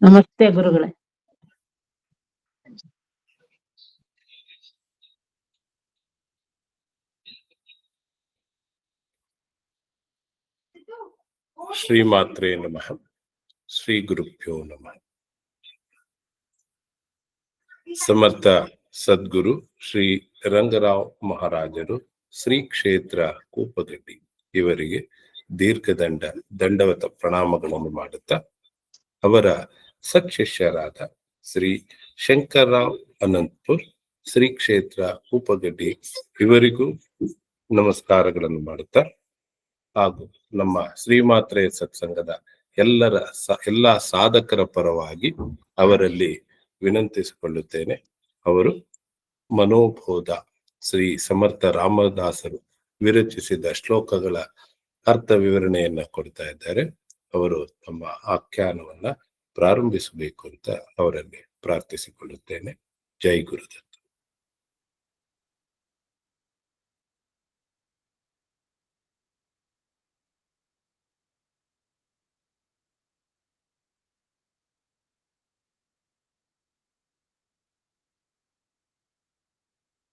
ನಮಸ್ತೆ ಗುರುಗಳೇ. ಶ್ರೀಮಾತ್ರೇ ನಮಃ. ಶ್ರೀ ಗುರುಭ್ಯೋ ನಮಃ. ಸಮರ್ಥ ಸದ್ಗುರು ಶ್ರೀ ರಂಗರಾವ್ ಮಹಾರಾಜರು ಶ್ರೀ ಕ್ಷೇತ್ರ ಕೂಪಗಡ್ಡಿ ಇವರಿಗೆ ದೀರ್ಘದಂಡ ದಂಡವತ ಪ್ರಣಾಮಗಳನ್ನು ಮಾಡುತ್ತಾ, ಅವರ ಸತ್ಶಿಷ್ಯರಾದ ಶ್ರೀ ಶಂಕರರಾವ್ ಅನಂತಪುರ್ ಶ್ರೀ ಕ್ಷೇತ್ರ ಕೂಪಗಡ್ಡಿ ಇವರಿಗೂ ನಮಸ್ಕಾರಗಳನ್ನು ಮಾಡುತ್ತಾ, ಹಾಗೂ ನಮ್ಮ ಶ್ರೀಮಾತ್ರೆ ಸತ್ಸಂಗದ ಎಲ್ಲ ಸಾಧಕರ ಪರವಾಗಿ ಅವರಲ್ಲಿ ವಿನಂತಿಸಿಕೊಳ್ಳುತ್ತೇನೆ. ಅವರು ಮನೋಬೋಧ ಶ್ರೀ ಸಮರ್ಥ ರಾಮದಾಸರು ವಿರಚಿಸಿದ ಶ್ಲೋಕಗಳ ಅರ್ಥ ವಿವರಣೆಯನ್ನ ಕೊಡ್ತಾ ಇದ್ದಾರೆ. ಅವರು ತಮ್ಮ ಆಖ್ಯಾನವನ್ನ ಪ್ರಾರಂಭಿಸಬೇಕು ಅಂತ ಅವರಲ್ಲಿ ಪ್ರಾರ್ಥಿಸಿಕೊಳ್ಳುತ್ತೇನೆ. ಜೈ ಗುರುದತ್ತ.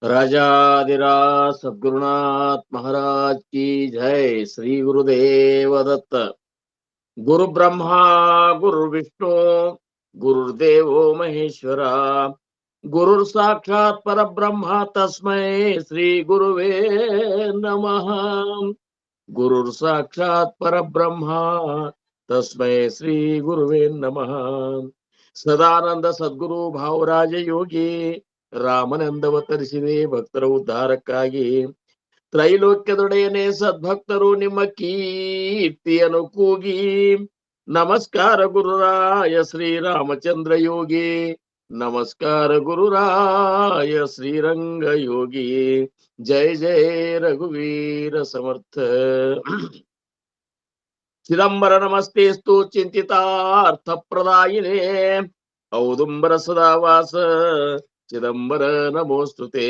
राजाधिराज सद्गुरुनाथ महाराज की जय। श्री गुरुदेव दत्त। गुरु ब्रह्मा गुरु विष्णु गुरुदेवो महेश्वरा, गुरु साक्षात परब्रह्म तस्मै श्री गुरुवे नमः। गुरु साक्षात परब्रह्म तस्मै श्री गुरुवे नमः। सदानंद सद्गुरु भावराज योगी ರಾಮನೆಂದವತರಿಸಿದೆ ಭಕ್ತರ ಉದ್ಧಾರಕ್ಕಾಗಿ. ತ್ರೈಲೋಕ್ಯದೊಡೆಯನೇ ಸದ್ಭಕ್ತರು ನಿಮ್ಮ ಕೀರ್ತಿಯನ್ನು ಕೂಗಿ. ನಮಸ್ಕಾರ ಗುರುರಾಯ ಶ್ರೀರಾಮಚಂದ್ರ ಯೋಗಿ, ನಮಸ್ಕಾರ ಗುರುರಾಯ ಶ್ರೀರಂಗ ಯೋಗಿ. ಜಯ ಜಯ ರಘುವೀರ ಸಮರ್ಥ. ಚಿದಂಬರ ನಮಸ್ತೆಸ್ತು ಚಿಂತಿತಾರ್ಥ ಪ್ರದಾಯಿನೇ, ಔದುಂಬರ ಸದಾವಾಸ ಚಿದಂಬರ ನಮೋಸ್ತುತೆ.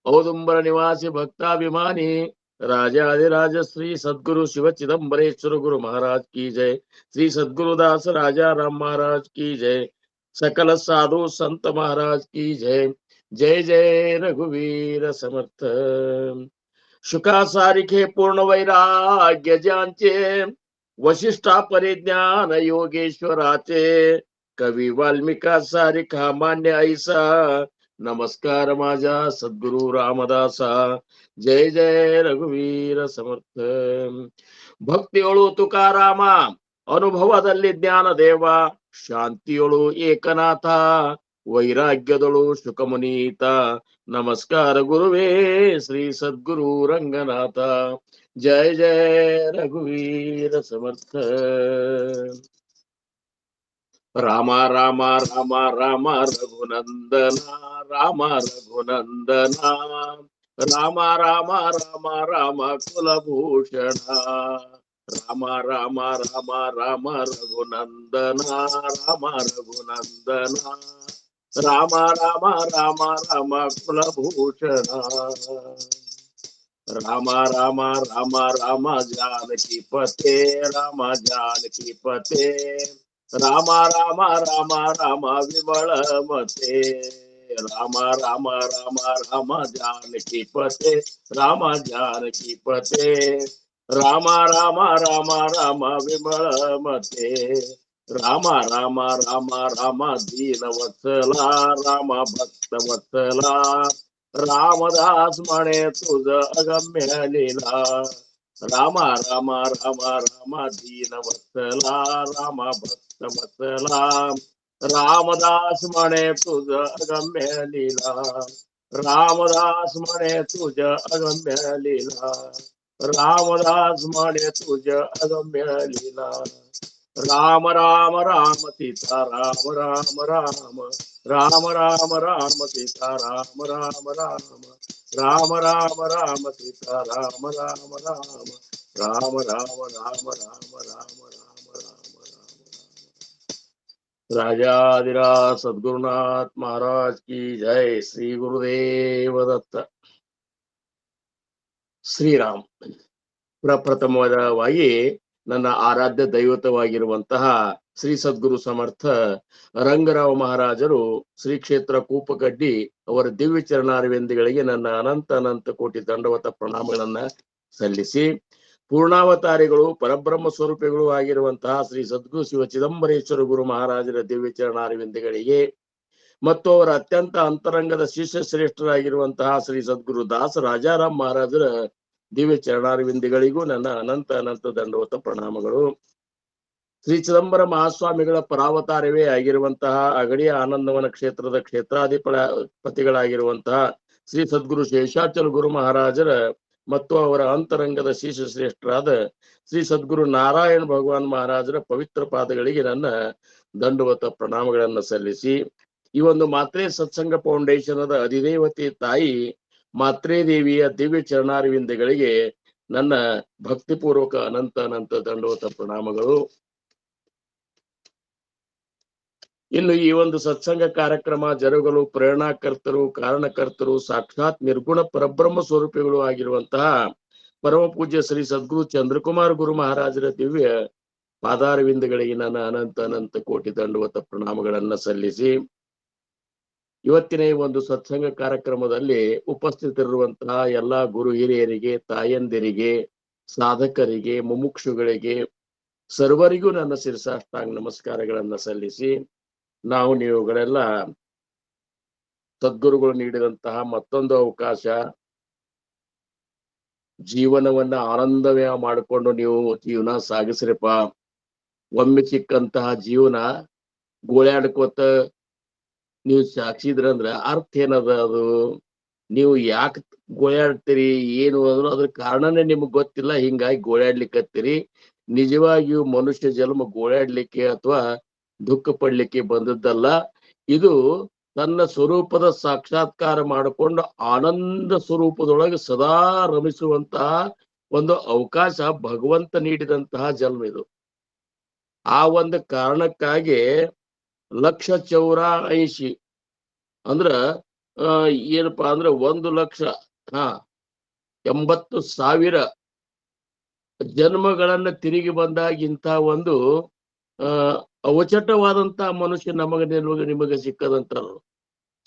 ಔದುಂಬರ ನಿವಾಸಿ ಭಕ್ತಾಭಿಮಾನಿ ರಾಜಾಧಿರಾಜ ಶ್ರೀ ಸದ್ಗುರು ಶಿವ ಚಿದಂಬರೇಶ್ವರ ಗುರು ಮಹಾರಾಜ್ की जय। श्री सद्गुरुदास राजा राम महाराज की जय। सकल साधु संत महाराज की जय। जय जय रघुवीर समर्थ। शुकासारिखे पूर्ण वैराग्य ज्यांचे, वशिष्ठा परिज्ञान योगेश्वराचे, कवी वाल्मिका सारिखा मान्य ऐसा, नमस्कार माझा सद्गुरु रामदासा. जय जय रघुवीर समर्थ. ಭಕ್ತಿಯೊಳು ತುಕಾರಾಮ, ಅನುಭವದಲ್ಲಿ ಜ್ಞಾನ ದೇವ, ಶಾಂತಿಯೊಳು ಏಕನಾಥ, ವೈರಾಗ್ಯದೊಳು ಶುಕಮುನೀತ, ನಮಸ್ಕಾರ ಗುರುವೇ ಶ್ರೀ ಸದ್ಗುರು ರಂಗನಾಥ. ಜಯ ಜಯ ರಘುವೀರ ಸಮರ್ಥ. ರಾಮ ರಾಮ ರಾಮ ರಾಮ ರಘುನಂದನ, ರಾಮ ರಘುನಂದನ, ರಾಮ ರಾಮ ರಾಮ ರಾಮ ಕುಲಭೂಷಣ, ರಾಮ ರಾಮ ರಾಮ ರಾಮ ರಘುನಂದನ, ರಾಮ ರಘುನಂದನ, ರಾಮ ರಾಮ ರಾಮ ರಾಮ ಕುಲಭೂಷಣ, ರಾಮ ರಾಮ ರಾಮ ರಾಮ ಜಾನಕಿ ಪತೆ, ರಾಮ ಜಾನಕಿ ಪತೆ, ರಾಮ ರಾಮ ರಾಮ ರಾಮ ವಿಮಲ ಮತೆ, ರಾಮ ರಾಮ ರಾಮ ರಾಮ ಜಾನಕಿ ಪತೆ, ರಾಮ ಜಾನಕಿ ಪತೆ, ರಾಮ ರಾಮ ರಾಮ ರಾಮ ವಿಮಲ ಮತೆ, ರಾಮ ರಾಮ ರಾಮ ರಾಮ ದೀನ ವತ್ಸಲ, ರಾಮ ಭಕ್ತ ವತ್ಸಲ, ರಾಮದಾಸ್ ಮಣೆ ತುಜ ಅಗಮ್ಯ ಲೀಲಾ, ರಾಮ ರಾಮ ರಾಮ ರಾಮ ದೀನ ವತ್ಸಲ, ರಾಮ ಭಕ್ತ ವತ್ಸಲ, ರಾಮದಾಸ್ ಮಣೆ ತುಜ ಅಗಮ್ಯ ಲೀಲಾ, ರಾಮದಾಸ್ ಮಣೆ ತುಜ ಅಗಮ್ಯ ಲೀಲಾ, ರಾಮದಾಸ್ ಮಣೆ ತುಜ ಅಗಮ್ಯ ಲೀಲಾ. ರಾಮ ರಾಮ ರಾಮ ಸೀತಾ ರಾಮ ರಾಮ ರಾಮ, ರಾಮ ರಾಮ ರಾಮ ಸೀತಾ ರಾಮ ರಾಮ ರಾಮ, ರಾಮ ರಾಮ ರಾಮ ಸೀತಾ ರಾಮ ರಾಮ ರಾಮ, ರಾಮ ರಾಮ ರಾಮ ರಾಮ ರಾಮ ರಾಮ ರಾಮ ರಾಮ. ರಾಜಾಧಿರಾಜ ಸದ್ಗುರುನಾಥ ಮಹಾರಾಜ್ ಕಿ ಜೈ. ಶ್ರೀ ಗುರುದೇವ ದತ್ತ. ಶ್ರೀರಾಮ್. ಪ್ರಪ್ರಥಮವಾಗಿ ನನ್ನ ಆರಾಧ್ಯ ದೈವತವಾಗಿರುವಂತಹ ಶ್ರೀ ಸದ್ಗುರು ಸಮರ್ಥ ರಂಗರಾವ್ ಮಹಾರಾಜರು ಶ್ರೀ ಕ್ಷೇತ್ರ ಕೂಪಗಡ್ಡಿ ಅವರ ದಿವ್ಯ ಚರಣಾರವಿಂದಗಳಿಗೆ ನನ್ನ ಅನಂತ ಅನಂತ ಕೋಟಿ ದಂಡವತ ಪ್ರಣಾಮಗಳನ್ನ ಸಲ್ಲಿಸಿ, ಪೂರ್ಣಾವತಾರಿಗಳು ಪರಬ್ರಹ್ಮ ಸ್ವರೂಪಿಗಳು ಆಗಿರುವಂತಹ ಶ್ರೀ ಸದ್ಗುರು ಶಿವ ಚಿದಂಬರೇಶ್ವರ ಗುರು ಮಹಾರಾಜರ ದಿವ್ಯ ಚರಣಾರವಿಂದಗಳಿಗೆ ಮತ್ತು ಅವರ ಅತ್ಯಂತ ಅಂತರಂಗದ ಶಿಷ್ಯ ಶ್ರೇಷ್ಠರಾಗಿರುವಂತಹ ಶ್ರೀ ಸದ್ಗುರು ದಾಸ ರಾಜಾರಾಮ್ ಮಹಾರಾಜರ ದಿವ್ಯ ಚರಣಾರವಿಂದಗಳಿಗೂ ನನ್ನ ಅನಂತ ಅನಂತ ದಂಡವತ ಪ್ರಣಾಮಗಳು. ಶ್ರೀ ಚಿದಂಬರ ಮಹಾಸ್ವಾಮಿಗಳ ಪರಾವತಾರವೇ ಆಗಿರುವಂತಹ ಅಗಡಿಯ ಆನಂದವನ ಕ್ಷೇತ್ರದ ಕ್ಷೇತ್ರಾಧಿಪತಿಗಳಾಗಿರುವಂತಹ ಶ್ರೀ ಸದ್ಗುರು ಶೇಷಾಚಲ ಗುರು ಮಹಾರಾಜರ ಮತ್ತು ಅವರ ಅಂತರಂಗದ ಶಿಷ್ಯ ಶ್ರೇಷ್ಠರಾದ ಶ್ರೀ ಸದ್ಗುರು ನಾರಾಯಣ ಭಗವಾನ್ ಮಹಾರಾಜರ ಪವಿತ್ರ ಪಾದಗಳಿಗೆ ನನ್ನ ದಂಡವತ ಪ್ರಣಾಮಗಳನ್ನ ಸಲ್ಲಿಸಿ, ಈ ಒಂದು ಮಾತ್ರೆ ಸತ್ಸಂಗ ಫೌಂಡೇಶನ್ ಅಧಿದೇವತೆ ತಾಯಿ ಮಾತ್ರೆ ದೇವಿಯ ದಿವ್ಯ ಚರಣಾರವಿಂದಗಳಿಗೆ ನನ್ನ ಭಕ್ತಿಪೂರ್ವಕ ಅನಂತ ಅನಂತ ದಂಡವತ ಪ್ರಣಾಮಗಳು. ಇನ್ನು ಈ ಒಂದು ಸತ್ಸಂಗ ಕಾರ್ಯಕ್ರಮ ಜರುಗಲು ಪ್ರೇರಣಾಕರ್ತರು, ಕಾರಣಕರ್ತರು ಸಾಕ್ಷಾತ್ ನಿರ್ಗುಣ ಪರಬ್ರಹ್ಮ ಸ್ವರೂಪಿಗಳು ಆಗಿರುವಂತಹ ಪರಮ ಪೂಜ್ಯ ಶ್ರೀ ಸದ್ಗುರು ಚಂದ್ರಕುಮಾರ್ ಗುರು ಮಹಾರಾಜರ ದಿವ್ಯ ಪಾದಾರವಿಂದಗಳಿಗೆ ನನ್ನ ಅನಂತ ಅನಂತ ಕೋಟಿ ದಂಡವತ ಪ್ರಣಾಮಗಳನ್ನ ಸಲ್ಲಿಸಿ, ಇವತ್ತಿನ ಈ ಒಂದು ಸತ್ಸಂಗ ಕಾರ್ಯಕ್ರಮದಲ್ಲಿ ಉಪಸ್ಥಿತರಿರುವಂತಹ ಎಲ್ಲಾ ಗುರು ಹಿರಿಯರಿಗೆ, ತಾಯಂದಿರಿಗೆ, ಸಾಧಕರಿಗೆ, ಮುಮುಕ್ಷುಗಳಿಗೆ ಸರ್ವರಿಗೂ ನನ್ನ ಶಿರಸಾಷ್ಟಾಂಗ ನಮಸ್ಕಾರಗಳನ್ನ ಸಲ್ಲಿಸಿ, ನಾವು ನೀವುಗಳೆಲ್ಲ ಸದ್ಗುರುಗಳು ನೀಡಿದಂತಹ ಮತ್ತೊಂದು ಅವಕಾಶ, ಜೀವನವನ್ನ ಆನಂದಮಯ ಮಾಡಿಕೊಂಡು ನೀವು ಜೀವನ ಸಾಗಿಸ್ರಿಪ್ಪ. ಒಮ್ಮೆ ಸಿಕ್ಕಂತಹ ಜೀವನ ಗೋಳ್ಯಾಡ್ಕೋತ ನೀವು ಸಾಕ್ಷಿದ್ರಂದ್ರ ಅರ್ಥ ಏನದ? ಅದು ನೀವು ಯಾಕೆ ಗೋಳ್ಯಾಡ್ತೀರಿ ಏನು ಅಂದ್ರೆ ಅದ್ರ ಕಾರಣನೇ ನಿಮ್ಗೆ ಗೊತ್ತಿಲ್ಲ, ಹಿಂಗಾಗಿ ಗೋಳ್ಯಾಡ್ಲಿಕ್ಕತ್ತೀರಿ. ನಿಜವಾಗಿಯೂ ಮನುಷ್ಯ ಜನ್ಮ ಗೋಳ್ಯಾಡ್ಲಿಕ್ಕೆ ಅಥವಾ ದುಃಖ ಪಡ್ಲಿಕ್ಕೆ ಬಂದದ್ದಲ್ಲ. ಇದು ತನ್ನ ಸ್ವರೂಪದ ಸಾಕ್ಷಾತ್ಕಾರ ಮಾಡಿಕೊಂಡು ಆನಂದ ಸ್ವರೂಪದೊಳಗೆ ಸದಾ ರಮಿಸುವಂತಹ ಒಂದು ಅವಕಾಶ ಭಗವಂತ ನೀಡಿದಂತಹ ಜನ್ಮ ಇದು. ಆ ಒಂದು ಕಾರಣಕ್ಕಾಗಿ 1,84,80 ಅಂದ್ರ ಏನಪ್ಪಾ ಅಂದ್ರೆ 1,80,000 ಜನ್ಮಗಳನ್ನ ತಿರುಗಿ ಬಂದಾಗ ಇಂಥ ಒಂದು ಅವಚಟವಾದಂತಹ ಮನುಷ್ಯ ನಿಮಗೆ ಸಿಕ್ಕದಂತಾರ.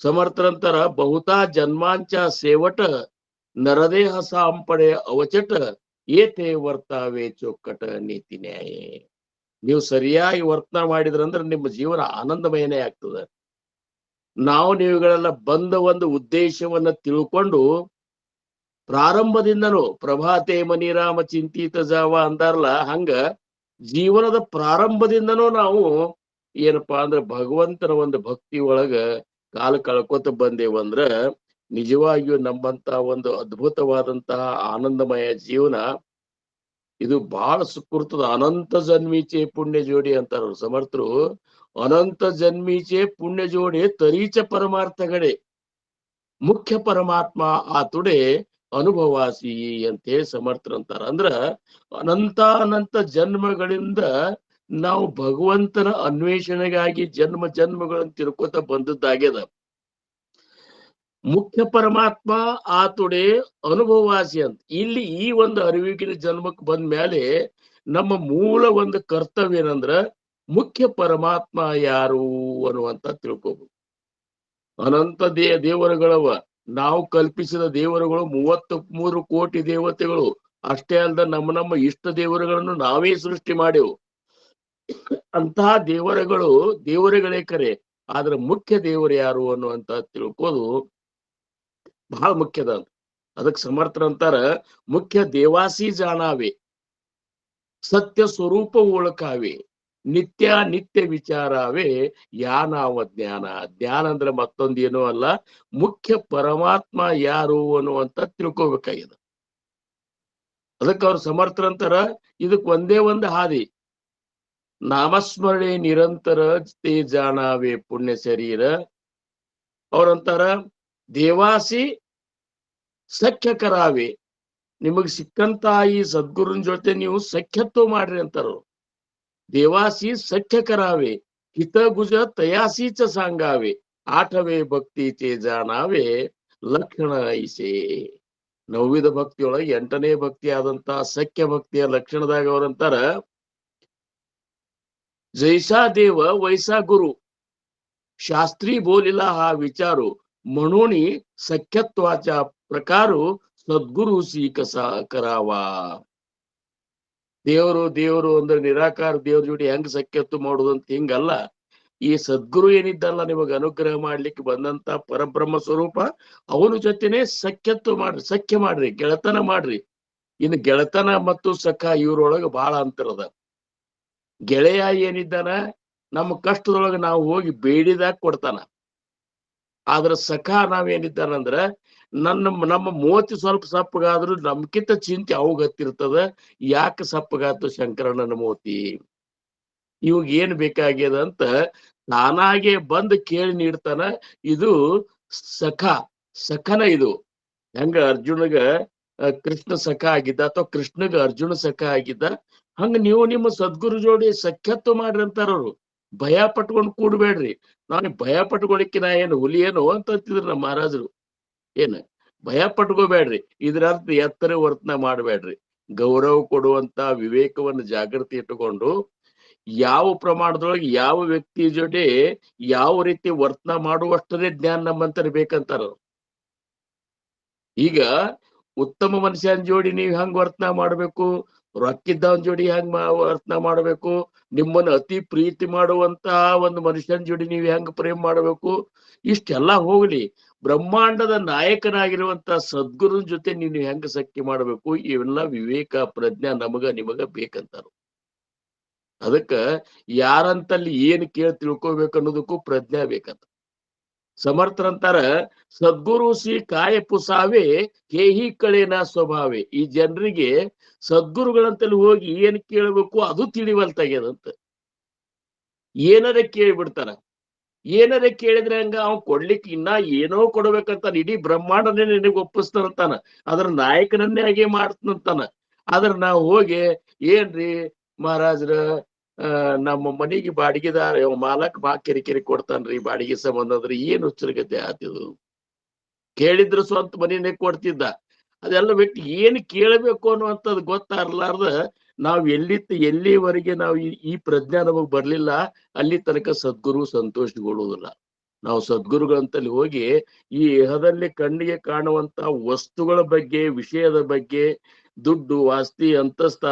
ಸಮರ್ಥರಂತರ ಬಹುತಾ ಜನ್ಮಾಂಚ ಸೇವಟ ನರದೇಹ ಸಾಂಪಡೆ ಅವಚಟ ಏತೆ ವರ್ತಾವೆ ಚೊಕ್ಕಟ ನೀತಿ ನ್ಯಾಯ. ನೀವು ಸರಿಯಾಗಿ ವರ್ತನೆ ಮಾಡಿದ್ರಂದ್ರೆ ನಿಮ್ಮ ಜೀವನ ಆನಂದಮಯನೇ ಆಗ್ತದೆ. ನಾವು ನೀವುಗಳೆಲ್ಲ ಬಂದ ಒಂದು ಉದ್ದೇಶವನ್ನ ತಿಳ್ಕೊಂಡು ಪ್ರಾರಂಭದಿಂದನೂ ಪ್ರಭಾತೆ ಮನಿರಾಮ ಚಿಂತಿತ ಜಾವ ಅಂದಾರಲ್ಲ, ಹಂಗ ಜೀವನದ ಪ್ರಾರಂಭದಿಂದನೂ ನಾವು ಏನಪ್ಪಾ ಅಂದ್ರೆ ಭಗವಂತನ ಒಂದು ಭಕ್ತಿ ಒಳಗ ಕಾಲ ಕಳ್ಕೊತ ಬಂದೇವಂದ್ರ ನಿಜವಾಗಿಯೂ ನಮ್ಮಂತ ಒಂದು ಅದ್ಭುತವಾದಂತಹ ಆನಂದಮಯ ಜೀವನ ಇದು ಬಹಳ ಸುಕೃತದ. ಅನಂತ ಜನ್ಮೀಚೆ ಪುಣ್ಯ ಜೋಡಿ ಅಂತಾರ ಸಮರ್ಥರು. ಅನಂತ ಜನ್ಮೀಚೆ ಪುಣ್ಯ ಜೋಡಿ ತರೀಚ ಪರಮಾರ್ಥಗಳೇ ಮುಖ್ಯ ಪರಮಾತ್ಮ ಆತುಡೆ ಅನುಭವಾಸಿ ಅಂತೇಳಿ ಸಮರ್ಥರಂತಾರ. ಅಂದ್ರ ಅನಂತ ಅನಂತ ಜನ್ಮಗಳಿಂದ ನಾವು ಭಗವಂತನ ಅನ್ವೇಷಣೆಗಾಗಿ ಜನ್ಮ ಜನ್ಮಗಳನ್ನು ತಿರ್ಕೋತ ಬಂದದ್ದಾಗ್ಯದ. ಮುಖ್ಯ ಪರಮಾತ್ಮ ಆತುಡೆ ಅನುಭವವಾಸಿ ಅಂತ. ಇಲ್ಲಿ ಈ ಒಂದು ಅರಿವಿಗಿನ ಜನ್ಮಕ್ಕೆ ಬಂದ ಮೇಲೆ ನಮ್ಮ ಮೂಲ ಒಂದು ಕರ್ತವ್ಯ ಏನಂದ್ರ ಮುಖ್ಯ ಪರಮಾತ್ಮ ಯಾರು ಅನ್ನುವಂತ ತಿಳ್ಕೋಬಹುದು. ಅನಂತ ದೇವರುಗಳವ. ನಾವು ಕಲ್ಪಿಸಿದ ದೇವರುಗಳು 33 ಕೋಟಿ ದೇವತೆಗಳು. ಅಷ್ಟೇ ಅಲ್ದ ನಮ್ಮ ಇಷ್ಟ ದೇವರುಗಳನ್ನು ನಾವೇ ಸೃಷ್ಟಿ ಮಾಡೆವು. ಅಂತಹ ದೇವರುಗಳೇ ಕರೆ, ಆದ್ರೆ ಮುಖ್ಯ ದೇವರು ಯಾರು ಅನ್ನುವಂತ ತಿಳ್ಕೋದು ಬಹಳ ಮುಖ್ಯದ. ಅದಕ್ಕೆ ಸಮರ್ಥರಂತಾರ ಮುಖ್ಯ ದೇವಾಸಿ ಜಾಣಾವೆ, ಸತ್ಯ ಸ್ವರೂಪ ಒಳಕಾವೆ, ನಿತ್ಯ ವಿಚಾರವೇ ಯಾನಾವ ಜ್ಞಾನ. ಜ್ಞಾನ ಅಂದ್ರೆ ಮತ್ತೊಂದೇನೂ ಅಲ್ಲ, ಮುಖ್ಯ ಪರಮಾತ್ಮ ಯಾರು ಅನ್ನುವಂತ ತಿಳ್ಕೋಬೇಕಾಗಿದೆ. ಅದಕ್ಕೆ ಅವ್ರು ಸಮರ್ಥರಂತಾರ ಇದಕ್ ಒಂದೇ ಒಂದು ಹಾದಿ, ನಾಮಸ್ಮರಣೆ ನಿರಂತರ ತೇ ಜಾಣಾವೆ ಪುಣ್ಯ ಶರೀರ. ಅವ್ರಂತಾರ ದೇವಾಸಿ ಸಖ್ಯಕರಾವೆ, ನಿಮಗ್ ಸಿಕ್ಕಂತ ಈ ಸದ್ಗುರುನ್ ಜೊತೆ ನೀವು ಸಖ್ಯತ್ವ ಮಾಡ್ರಿ ಅಂತಾರ. ದೇವಾಸಿ ಸಖ್ಯಕರಾವೆ, ಹಿತಗುಜ ತಯಾಸೀಚ ಸಾಂಗಾವೆ, ಆಠವೇ ಭಕ್ತಿ ಚೇ ಜಾಣಾವೆ ಲಕ್ಷಣ ಐಸೆ. 9 ಭಕ್ತಿಯೊಳಗೆ 8ನೇ ಭಕ್ತಿ ಆದಂತಹ ಸಖ್ಯ ಭಕ್ತಿಯ ಲಕ್ಷಣದಾಗ ಅವ್ರಂತಾರ जैसा देव वैसा गुरु, शास्त्री बोलिला हा विचारू, म्हणून सख्यत्वाच्या प्रकारू सद्गुरुसी कसा करावा. ದೇವರು ದೇವರು ಅಂದ್ರೆ ನಿರಾಕಾರ ದೇವ್ರ ಜೋಡಿ ಹೆಂಗ್ ಸಖ್ಯತ್ತು ಮಾಡುದು ಅಂತ ಹಿಂಗಲ್ಲ. ಈ ಸದ್ಗುರು ಏನಿದ್ದಲ್ಲ ನಿಮಗೆ ಅನುಗ್ರಹ ಮಾಡ್ಲಿಕ್ಕೆ ಬಂದಂತ ಪರಬ್ರಹ್ಮ ಸ್ವರೂಪ ಅವನ ಜೊತೆನೆ ಸಖ್ಯತ್ವ ಮಾಡ್ರಿ, ಸಖ್ಯ ಮಾಡ್ರಿ, ಗೆಳತನ ಮಾಡ್ರಿ. ಇನ್ನು ಗೆಳತನ ಮತ್ತು ಸಖ ಇವ್ರೊಳಗ ಬಹಳ ಅಂತರದ. ಗೆಳೆಯ ಏನಿದ್ದಾನ ನಮ್ಮ ಕಷ್ಟದೊಳಗ ನಾವು ಹೋಗಿ ಬೇಡಿದಾಗ ಕೊಡ್ತಾನ. ಆದ್ರ ಸಖ ನಾವೇನಿದ್ದಾನಂದ್ರ ನಮ್ಮ ಮೋತಿ ಸ್ವಲ್ಪ ಸಪ್ಪಗಾದ್ರು ನಮ್ಕಿಂತ ಚಿಂತೆ ಅವಾಗ ಹತ್ತಿರ್ತದ. ಯಾಕೆ ಸಪ್ಪಗಾತು ಶಂಕರಣ್ಣನ ಮೋತಿ, ಇವಾಗ ಏನ್ ಬೇಕಾಗ್ಯದ ಅಂತ ತಾನಾಗೆ ಬಂದು ಕೇಳಿ ನೀಡ್ತಾನ. ಇದು ಸಖ, ಸಖನ ಇದು. ಹೆಂಗ ಅರ್ಜುನಗ ಕೃಷ್ಣ ಸಖ ಆಗಿದ್ದ ಅಥವಾ ಕೃಷ್ಣಗ ಅರ್ಜುನ ಸಖ ಆಗಿದ್ದ, ಹಂಗ ನೀವು ನಿಮ್ಮ ಸದ್ಗುರು ಜೋಡಿ ಸಖ್ಯತ್ವ ಮಾಡ್ರಿ ಅಂತಾರವ್ರು. ಭಯ ಪಟ್ಕೊಂಡು ಕೂಡ್ಬೇಡ್ರಿ. ನಾನು ಭಯ ಪಟ್ಕೊಳಿಕ್ಕೆ ನಾ ಏನು ಹುಲಿ ಏನು ಅಂತ ಅಂತಿದ್ರು ನಮ್ಮ ಮಹಾರಾಜರು. ಏನ್ ಭಯ ಪಟ್ಕೋಬೇಡ್ರಿ, ಇದ್ರ ಅರ್ಥ ಎತ್ತರ ವರ್ತನೆ ಮಾಡ್ಬೇಡ್ರಿ. ಗೌರವ ಕೊಡುವಂತ ವಿವೇಕವನ್ನು ಜಾಗೃತಿ ಇಟ್ಟುಕೊಂಡು ಯಾವ ಪ್ರಮಾಣದೊಳಗೆ ಯಾವ ವ್ಯಕ್ತಿ ಜೊತೆ ಯಾವ ರೀತಿ ವರ್ತನೆ ಮಾಡುವಷ್ಟೇ ಜ್ಞಾನ ನಮ್ಮಂತರ ಬೇಕಂತಾರ. ಈಗ ಉತ್ತಮ ಮನುಷ್ಯನ ಜೋಡಿ ನೀವ್ ಹೆಂಗ್ ವರ್ತನೆ ಮಾಡ್ಬೇಕು, ರೊಕ್ಕಿದ್ದವನ್ ಜೋಡಿ ಹೆಂಗ್ ವರ್ತನೆ ಮಾಡ್ಬೇಕು, ನಿಮ್ಮನ್ನ ಅತಿ ಪ್ರೀತಿ ಮಾಡುವಂತಹ ಒಂದು ಮನುಷ್ಯನ ಜೋಡಿ ನೀವ್ ಹೆಂಗ್ ಪ್ರೇಮ ಮಾಡ್ಬೇಕು, ಇಷ್ಟೆಲ್ಲಾ ಹೋಗ್ಲಿ. ಬ್ರಹ್ಮಾಂಡದ ನಾಯಕನಾಗಿರುವಂತ ಸದ್ಗುರುನ ಜೊತೆ ನೀನು ಹೆಂಗ್ ಸಖ್ಯ ಮಾಡ್ಬೇಕು, ಇವೆಲ್ಲ ವಿವೇಕ ಪ್ರಜ್ಞಾ ನಮಗ ನಿಮಗ ಬೇಕಂತಾರ. ಅದಕ್ಕ ಯಾರಂತಲ್ಲಿ ಏನ್ ಕೇಳಿ ತಿಳ್ಕೊಬೇಕು ಅನ್ನೋದಕ್ಕೂ ಪ್ರಜ್ಞಾ ಬೇಕಂತ. ಸಮರ್ಥರಂತಾರ ಸದ್ಗುರು ಸಿ ಕಾಯ ಪುಸಾವೆ ಹೇಹಿ ಕಳೆನ ಸ್ವಭಾವೇ. ಈ ಜನರಿಗೆ ಸದ್ಗುರುಗಳಂತಲ್ಲಿ ಹೋಗಿ ಏನ್ ಕೇಳಬೇಕು ಅದು ತಿಳಿವಲ್ತಾಗ್ಯದಂತ. ಏನರ ಕೇಳಿಬಿಡ್ತಾರ. ಏನರ ಕೇಳಿದ್ರೆ ಹಂಗ ಅವ್ ಕೊಡ್ಲಿಕ್ಕೆ ಇನ್ನ ಏನೋ ಕೊಡ್ಬೇಕಂತಾನ. ಇಡೀ ಬ್ರಹ್ಮಾಂಡನೇ ನಿನಗೆ ಒಪ್ಪಿಸ್ತಾನಂತಾನ, ಅದ್ರ ನಾಯಕನನ್ನೇ ಹಾಗೆ ಮಾಡ್ತಂತಾನ. ಆದ್ರ ನಾವು ಹೋಗಿ ಏನ್ರಿ ಮಹಾರಾಜ್ರ ನಮ್ಮ ಮನೆಗೆ ಬಾಡಿಗೆದಾರ ಮಾಲಕ್ ಬಾ ಕಿರಿಕಿರಿ ಕೊಡ್ತಾನ್ರಿ, ಬಾಡಿಗೆ ಸಂಬಂಧ ಅಂದ್ರೆ ಏನ್ ಹುಚ್ಚರಗತೆ ಆತಿದು. ಕೇಳಿದ್ರು ಸ್ವಂತ ಮನೆಯೇ ಕೊಡ್ತಿದ್ದ. ಅದೆಲ್ಲ ಬಿಟ್ಟು ಏನ್ ಕೇಳಬೇಕು ಅನ್ನುವಂಥದ್ದು ಗೊತ್ತಾರ್ಲಾರ್ದ ನಾವ್ ಎಲ್ಲಿವರೆಗೆ ನಾವು ಈ ಪ್ರಜ್ಞಾ ನಮಗ್ ಬರ್ಲಿಲ್ಲ ಅಲ್ಲಿ ತನಕ ಸದ್ಗುರು ಸಂತೋಷಗೊಳ್ಳುವುದಿಲ್ಲ. ನಾವು ಸದ್ಗುರುಗಳಂತಲ್ಲಿ ಹೋಗಿ ಈ ಇಹದಲ್ಲಿ ಕಣ್ಣಿಗೆ ಕಾಣುವಂತ ವಸ್ತುಗಳ ಬಗ್ಗೆ, ವಿಷಯದ ಬಗ್ಗೆ, ದುಡ್ಡು, ಆಸ್ತಿ, ಅಂತಸ್ತ,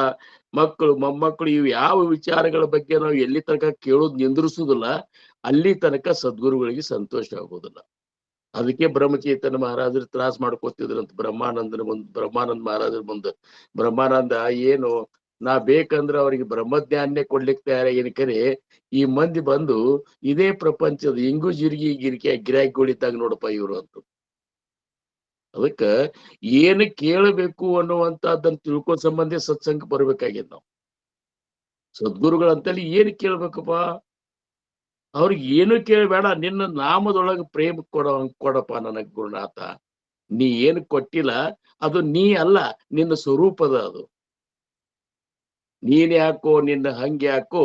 ಮಕ್ಕಳು, ಮೊಮ್ಮಕ್ಕಳು, ಇವು ಯಾವ ವಿಚಾರಗಳ ಬಗ್ಗೆ ನಾವು ಎಲ್ಲಿ ತನಕ ಕೇಳೋದ್ ನಿಂದ್ರಿಸುದಿಲ್ಲ ಅಲ್ಲಿ ತನಕ ಸದ್ಗುರುಗಳಿಗೆ ಸಂತೋಷ ಆಗೋದಿಲ್ಲ. ಅದಕ್ಕೆ ಬ್ರಹ್ಮಚೇತನ ಮಹಾರಾಜರು ತ್ರಾಸ ಮಾಡ್ಕೋತಿದ್ರಂತ ಬ್ರಹ್ಮಾನಂದ ಮಹಾರಾಜರ ಮುಂದೆ. ಬ್ರಹ್ಮಾನಂದ ಏನು ನಾ ಬೇಕಂದ್ರೆ ಅವ್ರಿಗೆ ಬ್ರಹ್ಮಜ್ಞಾನನೇ ಕೊಡ್ಲಿಕ್ಕೆ ತಯಾರಾಗಿನ ಕರೆ ಈ ಮಂದಿ ಬಂದು ಇದೇ ಪ್ರಪಂಚದ ಹಿಂಗು ಜಿರ್ಗಿ ಗಿರಾಕಿಗಳಿದ್ದಾಗ ನೋಡಪ್ಪ ಇವ್ರು ಅಂತ. ಅದಕ್ಕ ಏನು ಕೇಳಬೇಕು ಅನ್ನುವಂತದ್ದನ್ನ ತಿಳ್ಕೊ ಸಂಬಂಧಿ ಸತ್ಸಂಗ ಬರ್ಬೇಕಾಗ್ಯದ. ನಾವು ಸದ್ಗುರುಗಳಂತಲ್ಲಿ ಏನು ಕೇಳ್ಬೇಕಪ್ಪ, ಅವ್ರಿಗೆ ಏನು ಕೇಳಬೇಡ, ನಿನ್ನ ನಾಮದೊಳಗೆ ಪ್ರೇಮ ಕೊಡಪ್ಪ ನನಗ್ ಗುರುನಾಥ. ನೀ ಏನು ಕೊಟ್ಟಿಲ್ಲ ಅದು ನೀ ಅಲ್ಲ, ನಿನ್ನ ಸ್ವರೂಪದ ಅದು. ನೀನ್ ಯಾಕೋ, ನಿನ್ನ ಹಂಗೆ ಯಾಕೋ,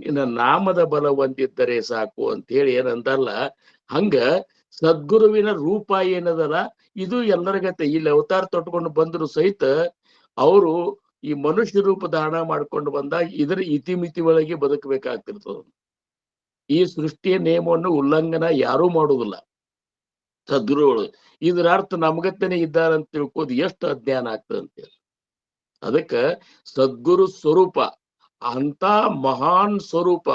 ನಿನ್ನ ನಾಮದ ಬಲ ಹೊಂದಿದ್ದರೆ ಸಾಕು ಅಂತ ಹೇಳಿ ಏನಂದಲ್ಲ. ಹಂಗ ಸದ್ಗುರುವಿನ ರೂಪ ಏನದಲ್ಲ ಇದು ಎಲ್ಲರಿಗತ್ತೆ. ಇಲ್ಲಿ ಅವತಾರ ತೊಟ್ಕೊಂಡು ಬಂದ್ರು ಸಹಿತ ಅವರು ಈ ಮನುಷ್ಯ ರೂಪ ಧಾರಣ ಮಾಡ್ಕೊಂಡು ಬಂದಾಗ ಇದರ ಇತಿಮಿತಿ ಒಳಗೆ ಬದುಕಬೇಕಾಗ್ತಿರ್ತದ. ಈ ಸೃಷ್ಟಿಯ ನಿಯಮವನ್ನು ಉಲ್ಲಂಘನ ಯಾರೂ ಮಾಡುವುದಿಲ್ಲ ಸದ್ಗುರುಗಳು. ಇದರ ಅರ್ಥ ನಮಗತ್ತೇನೆ ಇದ್ದಾರಂತ ತಿಳ್ಕೋದು ಎಷ್ಟು ಅಜ್ಞಾನ ಆಗ್ತದೆ ಅಂತೇಳಿ. ಅದಕ್ಕ ಸದ್ಗುರು ಸ್ವರೂಪ ಅಂತ ಮಹಾನ್ ಸ್ವರೂಪ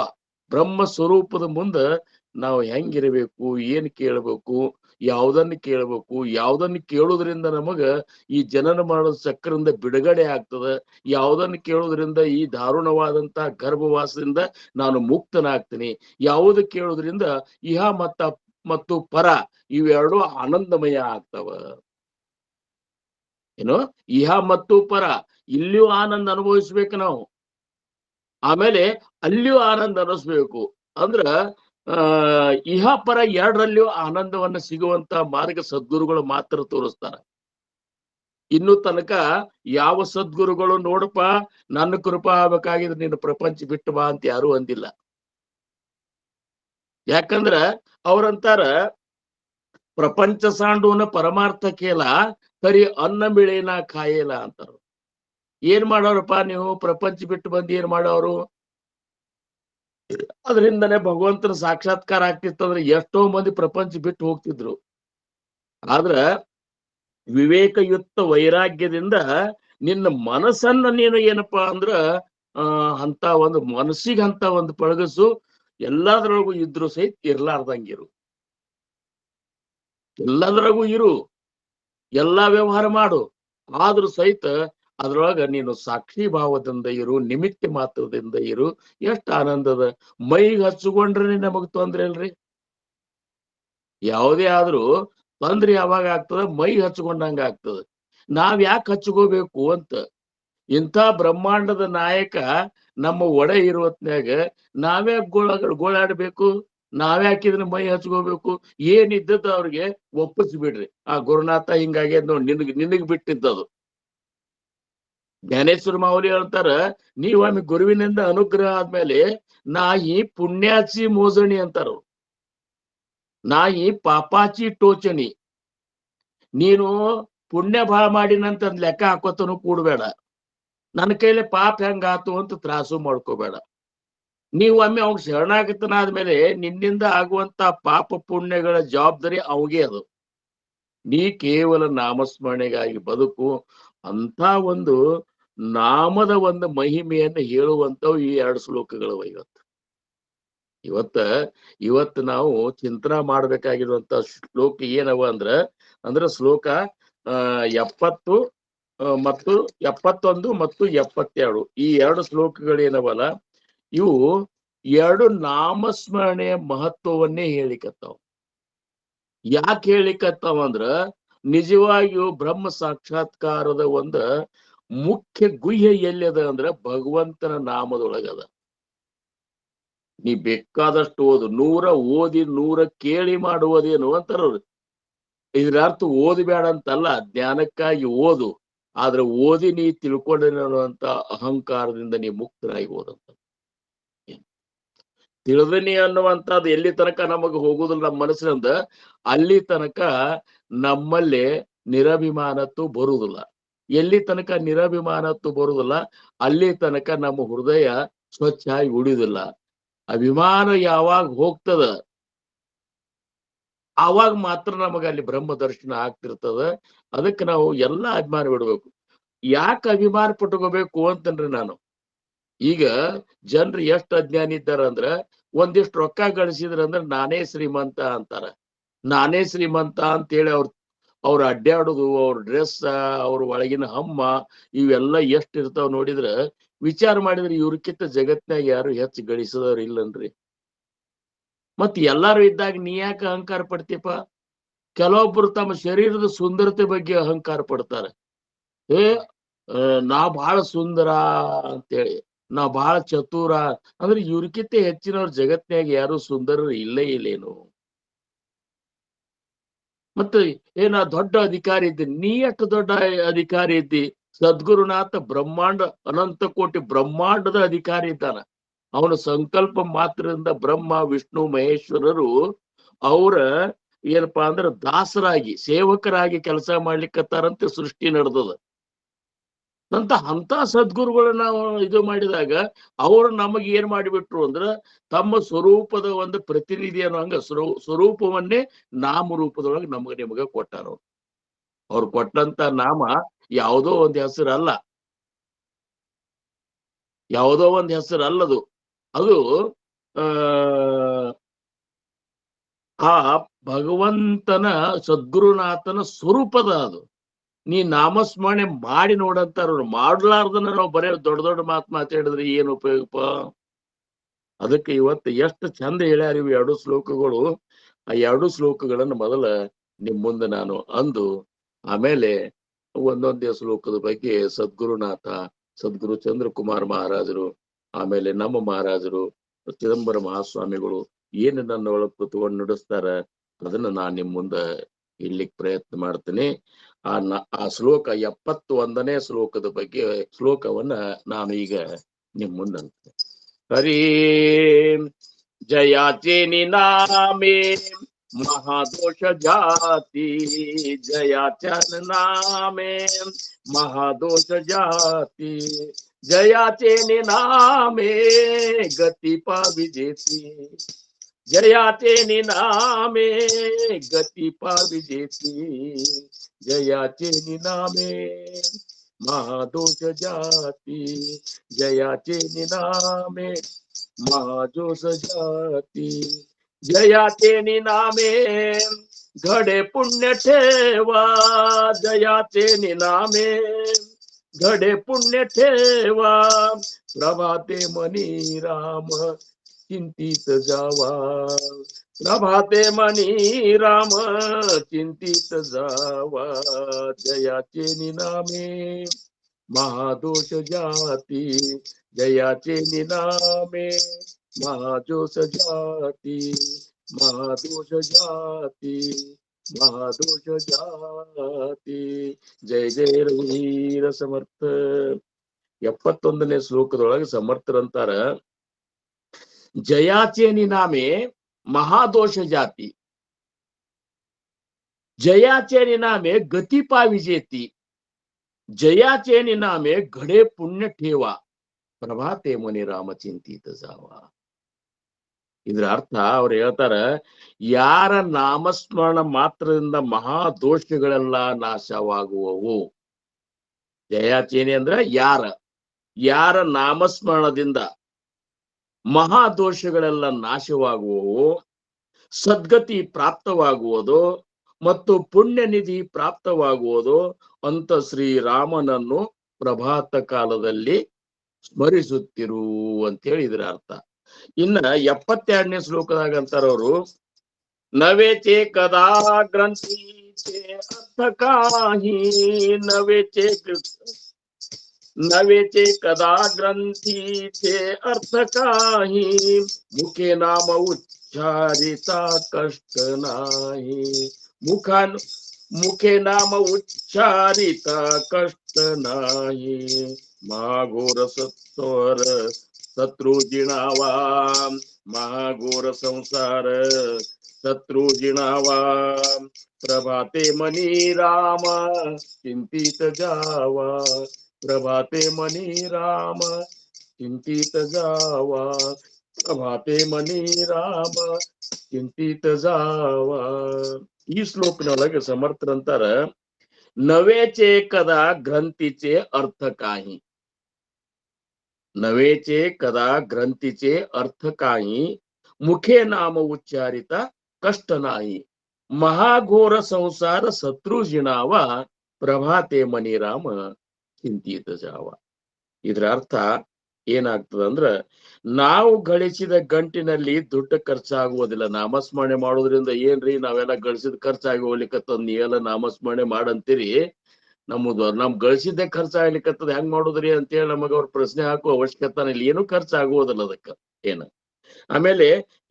ಬ್ರಹ್ಮ ಸ್ವರೂಪದ ಮುಂದ ನಾವು ಹೆಂಗಿರಬೇಕು, ಏನ್ ಕೇಳಬೇಕು, ಯಾವ್ದನ್ನ ಕೇಳಬೇಕು, ಯಾವ್ದನ್ನ ಕೇಳೋದ್ರಿಂದ ನಮಗ ಈ ಜನನ ಮಾಡೋ ಚಕ್ರದಿಂದ ಬಿಡುಗಡೆ ಆಗ್ತದ, ಯಾವ್ದನ್ನ ಕೇಳೋದ್ರಿಂದ ಈ ದಾರುಣವಾದಂತ ಗರ್ಭವಾಸದಿಂದ ನಾನು ಮುಕ್ತನಾಗ್ತೀನಿ, ಯಾವುದು ಕೇಳೋದ್ರಿಂದ ಇಹ ಮತ್ತು ಪರ ಇವೆರಡು ಆನಂದಮಯ ಆಗ್ತವ. ಏನೋ ಇಹ ಮತ್ತು ಪರ, ಇಲ್ಲಿಯೂ ಆನಂದ ಅನುಭವಿಸ್ಬೇಕು ನಾವು, ಆಮೇಲೆ ಅಲ್ಲಿಯೂ ಆನಂದ ಅನಿಸ್ಬೇಕು. ಅಂದ್ರ ಇಹ ಪರ ಎರಡರಲ್ಲಿಯೂ ಆನಂದವನ್ನ ಸಿಗುವಂತ ಮಾರ್ಗ ಸದ್ಗುರುಗಳು ಮಾತ್ರ ತೋರಿಸ್ತಾರ. ಇನ್ನು ತನಕ ಯಾವ ಸದ್ಗುರುಗಳು ನೋಡಪ್ಪ ನನ್ನ ಕೃಪಾ ಆಗ್ಬೇಕಾಗಿದ್ರೆ ನೀನು ಪ್ರಪಂಚ ಬಿಟ್ಟು ಬಾ ಅಂತ ಯಾರು ಅಂದಿಲ್ಲ. ಯಾಕಂದ್ರ ಅವ್ರಂತಾರ ಪ್ರಪಂಚ ಸಾಂಡುವನ ಪರಮಾರ್ಥ ಕೇಲ ಕರಿ ಅನ್ನ ಮಿಳೇನ ಕಾಯೇಲ ಅಂತಾರ. ಏನ್ ಮಾಡೋರಪ್ಪ ನೀವು ಪ್ರಪಂಚ ಬಿಟ್ಟು ಬಂದು ಏನ್ ಮಾಡೋರು? ಅದರಿಂದನೇ ಭಗವಂತನ ಸಾಕ್ಷಾತ್ಕಾರ ಆಗ್ತಿತ್ತಂದ್ರೆ ಎಷ್ಟೋ ಮಂದಿ ಪ್ರಪಂಚ ಬಿಟ್ಟು ಹೋಗ್ತಿದ್ರು. ಆದ್ರ ವಿವೇಕಯುಕ್ತ ವೈರಾಗ್ಯದಿಂದ ನಿನ್ನ ಮನಸ್ಸನ್ನ ನೀನು ಏನಪ್ಪಾ ಅಂದ್ರ ಅಂತ ಒಂದು ಮನಸ್ಸಿಗೆ ಅಂತ ಒಂದು ಪಳಗಸು. ಎಲ್ಲದರೊಳಗೂ ಇದ್ರು ಸಹಿತ ಇರ್ಲಾರ್ದಂಗಿರು, ಎಲ್ಲದರಗೂ ಇರು, ಎಲ್ಲಾ ವ್ಯವಹಾರ ಮಾಡು, ಆದ್ರೂ ಸಹಿತ ಅದ್ರೊಳಗ ನೀನು ಸಾಕ್ಷಿ ಭಾವದಿಂದ ಇರು, ನಿಮಿತ್ತ ಮಾತ್ರದಿಂದ ಇರು. ಎಷ್ಟು ಆನಂದದ. ಮೈಗೆ ಹಚ್ಚಿಕೊಂಡ್ರೆ ನಮಗ್ ತೊಂದ್ರೆ ಇಲ್ರಿ. ಯಾವುದೇ ಆದ್ರೂ ತೊಂದ್ರೆ ಯಾವಾಗ ಆಗ್ತದ? ಮೈ ಹಚ್ಕೊಂಡಂಗ ಆಗ್ತದ. ನಾವ್ ಯಾಕೆ ಹಚ್ಕೋಬೇಕು ಅಂತ. ಇಂಥ ಬ್ರಹ್ಮಾಂಡದ ನಾಯಕ ನಮ್ಮ ಒಡ ಇರುವತ್ನ್ಯಾಗ ನಾವ್ಯಾಕೆ ಗೋಳಾಡ್ಬೇಕು? ನಾವ್ಯಾಕೆ ಇದನ್ನ ಮೈ ಹಚ್ಕೋಬೇಕು? ಏನಿದ್ದದ ಅವ್ರಿಗೆ ಒಪ್ಪಿಸ್ಬಿಡ್ರಿ. ಆ ಗುರುನಾಥ ಹಿಂಗಾಗಿ ನೋಡಿ, ನಿನಗ್ ಬಿಟ್ಟಿದ್ದದು. ಜ್ಞಾನೇಶ್ವರ ಮಾವಲಿ ಹೇಳ್ತಾರ, ನೀವೊಮ್ಮೆ ಗುರುವಿನಿಂದ ಅನುಗ್ರಹ ಆದ್ಮೇಲೆ ನಾಯಿ ಪುಣ್ಯಾಚಿ ಮೋಜಣಿ ಅಂತಾರ. ನಾಯಿ ಪಾಪಾಚಿ ಟೋಚಣಿ. ನೀನು ಪುಣ್ಯ ಭಾಳ ಮಾಡಿನಂತ ಲೆಕ್ಕ ಹಾಕೋತನು ಕೂಡ್ಬೇಡ. ನನ್ನ ಕೈಲಿ ಪಾಪ ಹೆಂಗಾತು ಅಂತ ತ್ರಾಸು ಮಾಡ್ಕೋಬೇಡ. ನೀವು ಒಮ್ಮೆ ಅವ್ನ ಶರಣಾಗತನಾದ್ಮೇಲೆ ನಿನ್ನಿಂದ ಆಗುವಂತ ಪಾಪ ಪುಣ್ಯಗಳ ಜವಾಬ್ದಾರಿ ಅವಗೆ ಅದು. ನೀ ಕೇವಲ ನಾಮಸ್ಮರಣೆಗಾಗಿ ಬದುಕು. ಅಂತ ಒಂದು ನಾಮದ ಒಂದು ಮಹಿಮೆಯನ್ನು ಹೇಳುವಂತವು ಈ 2 ಶ್ಲೋಕಗಳು ಇವತ್ತು ನಾವು ಚಿಂತನ ಮಾಡ್ಬೇಕಾಗಿರುವಂತ ಶ್ಲೋಕ ಏನವ ಅಂದ್ರ ಶ್ಲೋಕ 70 ಮತ್ತು 71 ಮತ್ತು 72. ಈ 2 ಶ್ಲೋಕಗಳೇನವಲ್ಲ, ಇವು 2 ನಾಮಸ್ಮರಣೆಯ ಮಹತ್ವವನ್ನೇ ಹೇಳಿಕತ್ತಾವ. ಯಾಕೆ ಹೇಳಿಕತ್ತಾವ ಅಂದ್ರ, ನಿಜವಾಗಿಯೂ ಬ್ರಹ್ಮ ಸಾಕ್ಷಾತ್ಕಾರದ ಒಂದು ಮುಖ್ಯ ಗುಹ್ಯ ಎಲ್ಲಿದೆ ಅಂದ್ರ ಭಗವಂತನ ನಾಮದೊಳಗದ. ನೀ ಬೇಕಾದಷ್ಟು ಓದು, 100 ಓದಿ 100 ಕೇಳಿ ಮಾಡುವುದೇನು ಅಂತಾರ. ಇದ್ರ ಅರ್ಥ ಓದಬೇಡ ಅಂತಲ್ಲ, ಜ್ಞಾನಕ್ಕಾಗಿ ಓದು. ಆದ್ರೆ ಓದಿ ನೀ ತಿಳ್ಕೊಂಡೇನಂತ ಅಹಂಕಾರದಿಂದ ನೀ ಮುಕ್ತರಾಗಿ ಓದಂತ. ತಿಳಿದನಿ ಅನ್ನುವಂಥದ್ದು ಎಲ್ಲಿ ತನಕ ನಮಗ ಹೋಗುದಿಲ್ಲ ನಮ್ಮ ಮನಸ್ಸಿನಿಂದ, ಅಲ್ಲಿ ತನಕ ನಮ್ಮಲ್ಲಿ ನಿರಭಿಮಾನತ್ತು ಬರುವುದಿಲ್ಲ. ಎಲ್ಲಿ ತನಕ ನಿರಭಿಮಾನತ್ತು ಬರುವುದಿಲ್ಲ, ಅಲ್ಲಿ ತನಕ ನಮ್ಮ ಹೃದಯ ಸ್ವಚ್ಛ ಆಗಿ ಉಳಿಯುವುದಿಲ್ಲ. ಅಭಿಮಾನ ಯಾವಾಗ ಹೋಗ್ತದ ಆವಾಗ ಮಾತ್ರ ನಮಗ ಅಲ್ಲಿ ಬ್ರಹ್ಮ ದರ್ಶನ ಆಗ್ತಿರ್ತದ. ಅದಕ್ಕೆ ನಾವು ಎಲ್ಲಾ ಅಭಿಮಾನ ಬಿಡ್ಬೇಕು. ಯಾಕೆ ಅಭಿಮಾನ ಪಟ್ಕೋಬೇಕು ಅಂತನ್ರಿ ನಾನು. ಈಗ ಜನರು ಎಷ್ಟು ಅಜ್ಞಾನಿ ಇದ್ದಾರ ಅಂದ್ರ, ಒಂದಿಷ್ಟು ರೊಕ್ಕ ಗಳಿಸಿದ್ರಂದ್ರ ನಾನೇ ಶ್ರೀಮಂತ ಅಂತಾರ. ನಾನೇ ಶ್ರೀಮಂತ ಅಂತೇಳಿ ಅವ್ರ ಅಡ್ಡಾಡುದು, ಅವ್ರ ಡ್ರೆಸ್, ಅವ್ರ ಒಳಗಿನ ಹಮ್ಮ, ಇವೆಲ್ಲ ಎಷ್ಟು ಇರ್ತಾವ ನೋಡಿದ್ರ ವಿಚಾರ ಮಾಡಿದ್ರೆ ಇವ್ರಕ್ಕಿಂತ ಜಗತ್ನಾಗ ಯಾರು ಹೆಚ್ಚು ಗಳಿಸದವ್ರು ಇಲ್ಲನ್ರಿ. ಮತ್ ಎಲ್ಲಾರು ಇದ್ದಾಗ ನೀ ಯಾಕೆ ಅಹಂಕಾರ ಪಡ್ತೀಪ? ಕೆಲವೊಬ್ರು ತಮ್ಮ ಶರೀರದ ಸುಂದರತೆ ಬಗ್ಗೆ ಅಹಂಕಾರ ಪಡ್ತಾರೆ. ನಾ ಬಹಳ ಸುಂದರ ಅಂತೇಳಿ, ನಾ ಬಹಳ ಚತುರ ಅಂದ್ರೆ ಇವ್ರಕ್ಕಿಂತ ಹೆಚ್ಚಿನವ್ರ ಜಗತ್ನ್ಯಾಗ ಯಾರು ಸುಂದರರು ಇಲ್ಲೇನು. ಮತ್ತೆ ನಾ ದೊಡ್ಡ ಅಧಿಕಾರಿ ಇದ್ದೀನಿ. ನೀ ಎಷ್ಟು ದೊಡ್ಡ ಅಧಿಕಾರಿ ಇದ್ದಿ? ಸದ್ಗುರುನಾಥ ಬ್ರಹ್ಮಾಂಡ, ಅನಂತ ಕೋಟಿ ಬ್ರಹ್ಮಾಂಡದ ಅಧಿಕಾರಿ ಇದ್ದಾನ. ಅವನ ಸಂಕಲ್ಪ ಮಾತ್ರದಿಂದ ಬ್ರಹ್ಮ ವಿಷ್ಣು ಮಹೇಶ್ವರರು ಅವರ ಏನಪ್ಪಾ ಅಂದ್ರ ದಾಸರಾಗಿ ಸೇವಕರಾಗಿ ಕೆಲಸ ಮಾಡ್ಲಿಕ್ಕತ್ತಾರಂತೆ ಸೃಷ್ಟಿ ನಡೆದದ. ಅಂತ ಸದ್ಗುರುಗಳನ್ನ ನಾವು ಇದು ಮಾಡಿದಾಗ ಅವರು ನಮಗೆ ಏನ್ ಮಾಡಿಬಿಟ್ರು ಅಂದ್ರ ತಮ್ಮ ಸ್ವರೂಪದ ಒಂದು ಪ್ರತಿನಿಧಿ ಅನ್ನೋ ಹಂಗ ಸ್ವರೂಪವನ್ನೇ ನಾಮರೂಪದೊಳಗೆ ನಿಮಗ ಕೊಟ್ಟಾರ. ಅವ್ರು ಕೊಟ್ಟಂತ ನಾಮ ಯಾವುದೋ ಒಂದು ಹೆಸರಲ್ಲ, ಯಾವುದೋ ಒಂದು ಹೆಸರಲ್ಲದು. ಅದು ಆ ಭಗವಂತನ ಸದ್ಗುರುನಾಥನ ಸ್ವರೂಪದ ಅದು. ನೀ ನಾಮಸ್ಮರಣೆ ಮಾಡಿ ನೋಡಂತಾರ. ಮಾಡ್ಲಾರ್ದನ್ನ ನಾವು ಬರೇ ದೊಡ್ಡ ದೊಡ್ಡ ಮಾತಾಡಿದ್ರೆ ಏನು ಉಪಯೋಗಪ್ಪ? ಅದಕ್ಕೆ ಇವತ್ತು ಎಷ್ಟು ಚಂದ ಹೇಳ್ಯಾರ ಇವು 2 ಶ್ಲೋಕಗಳು. ಆ 2 ಶ್ಲೋಕಗಳನ್ನು ಮೊದಲ ನಿಮ್ ಮುಂದೆ ನಾನು ಅಂದು ಆಮೇಲೆ ಒಂದೊಂದೇ ಶ್ಲೋಕದ ಬಗ್ಗೆ ಸದ್ಗುರುನಾಥ, ಸದ್ಗುರು ಚಂದ್ರಕುಮಾರ್ ಮಹಾರಾಜರು, ಆಮೇಲೆ ನಮ್ಮ ಮಹಾರಾಜರು ಚಿದಂಬರ ಮಹಾಸ್ವಾಮಿಗಳು ಏನು ನನ್ನ ಒಳಗೆ ಕುತ್ಕೊಂಡು ನುಡಿಸ್ತಾರ ಅದನ್ನ ನಾನು ನಿಮ್ ಮುಂದೆ ಇಡ್ಲಿಕ್ಕೆ ಪ್ರಯತ್ನ ಮಾಡ್ತೀನಿ. ಆ ಶ್ಲೋಕ 71ನೇ ಶ್ಲೋಕದ ಬಗ್ಗೆ ಶ್ಲೋಕವನ್ನ ನಾನು ಈಗ ನಿಮ್ ಮುಂದೆ ಹರಿ ಜಯಾಚೇನಿ ನಾಮೇ महादोष जाति, जयाचन नामे महादोष जाति, जयाचे निनामे गती पावी जेती, जयाचे निनामे गती पावी जेती, जयाचे निनामे महादोष जाती, जयाचे निनामे महादोष जाती, जयाचे निनामे घडे पुण्य ठेवा, जयाचे निनामे घडे पुण्य ठेवा, प्रभाते मनी राम चिंतित जावा, प्रभाते मनी राम चिंतित जावा, जयाचे निनामे महादोष जाती, जयाचे निनामे महादोष जाती, महादोष जाती, महादोष जाती. ಜಯ ಜಯ ರಘುವೀರ ಸಮರ್ಥ. 71ನೇ ಶ್ಲೋಕದೊಳಗೆ ಸಮರ್ಥರಂತಾರ, ಜಯಾಚೆ ನಿನಾಮೆ ಮಹಾದೋಷ ಜಾತಿ, जयाचे निनामे गती पावी जेती, जयाचे निनामे घडे पुण्य ठेवा, ಪ್ರಭಾತೆ ಮನಿ ರಾಮ ಚಿಂತಿತ ಜಾವ. ಇದ್ರ ಅರ್ಥ ಅವ್ರು ಹೇಳ್ತಾರ, ಯಾರ ನಾಮಸ್ಮರಣ ಮಾತ್ರದಿಂದ ಮಹಾದೋಷಗಳೆಲ್ಲ ನಾಶವಾಗುವವು. ಜಯಾಚೇನಿ ಅಂದ್ರ ಯಾರ ನಾಮಸ್ಮರಣದಿಂದ ಮಹಾದೋಷಗಳೆಲ್ಲ ನಾಶವಾಗುವವು, ಸದ್ಗತಿ ಪ್ರಾಪ್ತವಾಗುವುದು ಮತ್ತು ಪುಣ್ಯ ನಿಧಿ ಪ್ರಾಪ್ತವಾಗುವುದು ಅಂತ ಶ್ರೀರಾಮನನ್ನು ಪ್ರಭಾತ ಕಾಲದಲ್ಲಿ ಸ್ಮರಿಸುತ್ತಿರು ಅಂತ ಹೇಳಿದ್ರ ಅರ್ಥ. ಇನ್ನ 72ನೇ ಶ್ಲೋಕದಾಗ ಅಂತಾರವರು, ನವೇಚೆ ಕದಾ ಗ್ರಂಥಿ ಅರ್ಥ ಕಾಹಿ, ನವೇಚೆ ಕದಾ ಗ್ರಂಥಿ ಅರ್ಥ ಕಾಹಿ, ಮುಖೆ ನಾಮ ಉಚ್ಚಾರಿತ ಕಷ್ಟ ನಾಹಿ, ಮುಖೆ ನಾಮ ಉಚ್ಚಾರಿತ ಕಷ್ಟ ನಾಹಿ, महाघोर सत्वर शत्रु जिणावा, महाघोर संसार शत्रु जिणावा, प्रभाते मनी राम चिंतित जावा, प्रभाते मनी राम चिंतित जावा, प्रभाते मनी राम चिंतित जावा. ಈ ಶ್ಲೋಕನೊಳಗೆ ಸಮರ್ಥರಂತಾರ, नवेचे कदा ग्रंथीचे अर्थ काही, नवेचे कदा ग्रंथीचे अर्थ काही, मुखे नाम उच्चारिता कष्ट नाही, महाघोर संसार शत्रु जिणावा, प्रभाते मनी राम ಚಿಂತಿತ ಜಾವ. ಇದ್ರ ಅರ್ಥ ಏನಾಗ್ತದಂದ್ರ, ನಾವು ಗಳಿಸಿದ ಗಂಟಿನಲ್ಲಿ ದುಡ್ಡು ಖರ್ಚಾಗುವುದಿಲ್ಲ. ನಾಮಸ್ಮರಣೆ ಮಾಡೋದ್ರಿಂದ ಏನ್ರಿ ನಾವೆಲ್ಲ ಗಳಿಸಿದ ಖರ್ಚಾಗಿ ಹೋಗ್ಲಿಕ್ಕತ್ತದ, ನೀವೆಲ್ಲ ನಾಮಸ್ಮರಣೆ ಮಾಡಂತೀರಿ, ನಮ್ ಗಳಿಸಿದ್ದೆ ಖರ್ಚಾಗ್ಲಿಕ್ಕತ್ತದ, ಹೆಂಗ್ ಮಾಡೋದ್ರಿ ಅಂತೇಳಿ ನಮಗ ಅವ್ರ ಪ್ರಶ್ನೆ ಹಾಕುವ ಅವಶ್ಯಕತೆ ಇಲ್ಲ. ಏನೂ ಖರ್ಚಾಗುವುದಿಲ್ಲ ಅದಕ್ಕ ಏನ. ಆಮೇಲೆ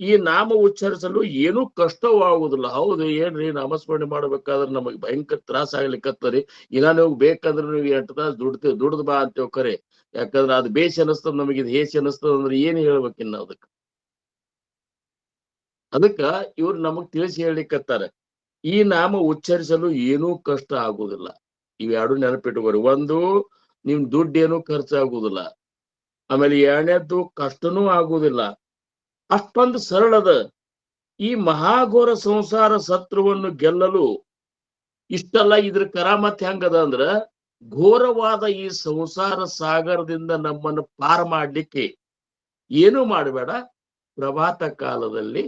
ಈ ನಾಮ ಉಚ್ಚರಿಸಲು ಏನೂ ಕಷ್ಟವಾಗುವುದಿಲ್ಲ. ಹೌದು, ಏನ್ರಿ ನಾಮಸ್ಮರಣೆ ಮಾಡ್ಬೇಕಾದ್ರೆ ನಮಗ್ ಭಯಂಕರ ತ್ರಾಸ ಆಗ್ಲಿಕ್ಕತ್ತರಿ, ಇನ್ನ ನೀವು ಬೇಕಂದ್ರೆ ನೀವು 8 ತಾಸು ದುಡ್ದು ಬಾ ಅಂತೇವ್ ಖರೆ. ಯಾಕಂದ್ರೆ ಅದು ಬೇಷ್ ಅನಿಸ್ತದ, ನಮಗೆ ಇದು ಹೇಸಿ ಅನಿಸ್ತದ ಅಂದ್ರೆ ಏನ್ ಹೇಳ್ಬೇಕಿನ್ನ ಅದಕ್ಕ ಇವ್ರು ನಮಗ್ ತಿಳಿಸಿ ಹೇಳಿಕತ್ತಾರ, ಈ ನಾಮ ಉಚ್ಚರಿಸಲು ಏನೂ ಕಷ್ಟ ಆಗುದಿಲ್ಲ. ಇವೆರಡು ನೆನಪಿಟ್ಟುಕೋರಿ. ಒಂದು, ನಿಮ್ ದುಡ್ಡೇನು ಖರ್ಚಾಗುದಿಲ್ಲ. ಆಮೇಲೆ ಎರಡನೇದ್ದು, ಕಷ್ಟನೂ ಆಗುದಿಲ್ಲ. ಅಷ್ಟೊಂದು ಸರಳದ. ಈ ಮಹಾಘೋರ ಸಂಸಾರ ಶತ್ರುವನ್ನು ಗೆಲ್ಲಲು ಇಷ್ಟೆಲ್ಲ ಇದ್ರ ಕರಾಮತ್ ಹೆಂಗದ ಅಂದ್ರ, ಘೋರವಾದ ಈ ಸಂಸಾರ ಸಾಗರದಿಂದ ನಮ್ಮನ್ನು ಪಾರ ಮಾಡ್ಲಿಕ್ಕೆ ಏನು ಮಾಡಬೇಡ, ಪ್ರಭಾತ ಕಾಲದಲ್ಲಿ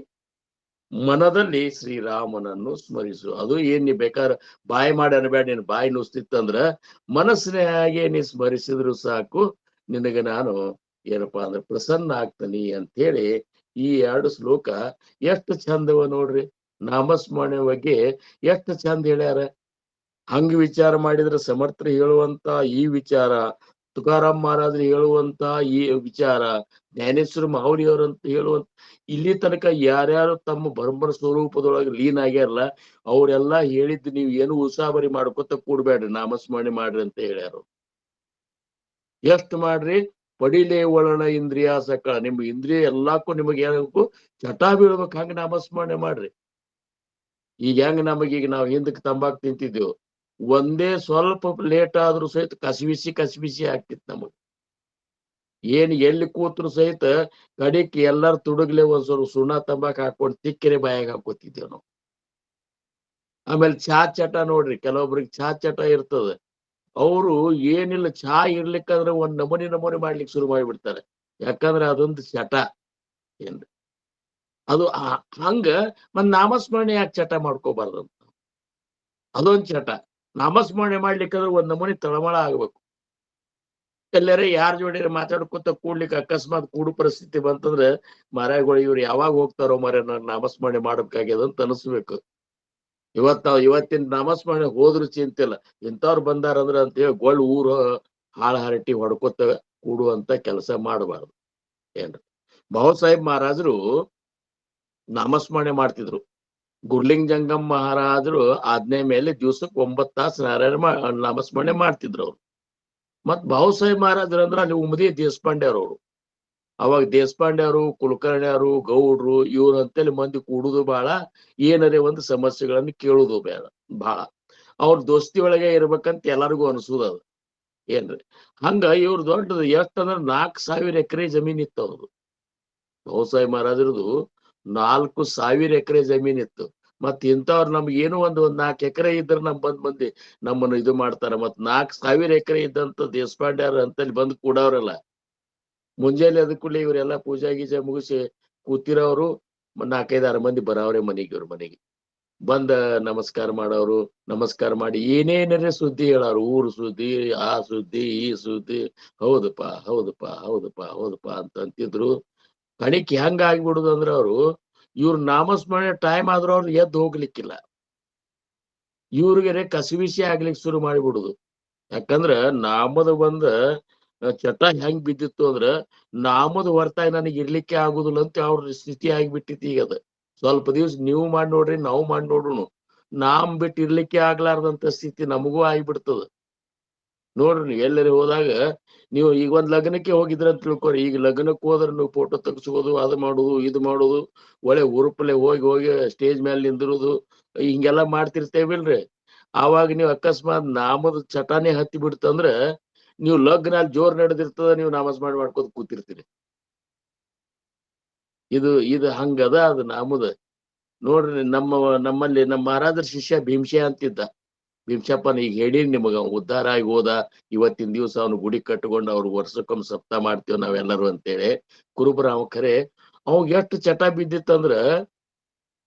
ಮನದಲ್ಲಿ ಶ್ರೀರಾಮನನ್ನು ಸ್ಮರಿಸು. ಅದು ಏನ್ ನೀ ಬೇಕಾದ್ರೆ ಬಾಯಿ ಮಾಡಿ ಅನ್ಬೇಡ, ನೀನ್ ಬಾಯಿ ನುಸ್ತಿತ್ತಂದ್ರ ಮನಸ್ಸಿನಾಗೆ ನೀ ಸ್ಮರಿಸಿದ್ರು ಸಾಕು, ನಿನಗೆ ನಾನು ಏನಪ್ಪಾ ಅಂದ್ರೆ ಪ್ರಸನ್ನ ಆಗ್ತಾನಿ ಅಂತ ಹೇಳಿ ಈ 2 ಶ್ಲೋಕ ಎಷ್ಟು ಚಂದವ ನೋಡ್ರಿ. ನಾಮಸ್ಮರಣೆ ಬಗ್ಗೆ ಎಷ್ಟು ಚಂದ ಹೇಳ್ಯಾರ. ಹಂಗ ವಿಚಾರ ಮಾಡಿದ್ರೆ ಸಮರ್ಥರು ಹೇಳುವಂತ ಈ ವಿಚಾರ, ತುಕಾರಾಮ್ ಮಹಾರಾಜರು ಹೇಳುವಂತ ಈ ವಿಚಾರ, ಜ್ಞಾನೇಶ್ವರ ಮಾಹುಲಿಯವರಂತ ಹೇಳುವಂತ, ಇಲ್ಲಿ ತನಕ ಯಾರ್ಯಾರು ತಮ್ಮ ಬ್ರಹ್ಮನ ಸ್ವರೂಪದೊಳಗೆ ಲೀನ್ ಆಗ್ಯಾರಲ್ಲ, ಅವರೆಲ್ಲಾ ಹೇಳಿದ್ದು ನೀವು ಏನು ಉಸಾಬರಿ ಮಾಡ್ಕೊತ ಕೂಡ್ಬೇಡ್ರಿ, ನಾಮಸ್ಮರಣೆ ಮಾಡ್ರಿ ಅಂತ ಹೇಳ್ಯಾರ. ಎಷ್ಟು ಮಾಡ್ರಿ? ಪಡಿಲೆ ಒಳನ ಇಂದ್ರಿಯ ಸಕಳ, ನಿಮ್ ಇಂದ್ರಿಯ ಎಲ್ಲಾಕ್ಕೂ ನಿಮಗೆ ಏನಾಗಬೇಕು, ಚಟ ಬೀಳ್ಬೇಕು, ಹಂಗ ನಾಮಸ್ಮರಣೆ ಮಾಡ್ರಿ. ಈಗ ಹೆಂಗ ನಮಗೀಗ ನಾವು ಹಿಂದಕ್ಕೆ ತಂಬಾಕು ತಿಂತಿದ್ದೆವು, ಒಂದೇ ಸ್ವಲ್ಪ ಲೇಟ್ ಆದ್ರೂ ಸಹಿತ ಕಸಿಬಿಸಿ ಆಗ್ತಿತ್ತು ನಮಗ್. ಏನ್ ಎಲ್ಲಿ ಕೂತ್ರು ಸಹಿತ ಕಡಿಕ್ ಎಲ್ಲಾರು ತುಡುಗ್ಲೆ ಒಂದ್ ಸ್ವಲ್ಪ ಸುಣ್ಣ ತಂಬಾಕ್ ಹಾಕೊಂಡು ತಿಕ್ಕಿರಿ ಬಾಯಾಗ ಹಾಕೋತಿದ್ದೇವ್ ನಾವು. ಆಮೇಲೆ ಚಾ ಚಟ ನೋಡ್ರಿ, ಕೆಲವೊಬ್ರಿಗೆ ಚಾ ಚಟ ಇರ್ತದ. ಅವರು ಏನಿಲ್ಲ, ಚಾ ಇರ್ಲಿಕ್ಕಂದ್ರೆ ಒಂದ್ ನಮೂನಿ ಮಾಡ್ಲಿಕ್ಕೆ ಶುರು ಮಾಡಿಬಿಡ್ತಾರೆ. ಯಾಕಂದ್ರೆ ಅದೊಂದು ಚಟ ಏನ್ರಿ ಅದು. ಹಂಗ ಮತ್ ನಾಮಸ್ಮರಣೆ ಯಾಕೆ ಚಟ ಮಾಡ್ಕೋಬಾರ್ದಂತ, ಅದೊಂದ್ ಚಟ. ನಾಮಸ್ಮರಣೆ ಮಾಡ್ಲಿಕ್ಕಂದ್ರೆ ಒಂದ್ ನಮೂನಿ ತಳಮಳ ಆಗ್ಬೇಕು. ಎಲ್ಲರೇ ಯಾರ ಜೋಡಿ ಮಾತಾಡ್ಕೊತ ಕೂಡ್ಲಿಕ್ಕೆ ಅಕಸ್ಮಾತ್ ಕೂಡು ಪರಿಸ್ಥಿತಿ ಬಂತಂದ್ರೆ ಮಾರಾಯಗಳು ಇವ್ರು ಯಾವಾಗ ಹೋಗ್ತಾರೋ ಮಾರ, ನಾಮಸ್ಮರಣೆ ಮಾಡ್ಬೇಕಾಗ್ಯದ ಅಂತ ಅನಿಸ್ಬೇಕು. ಇವತ್ತಿನ ನಾಮಸ್ಮರಣೆ ಹೋದ್ರು ಚಿಂತಿಲ್ಲ, ಇಂಥವ್ರು ಬಂದಾರಂದ್ರ ಅಂತ ಹೇಳಿ ಗೊಳ್ಳು ಊರು ಹಾಳ ಹರಟಿ ಹೊಡ್ಕೊತ ಕೂಡುವಂತ ಕೆಲಸ ಮಾಡಬಾರ್ದು ಏನ್ರಿ. ಬಾಬಾಸಾಹೇಬ್ ಮಹಾರಾಜರು ನಾಮಸ್ಮರಣೆ ಮಾಡ್ತಿದ್ರು. ಗುರ್ಲಿಂಗ್ ಜಂಗಮ್ ಮಹಾರಾಜರು ಆಜ್ಞೆ ಮೇಲೆ ದಿವ್ಸಕ್ಕೆ 9 ತಾಸು ನಾಮಸ್ಮರಣೆ ಮಾಡ್ತಿದ್ರು ಅವ್ರು. ಮತ್ ಬಾಬಾಸಾಹೇಬ್ ಮಹಾರಾಜರು ಅಂದ್ರ ಅಲ್ಲಿ ಉಮದಿ ದೇಶಪಾಂಡೆ ಅವ್ರು. ಅವಾಗ ದೇಶಪಾಂಡೆ ಅವರು, ಕುಲಕರ್ಣಿ ಅವರು, ಗೌಡ್ರು ಇವ್ರು ಅಂತೇಳಿ ಮಂದಿ ಕೂಡುದು ಬಾಳ, ಏನರೇ ಒಂದು ಸಮಸ್ಯೆಗಳನ್ನು ಕೇಳುದು ಬೇಡ ಬಾಳ. ಅವ್ರ ದೋಸ್ತಿ ಒಳಗೆ ಇರ್ಬೇಕಂತ ಎಲ್ಲರಿಗೂ ಅನ್ಸುದ ಅದು ಏನ್ರಿ. ಹಂಗ ಇವ್ರ ದೊಡ್ಡದು ಎಷ್ಟಂದ್ರ 4,000 ಎಕರೆ ಜಮೀನ್ ಇತ್ತು ಅವ್ರದ್ದು. ಬಾಬಾಸಾಹೇಬ್ ಮಹಾರಾಜರದು 4,000 ಎಕರೆ ಜಮೀನ್ ಇತ್ತು. ಮತ್ ಇಂಥವ್ರು ನಮ್ಗೆ ಏನೋ ಒಂದ್ 4 ಎಕರೆ ಇದ್ರ ಮಂದಿ ನಮ್ಮನ್ನು ಇದು ಮಾಡ್ತಾರ. ಮತ್ 4,000 ಎಕರೆ ಇದ್ದಂತ ದೇಶಪಾಂಡ್ಯಾರ ಅಂತಲ್ಲಿ ಬಂದು ಕೂಡವ್ರಲ್ಲ. ಮುಂಜಾನೆ ಅದಕ್ಕೂಲೆ ಇವರೆಲ್ಲ ಪೂಜಾ ಗೀಜಾ ಮುಗಿಸಿ ಕೂತಿರೋರು 4-5-6 ಮಂದಿ ಬರವ್ರೆ ಇವ್ರ ಮನೆಗೆ ಬಂದ ನಮಸ್ಕಾರ ಮಾಡೋರು. ನಮಸ್ಕಾರ ಮಾಡಿ ಏನೇನರೇ ಸುದ್ದಿ ಹೇಳೋರು, ಊರು ಸುದ್ದಿ, ಆ ಸುದ್ದಿ, ಈ ಸುದ್ದಿ. ಹೌದಪ್ಪ ಹೌದಪ್ಪ ಹೌದಪ್ಪ ಹೌದಪ್ಪ ಅಂತ ಅಂತಿದ್ರು. ಕಣಿಕ್ ಹೆಂಗ ಆಗ್ಬಿಡುದು ಅಂದ್ರ ಅವ್ರು ಇವ್ರ ನಾಮಸ್ಮರಣೆ ಟೈಮ್ ಆದ್ರೂ ಅವ್ರು ಎದ್ದು ಹೋಗ್ಲಿಕ್ಕಿಲ್ಲ. ಇವ್ರಿಗೆ ಕಸಿವಿಸಿ ಆಗ್ಲಿಕ್ಕೆ ಶುರು ಮಾಡಿಬಿಡುದು. ಯಾಕಂದ್ರ ನಾಮದ ಬಂದ ಚಟ ಹೆಂಗ್ ಬಿದ್ದಿತ್ತು ಅಂದ್ರ ನಾಮದ ಹೊರತಾಗಿ ನನಗೆ ಇರ್ಲಿಕ್ಕೆ ಆಗುದಿಲ್ಲ ಅಂತ ಅವ್ರ ಸ್ಥಿತಿ ಆಗಿಬಿಟ್ಟಿತ್ತು. ಈಗ ಅದ ಸ್ವಲ್ಪ ದಿವ್ಸ ನೀವು ಮಾಡಿ ನೋಡ್ರಿ, ನಾವು ಮಾಡಿ ನೋಡ್ರು ನಾಮ್ ಬಿಟ್ಟು ಇರ್ಲಿಕ್ಕೆ ಆಗ್ಲಾರ್ದಂತ ಸ್ಥಿತಿ ನಮಗೂ ಆಗಿಬಿಡ್ತದ. ನೋಡ್ರಿ ನೀವು ಎಲ್ಲರೂ ಹೋದಾಗ, ನೀವು ಈಗ ಒಂದ್ ಲಗ್ನಕ್ಕೆ ಹೋಗಿದ್ರ ಅಂತ ತಿಳ್ಕೊರಿ. ಈಗ ಲಗ್ನಕ್ಕೆ ಹೋದ್ರೆ ನೀವು ಫೋಟೋ ತೆಗ್ಸ್ಕೋದು, ಅದು ಮಾಡುದು, ಇದು ಮಾಡುದು, ಒಳ್ಳೆ ಉರುಪಲೆ ಹೋಗಿ ಸ್ಟೇಜ್ ಮೇಲೆ ನಿಂದಿರುದು, ಹಿಂಗೆಲ್ಲಾ ಮಾಡ್ತಿರ್ತೇವಿಲ್ರಿ. ಆವಾಗ ನೀವು ಅಕಸ್ಮಾತ್ ನಾಮದ ಚಟಾನೆ ಹತ್ತಿ ಬಿಡ್ತಂದ್ರ ನೀವು ಲಗ್ನ ಅಲ್ಲಿ ಜೋರ್ ನಡೆದಿರ್ತದ, ನೀವು ನಾಮಸ್ಮರಣೆ ಮಾಡ್ಕೋತ ಕೂತಿರ್ತೀರಿ. ಇದು ಹಂಗದ ಅದು ನಾಮದ. ನೋಡ್ರಿ ನಮ್ಮಲ್ಲಿ ನಮ್ಮ ಮಹಾರಾಜರ ಶಿಷ್ಯ ಭೀಮಶೆ ಅಂತಿದ್ದ. ಭೀಮಶಪ್ಪನ ಈಗ ಹೇಳೀನಿ ನಿಮಗ, ಉದ್ಧಾರ ಆಗಿ ಹೋದ. ಇವತ್ತಿನ ದಿವ್ಸ ಅವನು ಗುಡಿ ಕಟ್ಕೊಂಡು ಅವ್ರು ವರ್ಷಕ್ಕೊಮ್ಮೆ ಸಪ್ತ ಮಾಡ್ತೇವ್ ನಾವೆಲ್ಲರೂ ಅಂತೇಳಿ ಕುರುಬರಾವ. ಖರೆ ಅವಾಗ ಎಷ್ಟು ಚಟ ಬಿದ್ದಿತ್ತಂದ್ರ,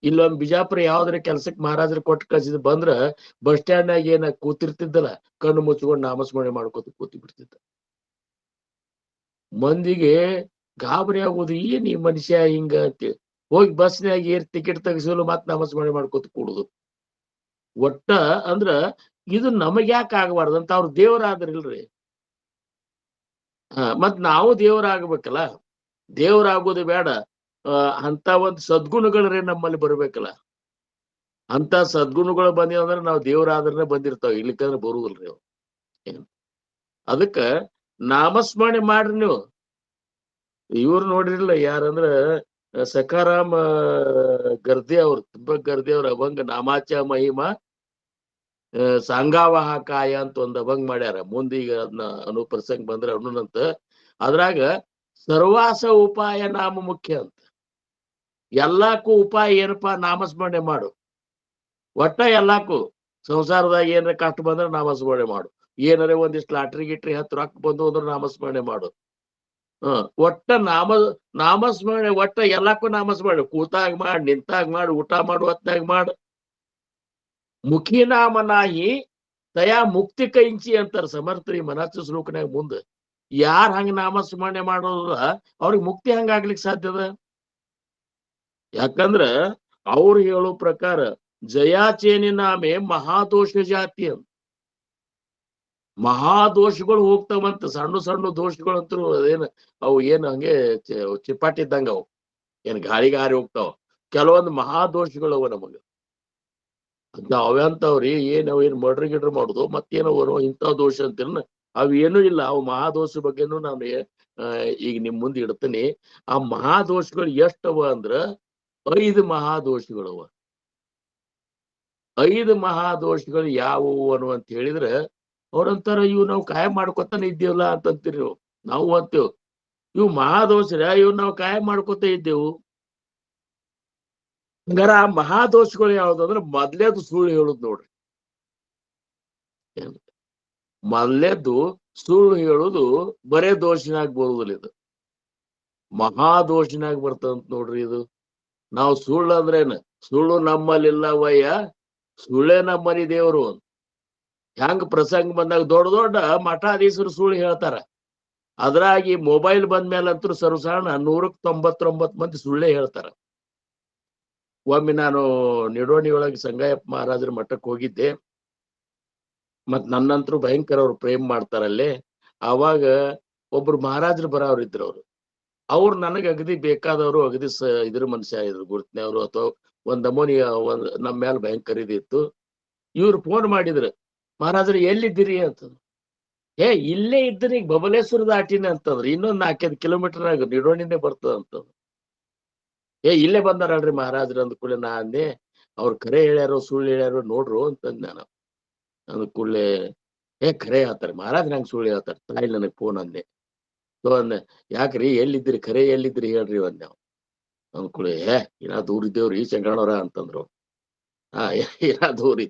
ಇಲ್ಲೊಂದ್ ಬಿಜಾಪುರ ಯಾವ್ದ್ರ ಕೆಲ್ಸಕ್ ಮಹಾರಾಜರು ಕೊಟ್ಟು ಕಳ್ಸಿದ್ ಬಂದ್ರ ಬಸ್ ಸ್ಟ್ಯಾಂಡ್ ನಾಗ ಏನ ಕೂತಿರ್ತಿದ್ದಲ್ಲ, ಕಣ್ಣು ಮುಚ್ಕೊಂಡು ನಾಮಸ್ಮರಣೆ ಮಾಡ್ಕೋತ ಕೂತಿ ಬಿಡ್ತಿದ್ದ. ಮಂದಿಗೆ ಗಾಬರಿ ಆಗೋದು, ಏನ್ ಈ ಮನುಷ್ಯ ಹಿಂಗ ಅಂತ. ಹೋಗಿ ಬಸ್ನ್ಯಾಗ ಏರ್ ಟಿಕೆಟ್ ತೆಗಿಸಲು ಮತ್ ನಾಮಸ್ಮರಣೆ ಮಾಡ್ಕೋತ ಕೂಡುದು. ಒಟ್ಟ ಅಂದ್ರ ಇದು ನಮಗ್ ಯಾಕೆ ಆಗಬಾರ್ದು ಅಂತ. ಅವ್ರ ದೇವರಾದ್ರಿಲ್ರಿ. ಮತ್ ನಾವು ದೇವರಾಗಬೇಕಲ್ಲ. ದೇವರಾಗೋದು ಬೇಡ, ಅಂತ ಒಂದ್ ಸದ್ಗುಣಗಳೇ ನಮ್ಮಲ್ಲಿ ಬರ್ಬೇಕಲ್ಲ. ಅಂತ ಸದ್ಗುಣಗಳು ಬಂದಿವ ಅಂದ್ರೆ ನಾವು ದೇವರಾದ್ರೆ ಬಂದಿರ್ತಾವ, ಇಲ್ಲಿಕ್ಕಂದ್ರೆ ಬರುದಿಲ್ರಿ ಅವ್. ಅದಕ್ಕ ನಾಮಸ್ಮರಣೆ ಮಾಡ್ರಿ ನೀವು. ಇವ್ರು ನೋಡಿರ್ಲಿಲ್ಲ ಯಾರಂದ್ರ ಸಖಾರಾಮ್ ಗರ್ದೆ ಅವ್ರು, ತುಂಬಾ ಗರ್ದೆ ಅವ್ರ ಅಭಂಗ ನಾಮಾಚ ಮಹಿಮಾ ಸಾಂಗಾವಾಹಕಾಯ ಅಂತ ಒಂದ್ ಅಭಂಗ್ ಮಾಡ್ಯಾರ. ಮುಂದೀಗ ಅದನ್ನ ಅನುಪ್ರಸಂಗ ಬಂದ್ರೆ ಅನ್ನುನಂತ. ಅದ್ರಾಗ ಸರ್ವಾಸ ಉಪಾಯ ನಾಮ ಮುಖ್ಯ ಅಂತ. ಎಲ್ಲಾಕು ಉಪಾಯ ಏನಪ್ಪಾ, ನಾಮಸ್ಮರಣೆ ಮಾಡು. ಒಟ್ಟ ಎಲ್ಲಾಕು ಸಂಸಾರದಾಗ ಏನಾರ ಕಷ್ಟ ಬಂದ್ರೆ ನಾಮಸ್ಮರಣೆ ಮಾಡು. ಏನಾರ ಒಂದಿಷ್ಟು ಲಾಟ್ರಿ ಗಿಟ್ರಿ ಹತ್ತು ರೊಕ್ಕ ಬಂದು ಅಂದ್ರೆ ನಾಮಸ್ಮರಣೆ ಮಾಡು. ಒಟ್ಟ ನಾಮಸ್ಮರಣೆ ಒಟ್ಟ ಎಲ್ಲಾಕು ನಾಮಸ್ಮರಣೆ. ಕೂತಾಗ ಮಾಡಿ, ನಿಂತಾಗ ಮಾಡಿ, ಊಟ ಮಾಡು ಹೊತ್ನಾಗ ಮಾಡು. ಮುಖಿ ನಾಮನಾಹಿ ತಯಾ ಮುಕ್ತಿ ಕೈಂಚಿ ಅಂತಾರ ಸಮರ್ಥರಿ ಮನಸ್ಸು ಶ್ಲೋಕನಾಗ ಮುಂದ. ಯಾರ್ ಹಂಗ ನಾಮಸ್ಮರಣೆ ಮಾಡೋದ ಅವ್ರಿಗೆ ಮುಕ್ತಿ ಹಂಗ ಆಗ್ಲಿಕ್ಕೆ ಸಾಧ್ಯದ? ಯಾಕಂದ್ರ ಅವ್ರು ಹೇಳೋ ಪ್ರಕಾರ ಜಯಾಚೇನಿ ನಾಮೆ ಮಹಾದೋಷ ಜಾತಿ ಅಂತ. ಮಹಾದೋಷಗಳು ಹೋಗ್ತಾವಂತ. ಸಣ್ಣ ಸಣ್ಣ ದೋಷಗಳಂತೂ ಅದೇನ ಅವು ಏನ್ ಹಂಗೆ ಚಿಪ್ಪಾಟಿದ್ದಂಗ ಅವು, ಏನ್ ಗಾಳಿಗೆ ಹಾರಿ ಹೋಗ್ತಾವ. ಕೆಲವೊಂದು ಮಹಾದೋಷಗಳು ಅವ ನಮಗ. ಅವಂತವ್ರಿ ಏನ್ ಮರ್ಡ್ರ್ ಗಿಡ್ರ್ ಮಾಡುದು, ಮತ್ತೇನವರು ಇಂಥ ದೋಷ ಅಂತೀರ. ಅವ್ ಏನೂ ಇಲ್ಲ. ಅವು ಮಹಾದೋಷ ಬಗ್ಗೆನೂ ನಾನು ಈಗ ನಿಮ್ ಮುಂದೆ ಇಡ್ತೀನಿ. ಆ ಮಹಾದೋಷಗಳು ಎಷ್ಟವ ಅಂದ್ರ 5 ಮಹಾದೋಷಗಳವ. 5 ಮಹಾದೋಷಗಳು ಯಾವುವು ಅನ್ನುವಂತ ಹೇಳಿದ್ರೆ ಅವ್ರಂತಾರ, ಇವು ನಾವು ಕಾಯಂ ಮಾಡ್ಕೊತಾನೆ ಇದ್ದೀವಲ್ಲ ಅಂತಂತೀರಿ. ನಾವು ಅಂತೀವ್ ಇವು ಮಹಾದೋಷರ ಇವ್ ನಾವು ಕಾಯಂ ಮಾಡ್ಕೊತ ಇದ್ದೆವು. ಹಂಗಾರ ಆ ಮಹಾದೋಷಗಳು ಯಾವ್ದು ಅಂದ್ರೆ ಮೊದ್ಲೇದು ಸುಳ್ಳು ಹೇಳುದು ನೋಡ್ರಿ. ಮೊದ್ಲೇದ್ದು ಸುಳ್ಳು ಹೇಳುದು ಬರೇ ದೋಷಿನಾಗ ಬರುವುದಿಲ್ಲ, ಇದು ಮಹಾದೋಷಿನಾಗ ಬರ್ತದಂತ ನೋಡ್ರಿ. ಇದು ನಾವು ಸುಳ್ಳು ಅಂದ್ರೇನ, ಸುಳ್ಳು ನಮ್ಮಲ್ಲಿಲ್ಲವಯ್ಯ ಸುಳ್ಳೇ ನಮ್ಮನಿ ದೇವರು. ಹೆಂಗ್ ಪ್ರಸಂಗ ಬಂದಾಗ ದೊಡ್ಡ ದೊಡ್ಡ ಮಠಾಧೀಶರು ಸುಳ್ಳು ಹೇಳ್ತಾರ. ಅದ್ರಾಗಿ ಮೊಬೈಲ್ ಬಂದ್ಮೇಲಂತೂ ಸರ್ವಸಾಧಾರಣ 199 ಮಂದಿ ಸುಳ್ಳೇ ಹೇಳ್ತಾರ. ಒಮ್ಮೆ ನಾನು ನಿಡೋಣಿ ಒಳಗೆ ಸಂಗಯ್ಯಪ್ಪ ಮಹಾರಾಜರ ಮಠಕ್ಕೆ ಹೋಗಿದ್ದೆ. ಮತ್ ನನ್ನಂತರೂ ಭಯಂಕರ ಅವ್ರು ಪ್ರೇಮ್ ಮಾಡ್ತಾರಲ್ಲೇ. ಆವಾಗ ಒಬ್ರು ಮಹಾರಾಜರು ಬರೋರು ಇದ್ರು. ಅವ್ರು ನನಗೆ ಅಗದಿ ಬೇಕಾದವರು, ಅಗದಿ ಇದ್ರ ಮನುಷ್ಯ ಇದ್ರು, ಗುರುತಿನವರು ಅಥವಾ ಒಂದ್ ನಮೂನಿ ನಮ್ಮ ಮ್ಯಾಲ ಭಯಂಕರ ಇದಿತ್ತು. ಇವ್ರು ಫೋನ್ ಮಾಡಿದ್ರು, ಮಹಾರಾಜರು ಎಲ್ಲಿದ್ದೀರಿ ಅಂತಂದ್ರು. ಇಲ್ಲೇ ಇದ್ರಿ, ಈಗ ಬಬಲೇಶ್ವರ ದಾಟಿನ ಅಂತಂದ್ರು. ಇನ್ನೊಂದ್ 4-5 ಕಿಲೋಮೀಟರ್ ಆಗ ನಿಡೋಣಿನೇ ಬರ್ತದ ಅಂತಂದ್ರು. ಇಲ್ಲೇ ಬಂದಾರಲ್ರಿ ಮಹಾರಾಜರು ಅಂದ ಕೂಡಲೇ ನಾ ಅಂದೆ, ಅವ್ರು ಖರೆ ಹೇಳ್ಯಾರೋ ಸುಳ್ಳು ಹೇಳ್ಯಾರೋ ನೋಡ್ರು ಅಂತಂದ್ ನಾನು. ಅಂದ ಕೂಡಲೇ ಖರೆ ಹೇಳ್ತಾರೆ ಮಹಾರಾಜ್, ನಂಗೆ ಸುಳ್ಳು ಹೇಳ್ತಾರೆ ತಾಯಿ ನನಗೆ ಫೋನ್ ಅಂದೆ. ಅಂದೆ, ಯಾಕ್ರಿ ಎಲ್ಲಿದ್ರಿ, ಖರೆ ಎಲ್ಲಿದ್ರಿ ಹೇಳ್ರಿ ಅಂದ್ ನಾವು. ಅಂದ ಕೂಡಲೇ ಇನ್ನ ದೂರ ಇದ್ದೇವ್ರಿ ಶಂಕರಣ್ಣವ್ರ ಅಂತಂದ್ರು. ಇನ್ನ ದೂರಿ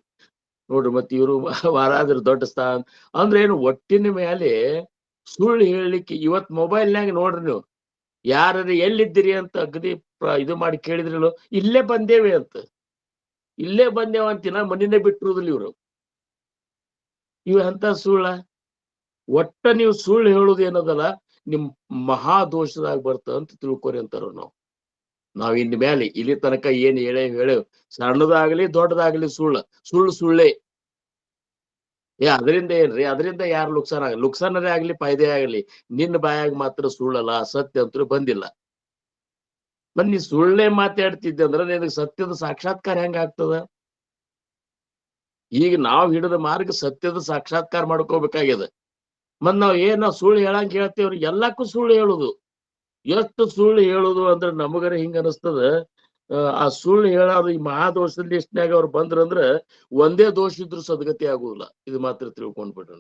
ನೋಡ್ರಿ. ಮತ್ತೆ ಇವರು ಮಹಾರಾಜರು ದೊಡ್ಡ ಸ್ಥಾನ ಅಂದ್ರೆ ಏನು, ಒಟ್ಟಿನ ಮೇಲೆ ಸುಳ್ಳು ಹೇಳಲಿಕ್ಕೆ. ಇವತ್ ಮೊಬೈಲ್ನಾಗ ನೋಡ್ರಿ ನೀವು, ಯಾರು ಎಲ್ಲಿದ್ದೀರಿ ಅಂತ ಅಗದಿ ಇದು ಮಾಡಿ ಕೇಳಿದ್ರಲ್ಲೋ, ಇಲ್ಲೇ ಬಂದೇವೆ ಅಂತ, ಇಲ್ಲೇ ಬಂದೇವ ಅಂತಿನ ಮನಿನೇ ಬಿಟ್ಟಿರುದಿಲ್ಲ ಇವ್ರು. ಅಂತ ಸುಳ್ಳ. ಒಟ್ಟ ನೀವು ಸುಳ್ಳು ಹೇಳುದು ಏನದಲ್ಲ ನಿಮ್ ಮಹಾದೋಷದಾಗ ಬರ್ತದ ಅಂತ ತಿಳ್ಕೊರಿ ಅಂತಾರ. ನಾವ್ ಇನ್ ಮೇಲೆ ಇಲ್ಲಿ ತನಕ ಏನ್ ಹೇಳೇವ್ ಸಣ್ಣದಾಗ್ಲಿ ದೊಡ್ಡದಾಗ್ಲಿ ಸುಳ್ಳು ಸುಳ್ಳೇ. ಅದರಿಂದ ಏನ್ರಿ, ಅದರಿಂದ ಯಾರು ಲುಕ್ಸಾನರೇ ಆಗ್ಲಿ ಫಾಯ್ದೆ ಆಗ್ಲಿ, ನಿನ್ನ ಬಾಯಾಗ ಮಾತ್ರ ಸುಳ್ಳಲ್ಲ, ಸತ್ಯ ಅಂತೂ ಬಂದಿಲ್ಲ. ಮತ್ ನೀ ಸುಳ್ಳೇ ಮಾತಾಡ್ತಿದ್ದೆ ಅಂದ್ರೆ ನಿನಗೆ ಸತ್ಯದ ಸಾಕ್ಷಾತ್ಕಾರ ಹೆಂಗ ಆಗ್ತದ? ಈಗ ನಾವ್ ಹಿಡಿದ ಮಾರ್ಗ ಸತ್ಯದ ಸಾಕ್ಷಾತ್ಕಾರ ಮಾಡ್ಕೋಬೇಕಾಗ್ಯದ. ಮತ್ ನಾವ್ ಸುಳ್ಳು ಹೇಳಂಗ್ ಹೇಳ್ತೇವ್ರಿ, ಎಲ್ಲಕ್ಕೂ ಸುಳ್ಳು ಹೇಳುದು. ಎಷ್ಟು ಸುಳ್ಳು ಹೇಳುದು ಅಂದ್ರೆ ನಮಗರ ಹಿಂಗ ಅನಿಸ್ತದ. ಆ ಸುಳ್ಳು ಹೇಳೋದು ಈ ಮಹಾದೋಷದ ಲಿಸ್ಟ್ನ್ಯಾಗ ಅವ್ರು ಬಂದ್ರಂದ್ರ ಒಂದೇ ದೋಷ ಇದ್ರು ಸದ್ಗತಿ ಆಗುದಿಲ್ಲ. ಇದು ಮಾತ್ರ ತಿಳ್ಕೊಂಡ್ಬಿಡ್ರಿ.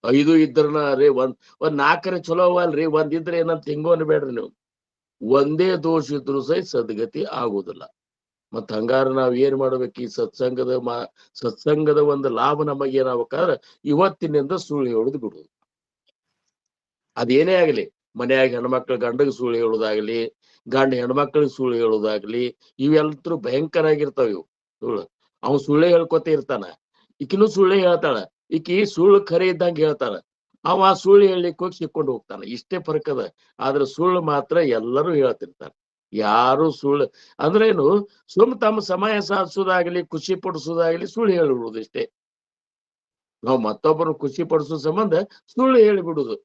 5 ಇದ್ರನ ರೀ, ಒಂದ್ 4 ಚಲೋ ಅವಲ್ರಿ, ಒಂದಿದ್ರೆ ಏನಂತ ಹಿಂಗೋ ಅನ್ಬೇಡ್ರಿ ನೀವು. ಒಂದೇ ದೋಷ ಇದ್ರು ಸಹಿತ ಸದ್ಗತಿ ಆಗುದಿಲ್ಲ. ಮತ್ ಹಂಗಾರ ನಾವ್ ಏನ್ ಮಾಡ್ಬೇಕು? ಈ ಸತ್ಸಂಗದ ಒಂದು ಲಾಭ ನಮಗೆ ಏನಾಗ್ಬೇಕಾದ್ರೆ ಇವತ್ತಿನಿಂದ ಸುಳ್ಳು ಹೇಳುದು ಬಿಡುದು. ಅದೇನೇ ಆಗ್ಲಿ, ಮನ್ಯಾಗ ಹೆಣ್ಮಕ್ಳು ಗಂಡಗ್ ಸುಳ್ಳು ಹೇಳುದಾಗ್ಲಿ, ಗಂಡ ಹೆಣ್ಮಕ್ಳಿಗೆ ಸುಳ್ಳು ಹೇಳುದಾಗ್ಲಿ, ಇವೆಲ್ಲರೂ ಭಯಂಕರ ಆಗಿರ್ತಾವ ಇವು ಸುಳ್ಳು. ಅವ್ನು ಸುಳ್ಳೇ ಹೇಳ್ಕೊತ ಇರ್ತಾನ, ಈಕಿನೂ ಸುಳ್ಳೇ ಹೇಳ್ತಾಳ. ಈಕಿ ಸುಳ್ಳು ಖರೆ ಇದ್ದಂಗ ಹೇಳ್ತಾಳ, ಅವ ಸುಳ್ಳು ಹೇಳಲಿಕ್ಕೆ ಹೋಗಿ ಸಿಕ್ಕೊಂಡು ಹೋಗ್ತಾನ. ಇಷ್ಟೇ ಫರ್ಕದ. ಆದ್ರೆ ಸುಳ್ಳು ಮಾತ್ರ ಎಲ್ಲರೂ ಹೇಳ್ತಿರ್ತಾರ. ಯಾರು ಸುಳ್ಳು ಅಂದ್ರೇನು, ತಮ್ಮ ಸಮಯ ಸಾಧಿಸೋದಾಗ್ಲಿ, ಖುಷಿ ಪಡಿಸೋದಾಗ್ಲಿ ಸುಳ್ಳು ಹೇಳಿಬಿಡುದು ಇಷ್ಟೇ. ನಾವು ಮತ್ತೊಬ್ಬರು ಖುಷಿ ಪಡಿಸೋ ಸಂಬಂಧ ಸುಳ್ಳು ಹೇಳಿಬಿಡುದು.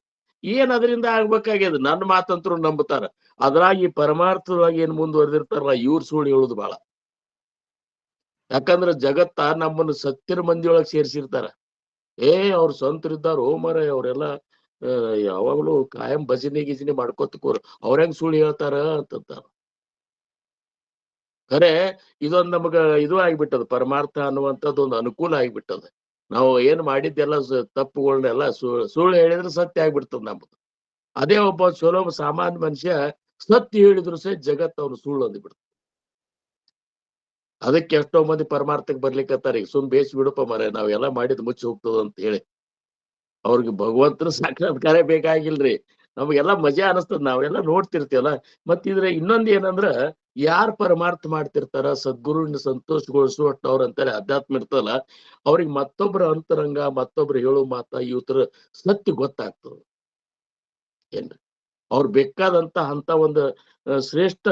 ಅದರಿಂದ ಆಗ್ಬೇಕಾಗ್ಯದ? ನನ್ನ ಮಾತಂತರು ನಂಬುತ್ತಾರ. ಅದ್ರಾಗಿ ಪರಮಾರ್ಥವಾಗಿ ಏನ್ ಮುಂದುವರೆದಿರ್ತಾರಲ್ಲ ಇವ್ರು ಸುಳ್ಳು ಹೇಳುದು ಬಾಳ. ಯಾಕಂದ್ರ ಜಗತ್ತ ನಮ್ಮನ್ನು ಸತ್ಯರ ಮಂದಿಯೊಳಗೆ ಸೇರ್ಸಿರ್ತಾರ. ಅವ್ರು ಸ್ವಂತರಿದ್ದಾರ ಮರ, ಅವ್ರೆಲ್ಲ ಯಾವಾಗ್ಲೂ ಕಾಯಂ ಗಿಜಿನಿ ಮಾಡ್ಕೊತ ಅವ್ರ ಹೆಂಗ್ ಸುಳ್ಳು ಹೇಳ್ತಾರ ಅಂತಂತಾರ. ಖರೆ ಇದೊಂದ್ ನಮಗ ಇದು ಆಗ್ಬಿಟ್ಟದ, ಪರಮಾರ್ಥ ಅನ್ನುವಂಥದ್ದು ಒಂದು ಅನುಕೂಲ ಆಗ್ಬಿಟ್ಟದ. ನಾವು ಏನ್ ಮಾಡಿದ್ದೆಲ್ಲ ತಪ್ಪುಗಳನ್ನೆಲ್ಲ ಸುಳ್ಳು ಹೇಳಿದ್ರೆ ಸತ್ಯ ಆಗ್ಬಿಡ್ತದ ನಮ್ದು. ಅದೇ ಒಬ್ಬ ಚಲೋ ಸಾಮಾನ್ಯ ಮನುಷ್ಯ ಸತ್ಯ ಹೇಳಿದ್ರು ಸಹ ಜಗತ್ ಅವ್ನು ಸುಳ್ಳು ಅಂದ್ಬಿಡ್ತ. ಅದಕ್ಕೆ ಎಷ್ಟೋ ಮಂದಿ ಪರಮಾರ್ಥಕ್ಕೆ ಬರ್ಲಿಕ್ಕತ್ತಾರ. ಈಗ ಸುಮ್ ಬೇಸ್ ಬಿಡಪ್ಪ ಮರ, ನಾವೆಲ್ಲ ಮಾಡಿದ್ ಮುಚ್ಚಿ ಹೋಗ್ತದ ಅಂತ ಹೇಳಿ. ಅವ್ರಿಗೆ ಭಗವಂತನ ಸಾಕ್ಷಾತ್ಕಾರ ಬೇಕಾಗಿಲ್ರಿ, ನಮಗೆಲ್ಲ ಮಜಾ ಅನಿಸ್ತದ, ನಾವೆಲ್ಲ ನೋಡ್ತಿರ್ತೀವಲ್ಲ. ಮತ್ ಇದ್ರೆ ಇನ್ನೊಂದ್ ಏನಂದ್ರ, ಯಾರ್ ಪರಮಾರ್ಥ ಮಾಡ್ತಿರ್ತಾರ, ಸದ್ಗುರುವಿನ ಸಂತೋಷಗೊಳಿಸುವಷ್ಟು ಅವ್ರಂತಾರೆ ಅಧ್ಯಾತ್ಮ ಇರ್ತಲ್ಲ, ಅವ್ರಿಗೆ ಮತ್ತೊಬ್ರ ಅಂತರಂಗ, ಮತ್ತೊಬ್ರು ಹೇಳೋ ಮಾತ ಇವತ್ತರ ಸತ್ಯ ಗೊತ್ತಾಗ್ತದ. ಏನ್ರಿ, ಅವ್ರು ಬೇಕಾದಂತ ಅಂತ ಒಂದು ಶ್ರೇಷ್ಠ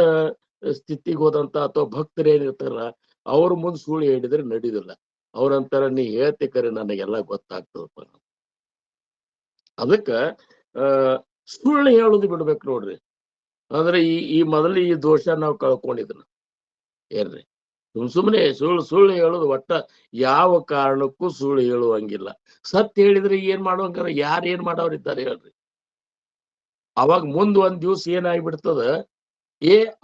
ಸ್ಥಿತಿಗೆ ಹೋದಂತ ಅಥವಾ ಭಕ್ತರು ಏನಿರ್ತಾರಲ್ಲ, ಅವ್ರ ಮುಂದ್ ಸುಳ್ಳು ಹೇಳಿದ್ರೆ ನಡೀದಿಲ್ಲ. ಅವ್ರಂತಾರ, ನೀ ಹೇಳ್ತಿ ಕರೆ ನನಗೆಲ್ಲ ಗೊತ್ತಾಗ್ತದಪ್ಪ. ಅದಕ್ಕ ಸುಳ್ಳು ಹೇಳುದು ಬಿಡ್ಬೇಕು ನೋಡ್ರಿ. ಅಂದ್ರೆ ಈ ಮೊದಲು ಈ ದೋಷ ನಾವು ಕಳ್ಕೊಂಡಿದ್ನ ಏನ್ರಿ. ಸುಮ್ಮನೆ ಸುಳ್ಳು ಹೇಳುದು ಒಟ್ಟ ಯಾವ ಕಾರಣಕ್ಕೂ ಸುಳ್ಳು ಹೇಳುವಂಗಿಲ್ಲ. ಸತ್ಯ ಹೇಳಿದ್ರೆ ಏನ್ ಮಾಡುವಂಗಾರ, ಯಾರು ಏನ್ ಮಾಡೋರಿದ್ದಾರೆ ಹೇಳ್ರಿ. ಅವಾಗ ಮುಂದ್ ಒಂದ್ ದಿವ್ಸ ಏನಾಗ್ಬಿಡ್ತದ,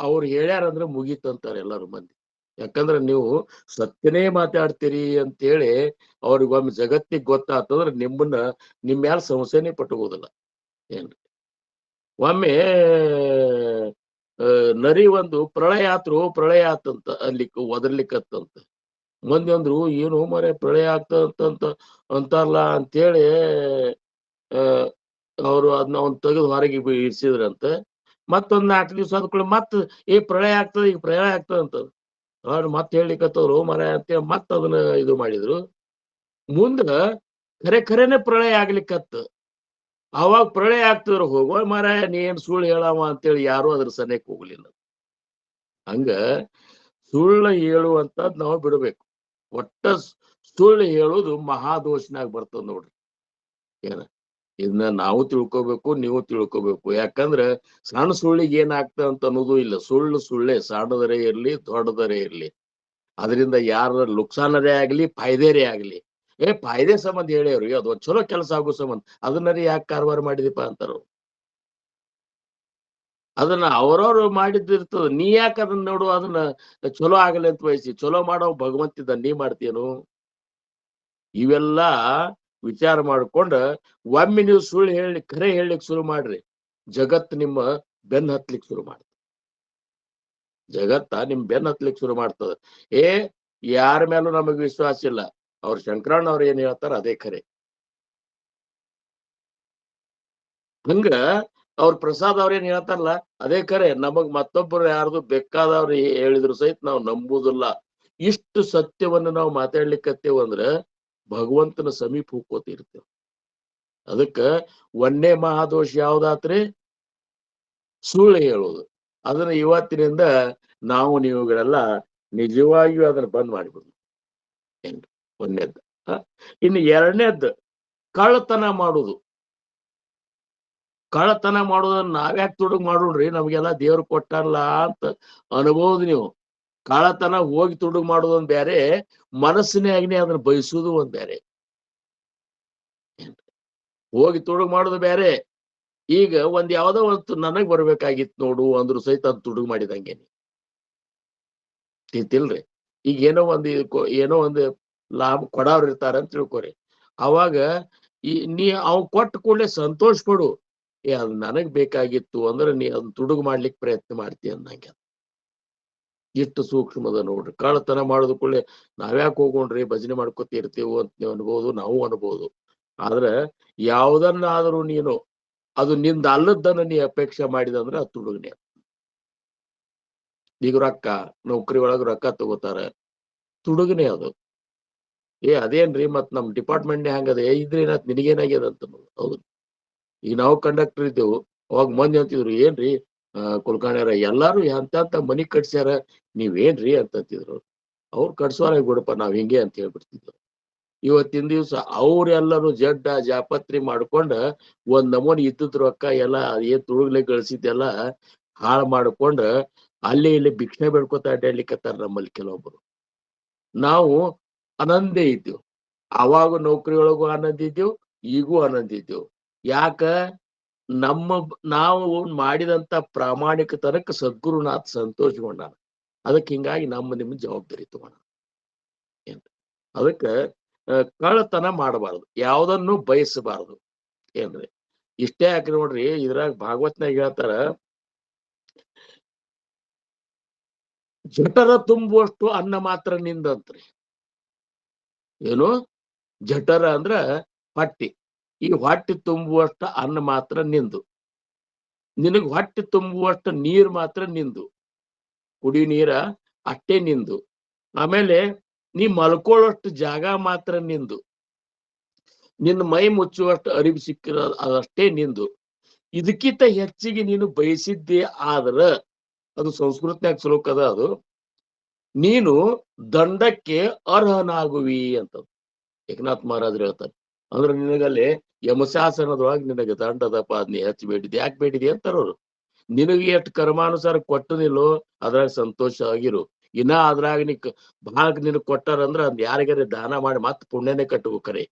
ಅವ್ರು ಹೇಳ್ಯಾರಂದ್ರೆ ಮುಗೀತಂತಾರೆ ಎಲ್ಲಾರು ಮಂದಿ. ಯಾಕಂದ್ರೆ ನೀವು ಸತ್ಯನೇ ಮಾತಾಡ್ತೀರಿ ಅಂತ ಹೇಳಿ ಅವ್ರಿಗೊಮ್ಮೆ ಜಗತ್ತಿಗೆ ಗೊತ್ತಾಗ್ತಂದ್ರೆ ನಿಮ್ಮ ಮ್ಯಾಲ ಸಂಶಯನೇ ಪಟ್ಟುವುದಿಲ್ಲ ಏನ್ರಿ. ಒಮ್ಮೆ ನರಿ ಒಂದು ಪ್ರಳಯ ಆತಂತ ಅಲ್ಲಿ ಒದರ್ಲಿಕ್ಕತ್ತಂತ. ಮಂದಿ ಅಂದ್ರು ಏನು ಮರೆ ಪ್ರಳಯ ಆಗ್ತದಂತ ಅಂತಾರಲ್ಲ ಅಂತೇಳಿ ಅವರು ಅದನ್ನ ಅವ್ನು ತೆಗೆದು ಹೊರಗೆ ಇಡ್ಸಿದ್ರಂತೆ. ಮತ್ತೊಂದ್ 4 ದಿವಸ ಆದ್ಕೂಡ ಮತ್ತ ಪ್ರಳಯ ಆಗ್ತದ, ಈಗ ಪ್ರಳಯ ಆಗ್ತದ ಅಂತ ಅವ್ರು ಮತ್ತೆ ಹೇಳಿಕತ್ತವ್ರು ಮರ ಅಂತೇಳಿ ಮತ್ತ ಅದನ್ನ ಇದು ಮಾಡಿದ್ರು. ಮುಂದ ಖರೆನೆ ಪ್ರಳಯ ಆಗ್ಲಿಕ್ಕತ್ತ. ಅವಾಗ ಪ್ರಳಯ ಆಗ್ತಿದ್ರು ಹೋಗೋ ಮರ ನೀ ಏನ್ ಸುಳ್ಳು ಹೇಳವ ಅಂತೇಳಿ ಯಾರು ಅದ್ರ ಸನೇಕ್ ಹೋಗ್ಲಿಲ್ಲ. ಹಂಗ ಸುಳ್ಳು ಹೇಳುವಂತದ್ ನಾವು ಬಿಡ್ಬೇಕು. ಒಟ್ಟ ಸುಳ್ಳು ಹೇಳುದು ಮಹಾದೋಷನಾಗ ಬರ್ತದ ನೋಡ್ರಿ. ಏನ ಇದನ್ನ ನಾವು ತಿಳ್ಕೊಬೇಕು, ನೀವು ತಿಳ್ಕೊಬೇಕು. ಯಾಕಂದ್ರ ಸಣ್ಣ ಸುಳ್ಳಿಗೆ ಏನಾಗ್ತದ ಅಂತ ಅನ್ನೋದು ಇಲ್ಲ. ಸುಳ್ಳೆ, ಸಣ್ಣದರೇ ಇರ್ಲಿ ದೊಡ್ಡದರೇ ಇರ್ಲಿ, ಅದರಿಂದ ಯಾರ ಲುಕ್ಸಾನರೇ ಆಗ್ಲಿ ಫಾಯ್ದೆರೇ ಆಗ್ಲಿ, ಫಾಯ್ದೆ ಸಂಬಂಧ ಹೇಳ್ಯವ್ರಿ, ಅದು ಒಂದ್ ಚಲೋ ಕೆಲಸ ಆಗೋ ಸಂಬಂಧ ಅದನ್ನರಿ ಯಾಕೆ ಕಾರವಾರ ಮಾಡಿದಿಪ್ಪ ಅಂತಾರ. ಅದನ್ನ ಅವ್ರವ್ರು ಮಾಡಿದ್ದಿರ್ತದ. ನೀ ಯಾಕೆ ಅದನ್ನ ನೋಡು, ಅದನ್ನ ಚಲೋ ಆಗಲಿ ಅಂತ ಬಯಸಿ. ಚಲೋ ಮಾಡೋ ಭಗವಂತಿದ್ದ ನೀ ಮಾಡ್ತೀಯನು? ಇವೆಲ್ಲಾ ವಿಚಾರ ಮಾಡ್ಕೊಂಡ ಒಮ್ಮೆ ನೀವು ಸುಳ್ಳು ಖರೆ ಹೇಳಲಿಕ್ಕೆ ಶುರು ಮಾಡ್ರಿ, ಜಗತ್ ನಿಮ್ಮ ಬೆನ್ನ ಹತ್ಲಿಕ್ಕೆ ಶುರು ಮಾಡ್ತದೆ. ಜಗತ್ತ ನಿಮ್ ಬೆನ್ನ ಹತ್ಲಿಕ್ಕೆ ಶುರು ಮಾಡ್ತದ. ಯಾರ ಮೇಲೂ ನಮಗ್ ವಿಶ್ವಾಸ ಇಲ್ಲ. ಅವ್ರ ಶಂಕರಣ್ಣ ಅವ್ರ ಏನ್ ಹೇಳ್ತಾರ ಅದೇ ಖರೆ. ಹಂಗ ಅವ್ರ ಪ್ರಸಾದ್ ಅವ್ರ ಏನ್ ಹೇಳ್ತಾರಲ್ಲ ಅದೇ ಖರೆ. ನಮಗ್ ಮತ್ತೊಬ್ಬರು ಯಾರ್ದು ಬೇಕಾದವ್ರು ಹೇಳಿದ್ರು ಸಹಿತ ನಾವು ನಂಬುದಿಲ್ಲ. ಇಷ್ಟು ಸತ್ಯವನ್ನ ನಾವು ಮಾತಾಡ್ಲಿಕ್ಕತ್ತೇವ ಅಂದ್ರ ಭಗವಂತನ ಸಮೀಪ ಹೋಗ್ಕೋತಿರ್ತೇವ. ಅದಕ್ಕ ಒಂದೇ ಮಹಾದೋಷ ಯಾವ್ದಾತ್ರಿ? ಸುಳ್ಳು ಹೇಳುವುದು. ಅದನ್ನ ಇವತ್ತಿನಿಂದ ನಾವು ನೀವುಗಳೆಲ್ಲ ನಿಜವಾಗಿಯೂ ಅದನ್ನ ಬಂದ್ ಮಾಡಿಬಿಡ್ದು. ಏನ್ರಿ ಒಂದೇದ್ದು. ಇನ್ನು ಎರಡನೇದ್ದು ಕಳ್ಳತನ ಮಾಡುದು. ಕಳ್ಳತನ ಮಾಡೋದನ್ನ ನಾವ್ಯಾಕೆ ತುಡುಗ್ ಮಾಡೋಣ್ರಿ, ನಮ್ಗೆಲ್ಲಾ ದೇವ್ರು ಕೊಟ್ಟಾರಲ್ಲ ಅಂತ ಅನ್ಬೋದು ನೀವು. ಕಳ್ಳತನ ಹೋಗಿ ತುಡುಗ್ ಮಾಡೋದೊಂದ್ ಬೇರೆ, ಮನಸ್ಸಿನಾಗ್ನೇ ಅದನ್ನ ಬಯಸುದು ಒಂದ್ ಬೇರೆ. ಹೋಗಿ ತುಡುಗ್ ಮಾಡೋದು ಬೇರೆ. ಈಗ ಒಂದ್ ಯಾವ್ದೋ ಒಂದು ನನಗ್ ಬರ್ಬೇಕಾಗಿತ್ತು ನೋಡು ಅಂದ್ರು ಸಹಿತ ಅದ್ ತುಡುಗ್ ಮಾಡಿದಂಗೇನಿ. ತಿಳ್ರಿ. ಈಗ ಏನೋ ಒಂದು ಲಾಭ ಕೊಡವ್ರ ಇರ್ತಾರ ಅಂತ ತಿಳ್ಕೊರಿ. ಅವಾಗ ಅವ್ ಕೊಟ್ಟ ಕೂಡಲೇ ಸಂತೋಷ ಪಡು. ಅದು ನನಗ್ ಬೇಕಾಗಿತ್ತು ಅಂದ್ರೆ ನೀ ಅದನ್ನ ತುಡುಗು ಮಾಡ್ಲಿಕ್ಕೆ ಪ್ರಯತ್ನ ಮಾಡ್ತೀಯ ಅಂದಂಗೆ. ಎಷ್ಟು ಸೂಕ್ಷ್ಮದ ನೋಡ್ರಿ. ಕಳ್ಳತನ ಮಾಡೋದು ಕೂಡಲೇ ನಾವ್ಯಾಕೆ ಹೋಗೋಣ್ರಿ, ಭಜನೆ ಮಾಡ್ಕೊತ ಇರ್ತೀವೋ ಅಂತ ನೀವು ಅನ್ಬೋದು, ನಾವು ಅನ್ಬೋದು. ಆದ್ರೆ ಯಾವ್ದನ್ನಾದ್ರೂ ನೀನು ಅದು ನಿಂದ ಅಲ್ಲದನ್ನ ನೀ ಅಪೇಕ್ಷೆ ಮಾಡಿದಂದ್ರೆ ಅದು ತುಡುಗನೆ. ಈಗ ರೊಕ್ಕ, ನೌಕರಿ ಒಳಗ ರೊಕ್ಕ ತಗೋತಾರ, ತುಡುಗನೆ ಅದು. ಅದೇನ್ರಿ ಮತ್ ನಮ್ ಡಿಪಾರ್ಟ್ಮೆಂಟ್ ಹಂಗದ, ಇದ್ರೆ ನಿನಗೇನಾಗ್ಯದ ಅಂತ. ಹೌದು. ಈಗ ನಾವು ಕಂಡಕ್ಟರ್ ಇದ್ದೆವು, ಅವಾಗ ಮಂದಿ ಅಂತಿದ್ರು ಏನ್ರಿ ಕುಲಕರ್ಣಿಯರ ಎಲ್ಲಾರು ಎಂತ ಮನಿ ಕಟ್ಸ್ಯಾರ, ನೀವೇನ್ರಿ ಅಂತಂತಿದ್ರು. ಅವ್ರು ಕಟ್ಸೋರಾಗ ಬಿಡಪ್ಪ, ನಾವ್ ಹಿಂಗೆ ಅಂತ ಹೇಳ್ಬಿಡ್ತಿದ್ರು. ಇವತ್ತಿನ ದಿವ್ಸ ಅವ್ರೆಲ್ಲರೂ ಜಡ್ಡ ಜಾಪತ್ರಿ ಮಾಡ್ಕೊಂಡ ಒಂದ್ ನಮೂನಿ ಇದ್ದದ್ ರೊಕ್ಕ ಎಲ್ಲ ಏನ್ ತುಳುಗ್ಲೆ ಗಳಿಸಿದ್ದೆಲ್ಲ ಹಾಳು ಮಾಡ್ಕೊಂಡ ಅಲ್ಲಿ ಇಲ್ಲಿ ಭಿಕ್ಷೆ ಬೇಡ್ಕೊತ ಅಡ್ಡಾಡ್ಲಿಕ್ಕತ್ತಾರ ನಮ್ಮಲ್ಲಿ ಕೆಲವೊಬ್ರು. ನಾವು ಆನಂದೇ ಇದ್ದೇವು. ಅವಾಗ ನೌಕರಿ ಒಳಗೂ ಆನಂದ ಇದ್ದೇವು, ಈಗೂ ಆನಂದ ಇದ್ದೇವು. ಯಾಕ? ನಾವು ಮಾಡಿದಂತ ಪ್ರಾಮಾಣಿಕತನಕ್ಕೆ ಸದ್ಗುರುನಾಥ್ ಸಂತೋಷಗೊಂಡ. ಅದಕ್ಕೆ ಹಿಂಗಾಗಿ ನಿಮ್ಮ ಜವಾಬ್ದಾರಿ ತಗೋಣ. ಅದಕ್ಕೆ ಕಳ್ಳತನ ಮಾಡಬಾರದು, ಯಾವುದನ್ನು ಬಯಸಬಾರದು. ಏನ್ರಿ ಇಷ್ಟೇ ಯಾಕೆ ನೋಡ್ರಿ, ಇದ್ರಾಗ ಭಾಗವತ್ನಾಗ ಹೇಳ್ತಾರ, ಜಠರ ತುಂಬುವಷ್ಟು ಅನ್ನ ಮಾತ್ರ ನಿಂದಂತ್ರಿ. ಏನು? ಜಠರ ಅಂದ್ರ ಹೊಟ್ಟಿ. ಈ ಹೊಟ್ಟಿ ತುಂಬುವಷ್ಟು ಅನ್ನ ಮಾತ್ರ ನಿಂದು. ನಿನಗ್ ಹೊಟ್ಟಿ ತುಂಬುವಷ್ಟು ನೀರ್ ಮಾತ್ರ ನಿಂದು. ಕುಡಿ ನೀರ ಅಷ್ಟೇ ನಿಂದು. ಆಮೇಲೆ ನೀ ಮಲ್ಕೊಳ್ಳೋಷ್ಟು ಜಾಗ ಮಾತ್ರ ನಿಂದು. ನಿನ್ನ ಮೈ ಮುಚ್ಚುವಷ್ಟು ಅರಿವು ಸಿಕ್ಕಿರ ಅದಷ್ಟೇ ನಿಂದು. ಇದಕ್ಕಿಂತ ಹೆಚ್ಚಿಗೆ ನೀನು ಬಯಸಿದ್ದೇ ಆದ್ರ, ಅದು ಸಂಸ್ಕೃತನ್ಯಾಗ ಶ್ಲೋಕ ಅದ, ಅದು ನೀನು ದಂಡಕ್ಕೆ ಅರ್ಹನಾಗುವಿ ಅಂತ ಏಕನಾಥ್ ಮಹಾರಾಜರು ಹೇಳ್ತಾರೆ. ಅಂದ್ರೆ ನಿನಗಲ್ಲಿ ಯಮಶಾಸನದೊಳಗೆ ನಿನಗೆ ದಂಡದಪ್ಪ, ಅದ್ ನೀ ಹೆಚ್ಚು ಬೇಡಿದೆ, ಯಾಕೆ ಬೇಡಿದೆ ಅಂತಾರವ್ರು. ನಿನಗೆ ಎಷ್ಟು ಕರ್ಮಾನುಸಾರ ಕೊಟ್ಟನಿಲ್ಲೋ ಅದ್ರಾಗ ಸಂತೋಷ ಆಗಿರು. ಇನ್ನ ಅದ್ರಾಗ ಬಹಳ ನಿನಗ್ ಕೊಟ್ಟಾರಂದ್ರ ಅದ್ ಯಾರಿಗಾರ ದಾನ ಮಾಡಿ ಮತ್ ಪುಣ್ಯನೇ ಕಟ್ಟಬೇಕರೆ.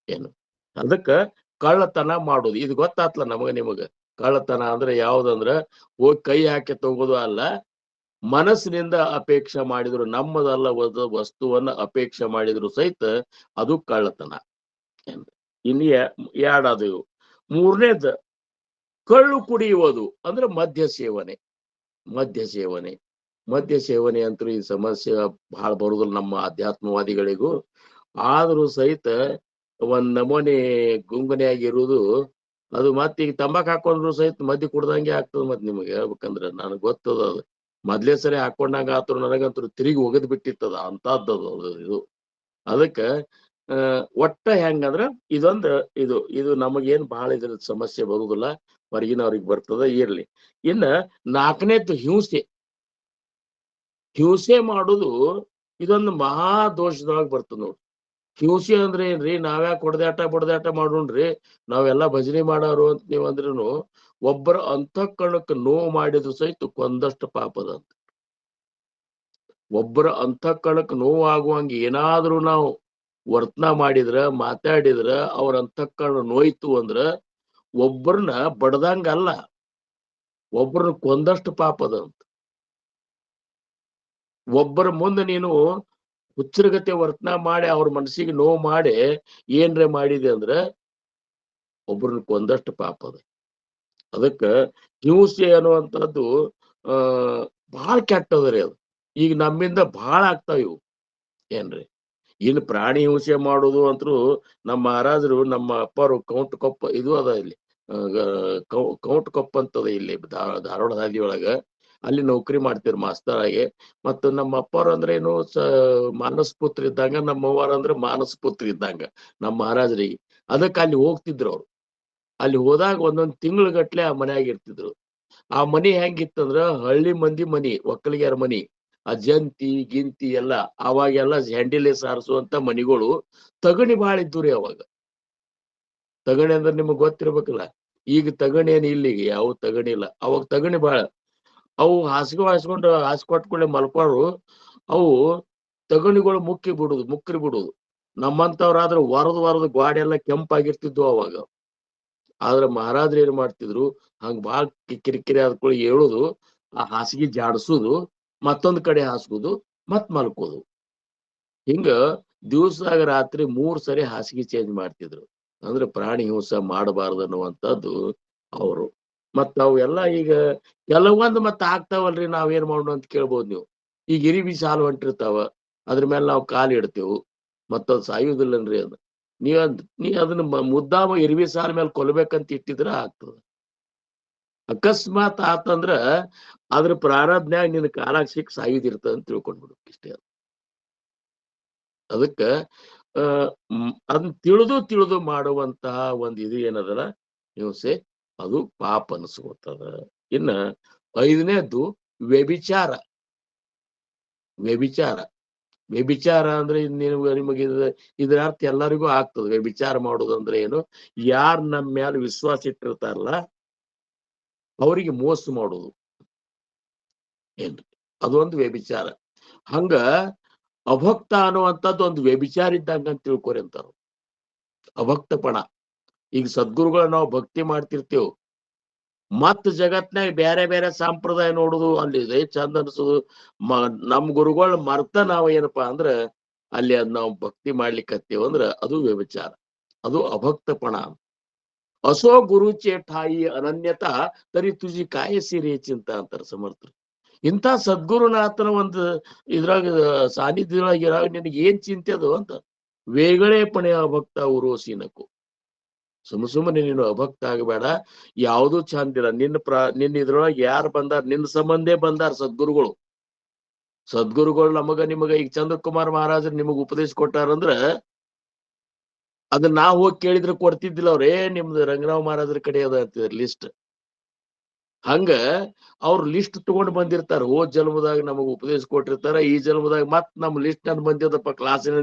ಏನು? ಅದಕ್ಕ ಕಳ್ಳತನ ಮಾಡೋದು ಇದು ಗೊತ್ತಾತ್ಲ ನಮಗ ನಿಮಗ. ಕಳ್ಳತನ ಅಂದ್ರೆ ಯಾವ್ದಂದ್ರ ಹೋಗಿ ಕೈ ಹಾಕಿ ತಗೋದು ಅಲ್ಲ, ಮನಸ್ಸಿನಿಂದ ಅಪೇಕ್ಷೆ ಮಾಡಿದ್ರು, ನಮ್ಮದಲ್ಲ ವಸ್ತುವನ್ನ ಅಪೇಕ್ಷೆ ಮಾಡಿದ್ರು ಸಹಿತ ಅದು ಕಳ್ಳತನ. ಇನ್ನು ಎರಡದು. ಮೂರನೇದ್ ಕಳ್ಳು ಕುಡಿಯುವುದು ಅಂದ್ರೆ ಮದ್ಯ ಸೇವನೆ. ಮದ್ಯ ಸೇವನೆ ಅಂತೂ ಈ ಸಮಸ್ಯೆ ಬಹಳ ಬರುದಿಲ್ಲ ನಮ್ಮ ಅಧ್ಯಾತ್ಮವಾದಿಗಳಿಗೂ. ಆದ್ರೂ ಸಹಿತ ಒಂದ್ ನಮೂನೆ ಗುಂಗನೆಯಾಗಿರುವುದು ಅದು. ಮತ್ತೆ ಈಗ ತಂಬಾಕ್ ಹಾಕೊಂಡ್ರು ಸಹಿತ ಮದ್ಯ ಕುಡ್ದಂಗೆ ಆಗ್ತದ. ಮತ್ ನಿಮಗೆ ಹೇಳ್ಬೇಕಂದ್ರ ನನಗ್ ಗೊತ್ತದ ಅದು. ಮೊದ್ಲೇ ಸರಿ ಹಾಕೊಂಡಾಗ ಆತರು ನನಗಂತೂ ತಿರುಗಿ ಒಗದ್ ಬಿಟ್ಟಿತ್ತದ ಅಂತದ್ದು ಇದು. ಅದಕ್ಕ ಒಟ್ಟ ಹೆಂಗಂದ್ರ ಇದು ನಮಗೇನ್ ಬಹಳ ಇದ್ರ ಸಮಸ್ಯೆ ಬರುದಿಲ್ಲ, ಹೊರಗಿನವ್ರಿಗೆ ಬರ್ತದ. ಇರ್ಲಿ. ಇನ್ನ 4ನೇದ್ದು ಹಿಂಸೆ ಮಾಡುದು ಇದೊಂದು ಮಹಾ ದೋಷದೊಳಗೆ ಬರ್ತದ ನೋಡ್ರಿ. ಹಿಂಸೆ ಅಂದ್ರೆ ಏನ್ರಿ? ನಾವ್ಯಾಕೆ ಹೊಡೆದಾಟ ಮಾಡೋಣ್ರಿ? ನಾವೆಲ್ಲಾ ಭಜನೆ ಮಾಡೋರು ಅಂತ ನೀವ್ ಅಂದ್ರೂ ಒಬ್ಬರ ಅಂತಃಕರಣಕ್ಕೆ ನೋವು ಮಾಡಿದ್ರು ಸಹಿತ ಕೊಂದಷ್ಟು ಪಾಪದ ಅಂತ. ಒಬ್ಬರ ಅಂತಃಕರಣಕ್ಕೆ ನೋವು ಆಗುವಂಗ ಏನಾದ್ರೂ ನಾವು ವರ್ತನ ಮಾಡಿದ್ರ, ಮಾತಾಡಿದ್ರ, ಅವ್ರ ಅಂತಃಕರಣ ನೋಯ್ತು ಅಂದ್ರ ಒಬ್ಬರನ್ನ ಬಡ್ದಂಗಲ್ಲ, ಒಬ್ಬರನ್ನ ಕೊಂದಷ್ಟು ಪಾಪದ ಅಂತ. ಒಬ್ಬರ ಮುಂದೆ ನೀನು ಹುಚ್ಚರಗತೆ ವರ್ತನ ಮಾಡಿ ಅವ್ರ ಮನಸ್ಸಿಗೆ ನೋವು ಮಾಡಿ ಏನ್ರೆ ಮಾಡಿದೆ ಅಂದ್ರ ಒಬ್ಬರನ್ನ ಕೊಂದಷ್ಟು ಪಾಪದ. ಅದಕ್ಕ ಹಿಂಸೆ ಅನ್ನುವಂಥದ್ದು ಬಹಳ ಕೆಟ್ಟದ್ರಿ ಅದು. ಈಗ ನಮ್ಮಿಂದ ಬಹಳ ಆಗ್ತಾವ ಇವು. ಏನ್ರಿ ಇನ್ನು ಪ್ರಾಣಿ ಹಿಂಸೆ ಮಾಡುದು ಅಂತೂ ನಮ್ಮ ಮಹಾರಾಜರು, ನಮ್ಮ ಅಪ್ಪರು ಕೌಂಟ್ಕೊಪ್ಪ ಇದು ಅದ ಇಲ್ಲಿ, ಕೌಂಟ್ಕೊಪ್ಪ ಅಂತದ ಇಲ್ಲಿ ಧಾರವಾಡ ಹಾದಿಯೊಳಗ. ಅಲ್ಲಿ ನೌಕರಿ ಮಾಡ್ತಿರು ಮಾಸ್ತರಾಗಿ. ಮತ್ತು ನಮ್ಮ ಅಪ್ಪರು ಅಂದ್ರೆ ಏನು ಮಾನಸ ಪುತ್ರ ಇದ್ದಂಗ, ನಮ್ಮ ಅವ್ವಾರ ಅಂದ್ರೆ ಮಾನಸ ಪುತ್ರ ಇದ್ದಂಗ ನಮ್ಮ ಮಹಾರಾಜರಿಗೆ. ಅದಕ್ಕೆ ಅಲ್ಲಿ ಹೋಗ್ತಿದ್ರು ಅವ್ರು. ಅಲ್ಲಿ ಹೋದಾಗ ಒಂದೊಂದ್ ತಿಂಗಳಗಟ್ಲೆ ಆ ಮನ್ಯಾಗ ಇರ್ತಿದ್ರು. ಆ ಮನಿ ಹೆಂಗಿತ್ತಂದ್ರ ಹಳ್ಳಿ ಮಂದಿ ಮನಿ, ಒಕ್ಕಲಿಗರ ಮನಿ. ಆ ಜಂತಿ ಗಿಂತಿ ಎಲ್ಲ ಅವಾಗೆಲ್ಲ ಹ್ಯಾಂಡಿಲೆ ಸಾರಿಸುವಂತ ಮನಿಗಳು ತಗಣಿ ಬಾಳ ಇದ್ದು ಅವಾಗ. ತಗಣಿ ಅಂದ್ರೆ ನಿಮಗ್ ಗೊತ್ತಿರ್ಬೇಕಲ್ಲ. ಈಗ ತಗಣಿ ಏನ್ ಇಲ್ಲಿಗೆ ಯಾವ ತಗಣಿ ಇಲ್ಲ, ಅವಾಗ ತಗಣಿ ಬಾಳ. ಅವು ಹಾಸಿಗೆ ಹಾಸ್ಕೊಟ್ಕೊಳ್ಳೆ ಮಲ್ಕೋರು. ಅವು ತಗಣಿಗಳು ಮುಕ್ರಿ ಬಿಡುದು. ನಮ್ಮಂತವ್ರಾದ್ರೆ ವರದು ಗ್ವಾಡೆ ಎಲ್ಲ ಕೆಂಪಾಗಿರ್ತಿದ್ವು ಅವಾಗ. ಆದ್ರೆ ಮಹಾರಾಜರು ಏನ್ ಮಾಡ್ತಿದ್ರು, ಹಂಗ ಬಾಳ ಕಿರಿಕಿರಿ ಆದ್ಕೊಳ್ಳಿ ಹೇಳುದು, ಆ ಹಾಸಿಗೆ ಜಾಡ್ಸುದು, ಮತ್ತೊಂದ್ ಕಡೆ ಹಾಸುದು, ಮತ್ ಮಲ್ಕೋದು. ಹಿಂಗ ದಿವಸದಾಗ ರಾತ್ರಿ 3 ಸರಿ ಹಾಸಿಗೆ ಚೇಂಜ್ ಮಾಡ್ತಿದ್ರು. ಅಂದ್ರೆ ಪ್ರಾಣಿ ಹಿಂಸೆ ಮಾಡಬಾರ್ದು ಅನ್ನುವಂಥದ್ದು ಅವರು. ಮತ್ ಅವೆಲ್ಲ ಈಗ ಕೆಲವೊಂದು ಮತ್ತ ಆಗ್ತಾವಲ್ರಿ, ನಾವೇನ್ ಮಾಡೋಣ ಅಂತ ಕೇಳ್ಬೋದು ನೀವು. ಈಗ ಇರಿಬಿ ಸಾಲು ಹೊಂಟಿರ್ತಾವ, ಅದ್ರ ಮೇಲೆ ನಾವು ಕಾಲು ಇಡ್ತೇವು, ಮತ್ತದ್ ಸಾಯುದಿಲ್ಲನ್ರಿ ಅದು. ನೀ ಅದನ್ನ ಮುದ್ದಾಮ ಇರಿಬಿ ಸಾಲ ಮೇಲೆ ಕೊಲ್ಬೇಕಂತ ಇಟ್ಟಿದ್ರ ಆಗ್ತದ. ಅಕಸ್ಮಾತ್ ಆತಂದ್ರ ಅದ್ರ ಪ್ರಾರಬ್ನ್ಯಾಗ ನಿನ್ ಕಾಲಾಗ ಸಿಕ್ ಸಾಯುದಿರ್ತದ ಅಂತ ತಿಳ್ಕೊಂಡ್ಬಿಡು ಇಷ್ಟೇ. ಅದಕ್ಕ ಅದನ್ನ ತಿಳಿದು ಮಾಡುವಂತಹ ಒಂದ್ ಇದು ಏನದಲ್ಲ ಹಿಂಸೆ, ಅದು ಪಾಪ ಅನಿಸ್ಕೊತದ. ಇನ್ನ 5ನೇದ್ದು ವ್ಯಭಿಚಾರ. ವ್ಯಭಿಚಾರ ಅಂದ್ರೆ ನಿಮಗೆ ಇದ್ರ ಅರ್ಥ ಎಲ್ಲರಿಗೂ ಆಗ್ತದೆ. ವ್ಯಭಿಚಾರ ಮಾಡುದಂದ್ರೆ ಏನು? ಯಾರ್ ನಮ್ಮ ಮ್ಯಾಲ ವಿಶ್ವಾಸ ಇಟ್ಟಿರ್ತಾರಲ್ಲ ಅವರಿಗೆ ಮೋಸ ಮಾಡುದು ಏನ್ರಿ, ಅದೊಂದು ವ್ಯಭಿಚಾರ. ಹಂಗ ಅಭಕ್ತ ಅನ್ನುವಂಥದ್ದು ಒಂದು ವ್ಯಭಿಚಾರ ಇದ್ದಂಗ ಅಂತ ತಿಳ್ಕೊರಿ ಅಂತಾರ. ಅಭಕ್ತಪಣ. ಈಗ ಸದ್ಗುರುಗಳ ನಾವು ಭಕ್ತಿ ಮಾಡ್ತಿರ್ತೇವ್, ಮತ್ ಜಗತ್ನಾಗ ಬೇರೆ ಬೇರೆ ಸಂಪ್ರದಾಯ ನೋಡುದು, ಅಲ್ಲಿ ಚಂದ ಅನ್ಸುದು. ನಮ್ ಗುರುಗಳ ಮರ್ತ ನಾವು ಏನಪ್ಪಾ ಅಂದ್ರ ಅಲ್ಲಿ ಅದ್ ನಾವು ಭಕ್ತಿ ಮಾಡ್ಲಿಕ್ಕತ್ತೇವ ಅಂದ್ರ ಅದು ವ್ಯಭಿಚಾರ, ಅದು ಅಭಕ್ತಪಣ. ಅಸೋ ಗುರುಚೆ ಠಾಯಿ ಅನನ್ಯತಾ ತರಿ ತುಜಿ ಕಾಯಸಿರಿ ಚಿಂತ ಅಂತಾರ ಸಮರ್ಥರು. ಇಂಥ ಸದ್ಗುರುನಾಥನ ಒಂದು ಇದ್ರಾಗ ಸಾನ್ನಿಧ್ಯೊಳಗಿರಾಗ ನಿನಗೆ ಏನ್ ಚಿಂತೆ ಅದು ಅಂತ. ವೇಗಳೇ ಪಣೆ ಅಭಕ್ತ ಉರೋಸಿನಕು. ಸುಮ್ಮನೆ ನೀನು ಅಭಕ್ತ ಆಗಬೇಡ. ಯಾವುದು ಚಂದಿಲ್ಲ. ನಿನ್ನ ಇದ್ರೊಳಗೆ ಯಾರು ಬಂದಾರ, ನಿನ್ನ ಸಂಬಂಧೇ ಬಂದಾರ ಸದ್ಗುರುಗಳು ನಿಮಗ ಈಗ ಚಂದ್ರಕುಮಾರ್ ಮಹಾರಾಜರು ನಿಮಗ್ ಉಪದೇಶ ಕೊಟ್ಟಾರಂದ್ರ ಅದನ್ನ ನಾವು ಹೋಗಿ ಕೇಳಿದ್ರೆ ಕೊಡ್ತಿದ್ದಿಲ್ಲ ಅವ್ರೇ, ನಿಮ್ದು ರಂಗರಾವ್ ಮಹಾರಾಜರ ಕಡೆ ಅದ ಅಂತಿದ್ರು ಲಿಸ್ಟ್. ಹಂಗ ಅವ್ರ ಲಿಸ್ಟ್ ತಗೊಂಡ್ ಬಂದಿರ್ತಾರ. ಹೋದ್ ಜನ್ಮದಾಗ ನಮಗ್ ಉಪದೇಶ ಕೊಟ್ಟಿರ್ತಾರ, ಈ ಜನ್ಮದಾಗ ಮತ್ ನಮ್ ಲಿಸ್ಟ್ ನನ್ ಬಂದಿದ್ದಪ್ಪ ಕ್ಲಾಸಿನ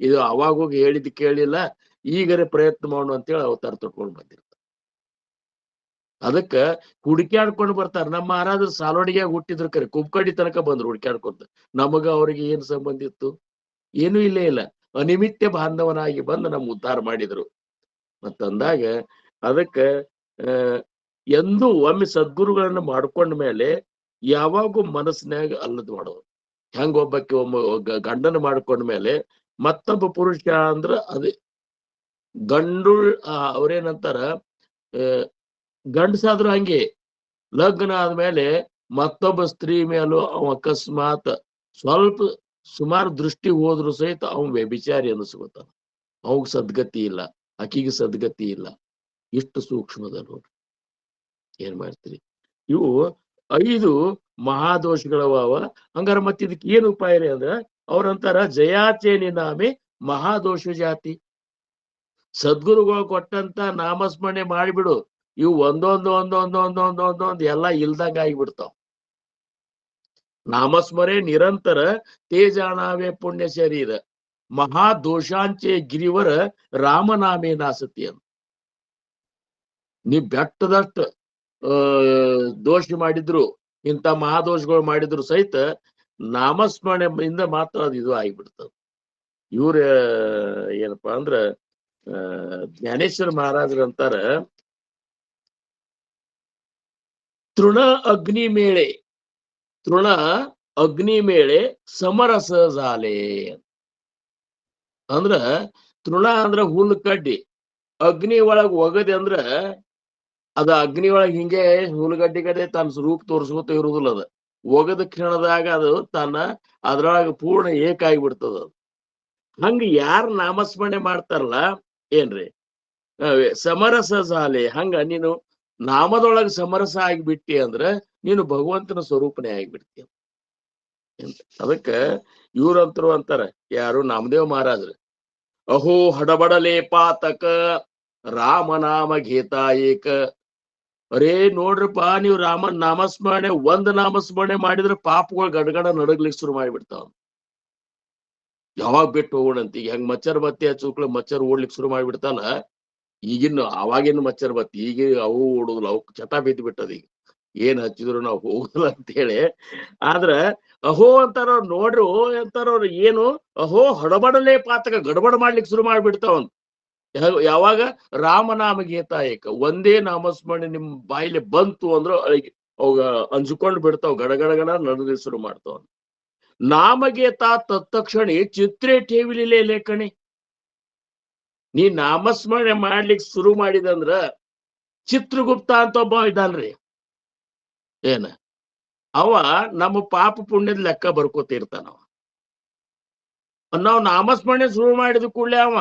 ಇದು ಅವಾಗ ಹೋಗಿ ಹೇಳಿದ್ ಕೇಳಿಲ್ಲ, ಈಗರೆ ಪ್ರಯತ್ನ ಮಾಡು ಅಂತೇಳಿ ಅವತಾರ ತಗೊಂಡ್ ಬಂದಿರ್ತಾರ. ಅದಕ್ಕ ಹುಡುಕ್ಯಾಡ್ಕೊಂಡು ಬರ್ತಾರ. ನಮ್ಮ ಮಹಾರಾಜರು ಸಾಲೋಡಿಗೆ ಹುಟ್ಟಿದ್ರು ಕರೆ, ಕುಬ್ಕಡಿ ತನಕ ಬಂದ್ರು ಹುಡುಕ್ಯಾಡ್ಕೊಂತ. ನಮಗ ಅವ್ರಿಗೆ ಏನ್ ಸಂಬಂಧ ಇತ್ತು? ಏನೂ ಇಲ್ಲ. ಅನಿಮಿತ್ಯ ಬಾಂಧವನಾಗಿ ಬಂದು ನಮ್ ಉದ್ಧಾರ ಮಾಡಿದ್ರು. ಮತ್ತಂದಾಗ ಅದಕ್ಕ ಎಂದೂ ಒಮ್ಮೆ ಸದ್ಗುರುಗಳನ್ನ ಮಾಡ್ಕೊಂಡ ಮೇಲೆ ಯಾವಾಗೂ ಮನಸ್ಸಿನಾಗ ಅಲ್ಲದ್ ಮಾಡೋದು. ಹೆಂಗ ಒಬ್ಬಕ್ಕೆ ಗಂಡನ ಮಾಡ್ಕೊಂಡ ಮೇಲೆ ಮತ್ತೊಬ್ಬ ಪುರುಷ ಅಂದ್ರ ಅದೇ ಗಂಡು ಅವ್ರೇನಂತಾರ, ಗಂಡಸಾದ್ರು ಹಂಗೆ ಲಗ್ನ ಆದ್ಮೇಲೆ ಮತ್ತೊಬ್ಬ ಸ್ತ್ರೀ ಮೇಲೂ ಅವ ಅಕಸ್ಮಾತ್ ಸ್ವಲ್ಪ ಸುಮಾರು ದೃಷ್ಟಿ ಹೋದ್ರು ಸಹಿತ ಅವನ್ ವ್ಯಭಿಚಾರಿ ಅನಿಸ್ಕೊತಾನ. ಅವಗ್ ಸದ್ಗತಿ ಇಲ್ಲ, ಆಕಿಗೆ ಸದ್ಗತಿ ಇಲ್ಲ. ಇಷ್ಟು ಸೂಕ್ಷ್ಮದ ನೋಡ್ರಿ. ಏನ್ ಮಾಡ್ತೀರಿ? ಇವು 5 ಮಹಾದೋಷಗಳವ. ಹಂಗಾರ ಮತ್ತೆ ಇದಕ್ಕೆ ಏನ್ ಉಪಾಯ ರೀ ಅಂದ್ರ ಅವ್ರಂತಾರ ಜಯಾಚೇನಿ ನಾಮೆ ಮಹಾದೋಷ ಜಾತಿ. ಸದ್ಗುರುಗಳು ಕೊಟ್ಟಂತ ನಾಮಸ್ಮರಣೆ ಮಾಡಿಬಿಡು, ಇವು ಒಂದೊಂದ್ ಎಲ್ಲ ಇಲ್ದಂಗ ಆಗಿಬಿಡ್ತಾವ. ನಾಮಸ್ಮರೆ ನಿರಂತರ ತೇಜಾಣಾವೇ ಪುಣ್ಯ ಶರೀರ ಮಹಾದೋಷಾಂಚೆ ಗಿರಿವರ ರಾಮನಾಮೇ ನಾಸತಿ ಅಂತ. ನೀ ಬೆಟ್ಟದಷ್ಟ ದೋಷ ಮಾಡಿದ್ರು, ಇಂಥ ಮಹಾದೋಷಗಳು ಮಾಡಿದ್ರು ಸಹಿತ ನಾಮಸ್ಮರಣೆಯಿಂದ ಮಾತ್ರ ಅದು ಇದು ಆಗಿಬಿಡ್ತದ. ಇವ್ರ ಏನಪ್ಪಾ ಅಂದ್ರ ಜ್ಞಾನೇಶ್ವರ ಮಹಾರಾಜರು ಅಂತಾರ, ತೃಣ ಅಗ್ನಿಮೇಳೆ ಸಮರಸ ಜಾಲೆ ಅಂದ್ರ, ತೃಣ ಅಂದ್ರ ಹುಲ್ಲು ಕಡ್ಡಿ, ಅಗ್ನಿ ಒಳಗ್ ಒಗದೆ ಅಂದ್ರ ಅದ ಅಗ್ನಿ ಒಳಗ್ ಹಿಂಗೆ ಹುಲ್ಗಡ್ಡಿ ಕಡೆ ತನ್ನ ರೂಪ ತೋರಿಸ್ಕೊತ ಇರುದಿಲ್ಲ. ಅದ ಒಗದ ಕ್ಷಣದಾಗ ಅದು ತನ್ನ ಅದ್ರೊಳಗ ಪೂರ್ಣ ಏಕಾಗಿಬಿಡ್ತದ. ಹಂಗ ಯಾರು ನಾಮಸ್ಮರಣೆ ಮಾಡ್ತಾರಲ್ಲ ಏನ್ರಿ ಸಮರಸ ಜಾಲೆ, ಹಂಗ ನೀನು ನಾಮದೊಳಗ ಸಮರಸ ಆಗಿಬಿಟ್ಟಿ ಅಂದ್ರ ನೀನು ಭಗವಂತನ ಸ್ವರೂಪನೇ ಆಗಿಬಿಡ್ತೀಯ. ಅದಕ್ಕ ಇವ್ರಂತರು ಅಂತಾರ, ಯಾರು ನಾಮದೇವ್ ಮಹಾರಾಜರು, ಅಹೋ ಹಡಬಡಲೆ ಪಾತಕ ರಾಮನಾಮ ಗೀತಾ ಏಕ. ಅರೇ ನೋಡ್ರಪ್ಪ, ನೀವು ರಾಮನ್ ನಾಮಸ್ಮರಣೆ ಒಂದ್ ನಾಮಸ್ಮರಣೆ ಮಾಡಿದ್ರೆ ಪಾಪಗಳು ಗಡಗಡ ನಡಗ್ಲಿಕ್ಕೆ ಶುರು ಮಾಡಿಬಿಡ್ತಾವ. ಯಾವಾಗ ಬಿಟ್ಟು ಹೋಗೋಣಂತ. ಈಗ ಹೆಂಗ್ ಮಚ್ಚರ್ ಬತ್ತಿ ಹಚ್ಚುಕ್ಳು ಮಚ್ಚರ್ ಓಡ್ಲಿಕ್ಕೆ ಶುರು ಮಾಡಿಬಿಡ್ತಾನ, ಈಗಿನ್ನು ಅವಾಗಿನ ಮಚ್ಚರ್ ಬತ್ತಿ ಈಗ ಅವು ಓಡುದಿಲ್ಲ, ಅವು ಚಟ ಬಿದ್ದು ಬಿಟ್ಟದ. ಈಗ ಏನ್ ಹಚ್ಚಿದ್ರು ನಾವು ಹೋಗುದಿಲ್ಲ ಅಂತ ಹೇಳಿ. ಆದ್ರ ಅಹೋ ಅಂತಾರವ್ರು, ನೋಡ್ರು ಅಂತಾರವ್ರು ಏನು, ಅಹೋ ಹಡಬಡಲೆ ಪಾತಕ, ಗಡಬಡ ಮಾಡ್ಲಿಕ್ಕೆ ಶುರು ಮಾಡ್ಬಿಡ್ತಾವಂತ. ಯಾವಾಗ ರಾಮನಾಮ ಗೀತಾ ಏಕ, ಒಂದೇ ನಾಮಸ್ಮರಣೆ ನಿಮ್ ಬಾಯಿಲೆ ಬಂತು ಅಂದ್ರ ಅವಾಗ ಅಂಜ್ಕೊಂಡ್ ಬಿಡ್ತಾವ್, ಗಡಗಡಗಡ ನಡೆದ ಶುರು ಮಾಡ್ತಾವ. ನಾಮಗೀತಾ ತತ್ತಕ್ಷಣಿ ಚಿತ್ರೇ ಠೇವಿಲಿಲೆ ಲೇಖಣಿ. ನೀ ನಾಮಸ್ಮರಣೆ ಮಾಡ್ಲಿಕ್ಕೆ ಶುರು ಮಾಡಿದಂದ್ರ ಚಿತ್ರಗುಪ್ತ ಅಂತ ಒಬ್ಬ ಇದ್ದಾನ್ರಿ, ಏನ ಅವ ನಮ್ಮ ಪಾಪ ಪುಣ್ಯದ ಲೆಕ್ಕ ಬರ್ಕೋತಿರ್ತಾನವ. ನಾವು ನಾಮಸ್ಮರಣೆ ಶುರು ಮಾಡಿದ ಕೂಡಲೇ ಅವ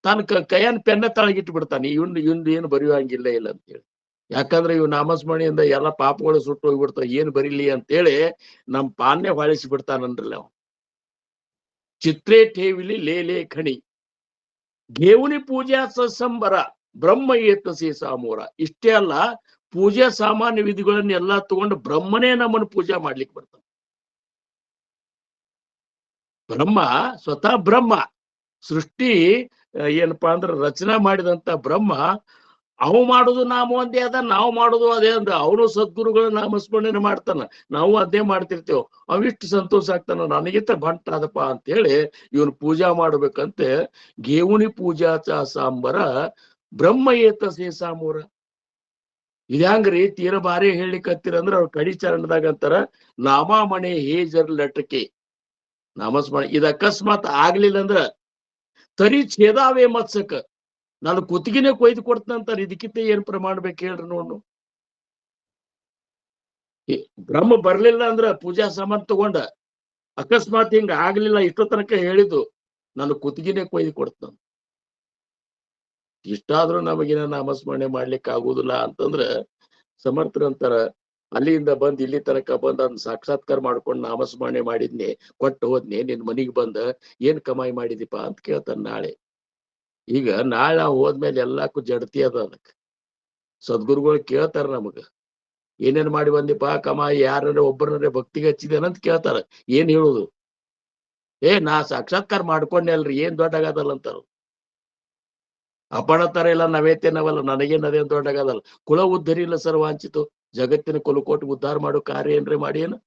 ತನ್ನ ಕೈಯನ್ ಪೆನ್ನ ತಳಗಿಟ್ಟು ಬಿಡ್ತಾನೆ, ಇವ್ನ್ ಏನು ಬರೆಯುವಂಗಿಲ್ಲ ಇಲ್ಲ ಅಂತೇಳಿ. ಯಾಕಂದ್ರೆ ಇವ್ ನಾಮಸ್ಮರಣೆಯಿಂದ ಎಲ್ಲ ಪಾಪಗಳು ಸುಟ್ಟು ಹೋಗ್ಬಿಡ್ತಾವ, ಏನ್ ಬರೀಲಿ ಅಂತೇಳಿ ನಮ್ ಪಾನ್ಯ ಹೊಳಿಸಿ ಬಿಡ್ತಾನನ್ರಲ್ಲ ಅವ. ಚಿತ್ರೇ ಠೇವಿಲಿ ಲೇಖಣಿ ಘೇವುನಿ ಪೂಜಾ ಸತ್ಸಂಬರ ಬ್ರಹ್ಮ ಏತಸಿ ಸಾಮೂರ. ಇಷ್ಟೇ ಅಲ್ಲ, ಪೂಜಾ ಸಾಮಾನ್ಯ ವಿಧಿಗಳನ್ನ ಎಲ್ಲಾ ತಗೊಂಡು ಬ್ರಹ್ಮನೇ ನಮ್ಮನ್ನು ಪೂಜಾ ಮಾಡ್ಲಿಕ್ಕೆ ಬರ್ತಾನೆ. ಬ್ರಹ್ಮ ಸ್ವತಃ ಬ್ರಹ್ಮ ಸೃಷ್ಟಿ ಏನಪ್ಪಾ ಅಂದ್ರೆ ರಚನಾ ಮಾಡಿದಂತ ಬ್ರಹ್ಮ, ಅವು ಮಾಡುದು ನಾಮ ಒಂದೇ ಅದ, ನಾವು ಮಾಡುದು ಅದೇ ಅಂದ. ಅವನು ಸದ್ಗುರುಗಳ ನಾಮಸ್ಮರಣೆ ಮಾಡ್ತಾನ, ನಾವು ಅದೇ ಮಾಡ್ತಿರ್ತೇವೆ. ಅವಿಷ್ಟು ಸಂತೋಷ ಆಗ್ತಾನ, ನನಗಿಂತ ಬಂಟ ಅದಪ್ಪ ಅಂತ ಹೇಳಿ ಇವನು ಪೂಜಾ ಮಾಡ್ಬೇಕಂತೆ. ಗೇವುನಿ ಪೂಜಾ ಚ ಸಾಂಬರ ಬ್ರಹ್ಮ ಏತಸೇ ಸಾಮೂರ. ಇದ್ಯಾಂಗ್ರಿ ತೀರ ಬಾರಿ ಹೇಳಿಕತ್ತೀರಂದ್ರ ಅವ್ರ ಕಡಿ ಚರಣದಾಗ ಅಂತಾರ, ನಾಮಾಮಣೆ ಹೇಜರ್ ಲಟಕೆ ನಾಮಸ್ಮರಣೆ. ಇದು ಅಕಸ್ಮಾತ್ ಆಗ್ಲಿಲ್ಲ ಅಂದ್ರ ತರಿ ಛೇದಾವೇ ಮತ್ಸಕ, ನಾನು ಕುತ್ತಿಗೆನೆ ಕೊಯ್ದು ಕೊಡ್ತಂತಾರ. ಇದಕ್ಕಿಂತ ಏನ್ ಪ್ರಮಾಣ ಬೇಕು ಹೇಳ್ರಿ ನೋಡು. ಬ್ರಹ್ಮ ಬರ್ಲಿಲ್ಲ ಅಂದ್ರ ಪೂಜಾ ಸಾಮಾನ್ ತಗೊಂಡ ಅಕಸ್ಮಾತ್ ಹಿಂಗ ಆಗ್ಲಿಲ್ಲ, ಇಷ್ಟೋ ತನಕ ಹೇಳಿದ್ದು ನಾನು ಕುತ್ತಿಗೆನೆ ಕೊಯ್ದು ಕೊಡ್ತಾನ. ಇಷ್ಟಾದ್ರೂ ನಮಗಿನ ನಾಮಸ್ಮರಣೆ ಮಾಡ್ಲಿಕ್ಕೆ ಆಗುದಿಲ್ಲ ಅಂತಂದ್ರ ಸಮರ್ಥರು ಅಂತಾರ, ಅಲ್ಲಿಂದ ಬಂದ್ ಇಲ್ಲಿ ತನಕ ಬಂದ್ ಅದ್ ಸಾಕ್ಷಾತ್ಕಾರ ಮಾಡ್ಕೊಂಡು ನಾಮಸ್ಮರಣೆ ಮಾಡಿದ್ನಿ, ಕೊಟ್ಟು ಹೋದ್ನಿ, ನಿನ್ ಮನಿಗ್ ಬಂದ ಏನ್ ಕಮಾಯಿ ಮಾಡಿದಿಪಾ ಅಂತ ಕೇಳ್ತಾನ ನಾಳೆ. ಈಗ ನಾಳೆ ನಾವು ಹೋದ್ಮೇಲೆ ಎಲ್ಲಾಕು ಜಡತಿ ಅದ. ಅದಕ್ಕೆ ಸದ್ಗುರುಗಳು ಕೇಳ್ತಾರ ನಮಗ, ಏನೇನ್ ಮಾಡಿ ಬಂದಿಪಾ ಕಮಾಯಿ, ಯಾರ ಒಬ್ಬರನ್ನೇ ಭಕ್ತಿಗೆ ಹಚ್ಚಿದೇನಂತ ಕೇಳ್ತಾರ. ಏನ್ ಹೇಳುದು? ನಾ ಸಾಕ್ಷಾತ್ಕಾರ ಮಾಡ್ಕೊಂಡೆ ಅಲ್ರಿ, ಏನ್ ದೊಡ್ಡ ಆಗದಲ್ಲ ಅಂತಾರ. ಅಪಣತರ ಇಲ್ಲ ನವೇತೇನವಲ್ಲ, ನನಗೇನದೇನ್ ದೊಡ್ಡ ಆಗದಲ್ಲ. ಕುಲ ಉದ್ಧರಿಲ್ಲ ಸರ್ವಾಂಚಿತು, ಜಗತ್ತಿನ ಕುಲಕೋಟಿ ಉದ್ಧಾರ ಮಾಡೋ ಕಾರ್ಯ ಏನ್ರಿ ಮಾಡಿ ಏನು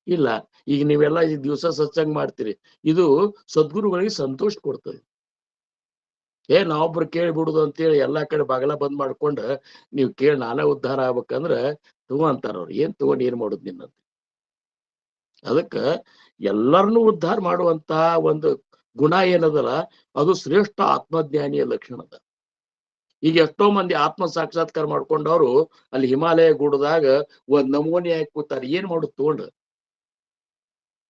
ಇಲ್ಲ. ಈಗ ನೀವೆಲ್ಲ ಈ ದಿವಸ ಸತ್ಸಂಗ ಮಾಡ್ತೀರಿ, ಇದು ಸದ್ಗುರುಗಳಿಗೆ ಸಂತೋಷ ಕೊಡ್ತದೆ. ನಾವೊಬ್ರು ಕೇಳಿಬಿಡುದು ಅಂತೇಳಿ ಎಲ್ಲಾ ಕಡೆ ಬಾಗಲ ಬಂದ್ ಮಾಡ್ಕೊಂಡ ನೀವ್ ಕೇಳಿ ನಾನೇ ಉದ್ಧಾರ ಆಗ್ಬೇಕಂದ್ರ ತಗೋ ಅಂತಾರ ಅವ್ರು. ಏನ್ ತಗೊಂಡ್ ಏನ್ ಮಾಡುದು ನಿನ್ನಂತ. ಅದಕ್ಕ ಎಲ್ಲರನ್ನೂ ಉದ್ಧಾರ ಮಾಡುವಂತ ಒಂದು ಗುಣ ಏನದಲ್ಲ, ಅದು ಶ್ರೇಷ್ಠ ಆತ್ಮಜ್ಞಾನಿಯ ಲಕ್ಷಣ ಅದ. ಈಗ ಎಷ್ಟೋ ಮಂದಿ ಆತ್ಮ ಸಾಕ್ಷಾತ್ಕಾರ ಮಾಡ್ಕೊಂಡವ್ರು ಅಲ್ಲಿ ಹಿಮಾಲಯ ಗುಡ್ಡದಾಗ ಒಂದ್ ನಮೂನಿ ಹಾಕಿ ಕೂತಾರ. ಏನ್ ಮಾಡುದು ತಗೊಂಡು?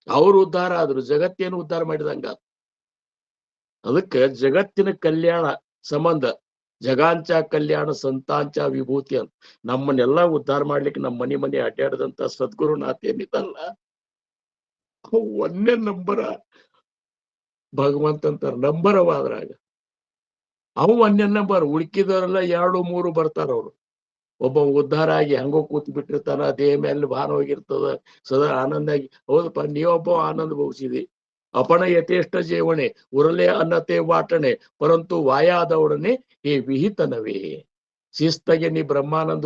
ಅವ್ರು ಉದ್ಧಾರ ಆದ್ರು, ಜಗತ್ತೇನು ಉದ್ಧಾರ ಮಾಡಿದಂಗ. ಅದಕ್ಕೆ ಜಗತ್ತಿನ ಕಲ್ಯಾಣ ಸಂಬಂಧ ಜಗಾಂಚ ಕಲ್ಯಾಣ ಸಂತಾಂಚ ವಿಭೂತಿ ಅಂತ ನಮ್ಮನ್ನೆಲ್ಲಾ ಉದ್ಧಾರ ಮಾಡ್ಲಿಕ್ಕೆ ನಮ್ಮ ಮನೆ ಅಡ್ಡಾಡದಂತ ಸದ್ಗುರುನಾಥ ಏನಿದಲ್ಲ ಒಂದೇ ನಂಬರ ಭಗವಂತ ಅಂತಾರ. ನಂಬರವಾದ್ರಾಗ ಅವು ಒಂದೇ ನಂಬರ್. ಉಳ್ಕಿದವರೆಲ್ಲ 2, 3 ಬರ್ತಾರ. ಅವ್ರು ಒಬ್ಬ ಉದ್ಧಾರ ಆಗಿ ಹಂಗೋ ಕೂತ್ ಬಿಟ್ಟಿರ್ತಾನ, ದೇಹ ಮೇಲೆ ಭಾರ ಹೋಗಿರ್ತದ, ಸದಾ ಆನಂದ ಆಗಿ. ಹೌದಪ್ಪ, ನೀವೊಬ್ಬ ಆನಂದ ಭೋಗಿಸಿದಿ. ಅಪಣ ಯಥೇಷ್ಟ ಜೇವಣೆ ಉರಲೆ ಅನ್ನತೆ ವಾಟಣೆ ಪರಂತು ವಾಯಾದವಡನೆ ಏ ವಿಹಿತನವೇ. ಶಿಸ್ತಾಗೆ ನೀ ಬ್ರಹ್ಮಾನಂದ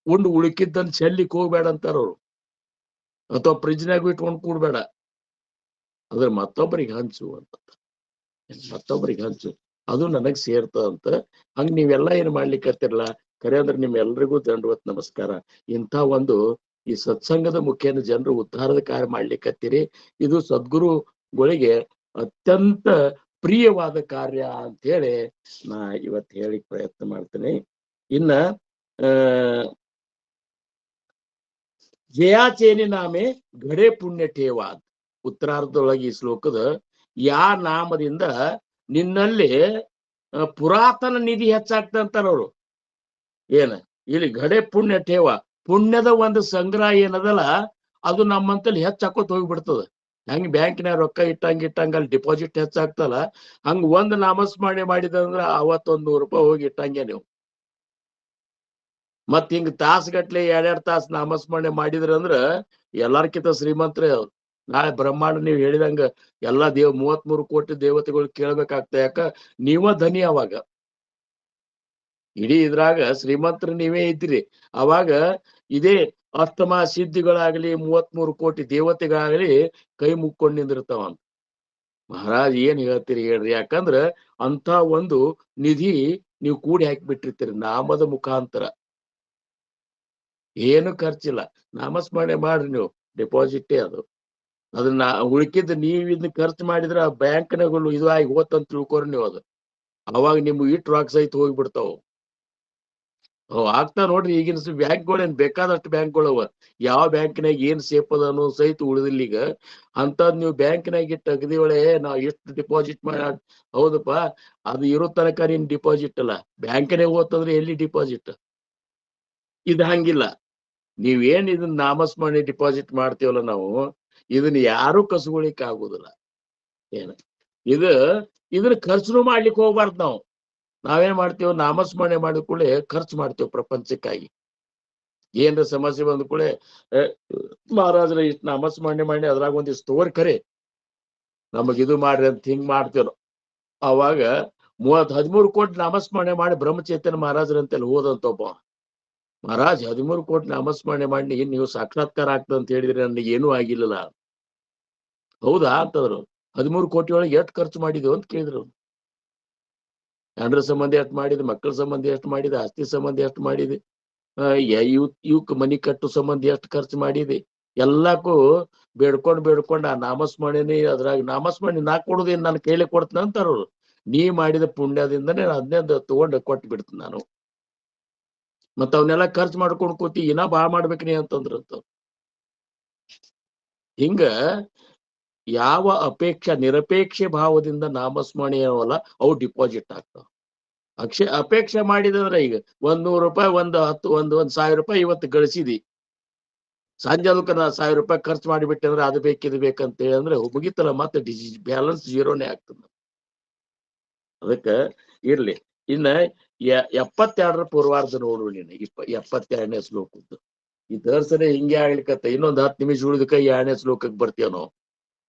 ಉಂಡು ಉಳುಕಿದ್ದನ್ ಚೆಲ್ಲಿಕ್ ಹೋಗ್ಬೇಡ ಅಂತಾರವ್ರು. ಅಥವಾ ಫ್ರಿಜ್ನಾಗ ಇಟ್ಕೊಂಡು ಕೂಡ್ಬೇಡ, ಅದ್ರ ಮತ್ತೊಬ್ಬರಿಗೆ ಹಂಚು ಅಂತ. ಮತ್ತೊಬ್ಬರಿಗೆ ಹಂಚು, ಅದು ನನಗ್ ಸೇರ್ತದಂತ. ಹಂಗ ನೀವೆಲ್ಲ ಏನ್ ಮಾಡ್ಲಿಕ್ಕತ್ತಿರಲ್ಲ, ಖರೆ ಅಂದ್ರೆ ನಿಮ್ಮೆಲ್ರಿಗೂ ದಂಡವತ್ ನಮಸ್ಕಾರ. ಇಂಥ ಒಂದು ಈ ಸತ್ಸಂಗದ ಮುಖೇನ ಜನರು ಉದ್ಧಾರದ ಕಾರ್ಯ ಮಾಡ್ಲಿಕ್ಕತ್ತೀರಿ. ಇದು ಸದ್ಗುರುಗಳಿಗೆ ಅತ್ಯಂತ ಪ್ರಿಯವಾದ ಕಾರ್ಯ ಅಂತ ಹೇಳಿ ನಾ ಇವತ್ತು ಹೇಳಿಕ್ ಪ್ರಯತ್ನ ಮಾಡ್ತೇನೆ. ಇನ್ನ ಜಯಾಚೇನಿ ನಾಮೆ ಗಡೆ ಪುಣ್ಯ ಠೇವಾದ್ ಉತ್ತರಾರ್ಧದೊಳಗೆ ಈ ಶ್ಲೋಕದ ಯಾ ನಾಮದಿಂದ ನಿನ್ನಲ್ಲಿ ಪುರಾತನ ನಿಧಿ ಹೆಚ್ಚಾಗ್ತಂತಾರವ್ರು. ಏನ ಇಲ್ಲಿ ಗಡೆ ಪುಣ್ಯ ಠೇವ, ಪುಣ್ಯದ ಒಂದು ಸಂಗ್ರಹ ಏನದಲ್ಲ ಅದು ನಮ್ಮಂತಲ್ಲಿ ಹೆಚ್ಚಾಕೋತ್ ಹೋಗ್ಬಿಡ್ತದ. ಹೆಂಗ್ ಬ್ಯಾಂಕಿನ ರೊಕ್ಕ ಇಟ್ಟಂಗ ಅಲ್ಲಿ ಡಿಪಾಸಿಟ್ ಹೆಚ್ಚಾಗ್ತಲ್ಲ, ಹಂಗ ಒಂದ್ ನಾಮಸ್ಮರಣೆ ಮಾಡಿದಂದ್ರ ಅವತ್ತೊಂದ್ 100 ರೂಪಾಯಿ ಹೋಗಿ ಇಟ್ಟಂಗೆ ನೀವು. ಮತ್ ಹಿಂಗ ತಾಸ್ಗಟ್ಲೆ 2 ತಾಸು ನಾಮಸ್ಮರಣೆ ಮಾಡಿದ್ರಂದ್ರ ಎಲ್ಲಾರ್ಕಿಂತ ಶ್ರೀಮಂತರೇ ಅವ್ರು. ನಾಳೆ ಬ್ರಹ್ಮಾಂಡ ನೀವು ಹೇಳಿದಂಗ ಎಲ್ಲಾ 33 ಕೋಟಿ ದೇವತೆಗಳು ಕೇಳ್ಬೇಕಾಗ್ತ. ಯಾಕ ನೀವ ಧನಿ. ಅವಾಗ ಇಡೀ ಇದ್ರಾಗ ಶ್ರೀಮಂತರು ನೀವೇ ಇದ್ರಿ. ಅವಾಗ ಇದೇ ಅಷ್ಟಮ ಸಿದ್ಧಿಗಳಾಗ್ಲಿ 33 ಕೋಟಿ ದೇವತೆಗಳಾಗ್ಲಿ ಕೈ ಮುಕ್ಕೊಂಡ್ ನಿಂದಿರ್ತಾವಂತ. ಮಹಾರಾಜ್ ಏನ್ ಹೇಳ್ತೀರಿ ಹೇಳ್ರಿ? ಯಾಕಂದ್ರ ಅಂತ ಒಂದು ನಿಧಿ ನೀವು ಕೂಡಿ ಹಾಕಿಬಿಟ್ಟಿರ್ತೀರಿ ನಾಮದ ಮುಖಾಂತರ. ಏನು ಖರ್ಚಿಲ್ಲ, ನಾಮಸ್ಮರಣೆ ಮಾಡ್ರಿ ನೀವು, ಡೆಪಾಸಿಟೇ ಅದು. ಅದನ್ನ ಉಳ್ಕಿದ್ ನೀವ್ ಇದನ್ನ ಖರ್ಚು ಮಾಡಿದ್ರ ಬ್ಯಾಂಕ್ನಾಗಲು ಇದು ಆಗಿ ಹೋತಂತ ತಿಳ್ಕೊರಿ ನೀವು. ಅದು ಅವಾಗ ನಿಮ್ಗೆ ಇಟ್ಟು ರಾಕ್ ಸಹಿತ ಹೋಗ್ಬಿಡ್ತಾವ. ಆಗ್ತಾ ನೋಡ್ರಿ. ಈಗಿನ ಬ್ಯಾಂಕ್ಗಳೇನ್ ಬೇಕಾದಷ್ಟು ಬ್ಯಾಂಕ್ಗಳವ. ಯಾವ ಬ್ಯಾಂಕ್ನಾಗ ಏನ್ ಸೇಫ್ ಅದ ಅನ್ನೋ ಸಹಿತ ಉಳಿದಿಲ್ಲ ಈಗ. ಅಂತದ್ ನೀವು ಬ್ಯಾಂಕ್ನಾಗ ಇಟ್ಟು ಅಗದಿ ಒಳೆ ನಾವ್ ಎಷ್ಟು ಡಿಪಾಸಿಟ್ ಮಾಡಿ. ಹೌದಪ್ಪ, ಅದು ಇರೋ ತನಕ ನೀನ್ ಡಿಪಾಸಿಟ್ ಅಲ್ಲ, ಬ್ಯಾಂಕ್ನಾಗ ಹೋತಂದ್ರೆ ಎಲ್ಲಿ ಡಿಪಾಸಿಟ್? ಇದು ಹಂಗಿಲ್ಲ. ನೀವೇನ್ ಇದನ್ನ ನಾಮಸ್ಮರಣೆ ಡಿಪಾಸಿಟ್ ಮಾಡ್ತೀವಲ್ಲ ನಾವು, ಇದನ್ನ ಯಾರು ಕಸ್ಕೊಳಿಕ್ ಆಗುದಿಲ್ಲ. ಏನ ಇದನ್ನ ಖರ್ಚು ಮಾಡ್ಲಿಕ್ಕೆ ಹೋಗ್ಬಾರ್ದು ನಾವು. ನಾವೇನ್ ಮಾಡ್ತೇವೆ, ನಾಮಸ್ಮರಣೆ ಮಾಡಿದ ಕೂಡಲೇ ಖರ್ಚು ಮಾಡ್ತೇವೆ ಪ್ರಪಂಚಕ್ಕಾಗಿ. ಏನ್ರ ಸಮಸ್ಯೆ ಬಂದ ಕೂಡಲೇ ಮಹಾರಾಜ್ರ ಇಷ್ಟು ನಾಮಸ್ಮರಣೆ ಮಾಡಿ ಅದ್ರಾಗ ಒಂದಿಷ್ಟು ತೋರ್ ಖರೆ ನಮಗಿದು ಮಾಡ್ರಿ ಅಂತ ಹಿಂಗ್ ಮಾಡ್ತೇವ. ಅವಾಗ 13 ಕೋಟಿ ನಾಮಸ್ಮರಣೆ ಮಾಡಿ ಬ್ರಹ್ಮಚೇತನ ಮಹಾರಾಜರಂತೆಲ್ಲ ಹೋದಂತ ಒಬ್ಬ ಮಹಾರಾಜ್ 13 ಕೋಟಿ ನಾಮಸ್ಮರಣೆ ಮಾಡಿ ನೀವು ಸಾಕ್ಷಾತ್ಕಾರ ಆಗ್ತದ ಅಂತ ಹೇಳಿದ್ರೆ ನನಗೆ ಏನೂ ಆಗಿಲ್ಲಲ್ಲ. ಹೌದಾ ಅಂತಂದ್ರು. 13 ಕೋಟಿ ಒಳಗೆ ಎಷ್ಟು ಖರ್ಚು ಮಾಡಿದೆವು ಅಂತ ಕೇಳಿದ್ರು. ಗಂಡ್ರ ಸಂಬಂಧಿ ಎಷ್ಟು ಮಾಡಿದೆ, ಮಕ್ಕಳ ಸಂಬಂಧಿ ಎಷ್ಟು ಮಾಡಿದೆ, ಆಸ್ತಿ ಸಂಬಂಧಿ ಎಷ್ಟು ಮಾಡಿದೆ, ಇವಕ್ ಮನಿ ಕಟ್ಟು ಸಂಬಂಧಿ ಎಷ್ಟು ಖರ್ಚು ಮಾಡಿದೆ, ಎಲ್ಲಕ್ಕೂ ಬೇಡ್ಕೊಂಡ್ ಆ ನಾಮಸ್ಮರಣೆ ಅದ್ರಾಗ ನಾಮಸ್ಮರಣೆ ನಾ ಕೊಡುದೇನ್ ನಾನು ಕೈಲಿ ಕೊಡ್ತೀನಿ ಅಂತಾರವ್ರು. ನೀ ಮಾಡಿದ ಪುಣ್ಯದಿಂದನೇ ಅದನ್ನೇ ತಗೊಂಡು ಕೊಟ್ಟು ಬಿಡ್ತೀನಿ ನಾನು. ಮತ್ತ ಅವನ್ನೆಲ್ಲ ಖರ್ಚು ಮಾಡ್ಕೊಂಡು ಕೂತಿ ಇನ್ನ ಬಾಳ ಮಾಡ್ಬೇಕ್ರಿ ಅಂತಂದ್ರಂತ. ಹಿಂಗ ಯಾವ ನಿರಪೇಕ್ಷೆ ಭಾವದಿಂದ ನಾಮಸ್ಮರಣೆ ಅವಲ್ಲ ಅವು ಡಿಪಾಸಿಟ್ ಆಗ್ತಾವ. ಅಪೇಕ್ಷೆ ಮಾಡಿದಂದ್ರೆ ಈಗ 100 ರೂಪಾಯಿ, 1,1000 ರೂಪಾಯಿ ಇವತ್ತು ಗಳಿಸಿದಿ, ಸಂಜೆ ಅದಕ್ಕೆ ನಾ 1000 ರೂಪಾಯಿ ಖರ್ಚು ಮಾಡಿಬಿಟ್ಟೆ ಅಂದ್ರೆ ಅದು ಬೇಕಿದ್ ಬೇಕಂತ ಹೇಳಿ ಅಂದ್ರೆ ಮುಗಿತಲ್ಲ, ಮತ್ತೆ ಬ್ಯಾಲೆನ್ಸ್ 0ನೇ ಆಗ್ತದ. ಅದಕ್ಕೆ ಇರ್ಲಿ. ಇನ್ನ 72ರ ಪೂರ್ವಾರ್ಧ ನೋಡು ನೀನು. 72ನೇ ಶ್ಲೋಕದ್ದು ಈ ದರ್ಸನೆ ಹಿಂಗೆ ಆಗ್ಲಿಕ್ಕತ್ತ. ಇನ್ನೊಂದು 10 ನಿಮಿಷ ಉಳಿದಕ್ಕ 2ನೇ ಶ್ಲೋಕಕ್ಕೆ ಬರ್ತೀವ ನಾವು.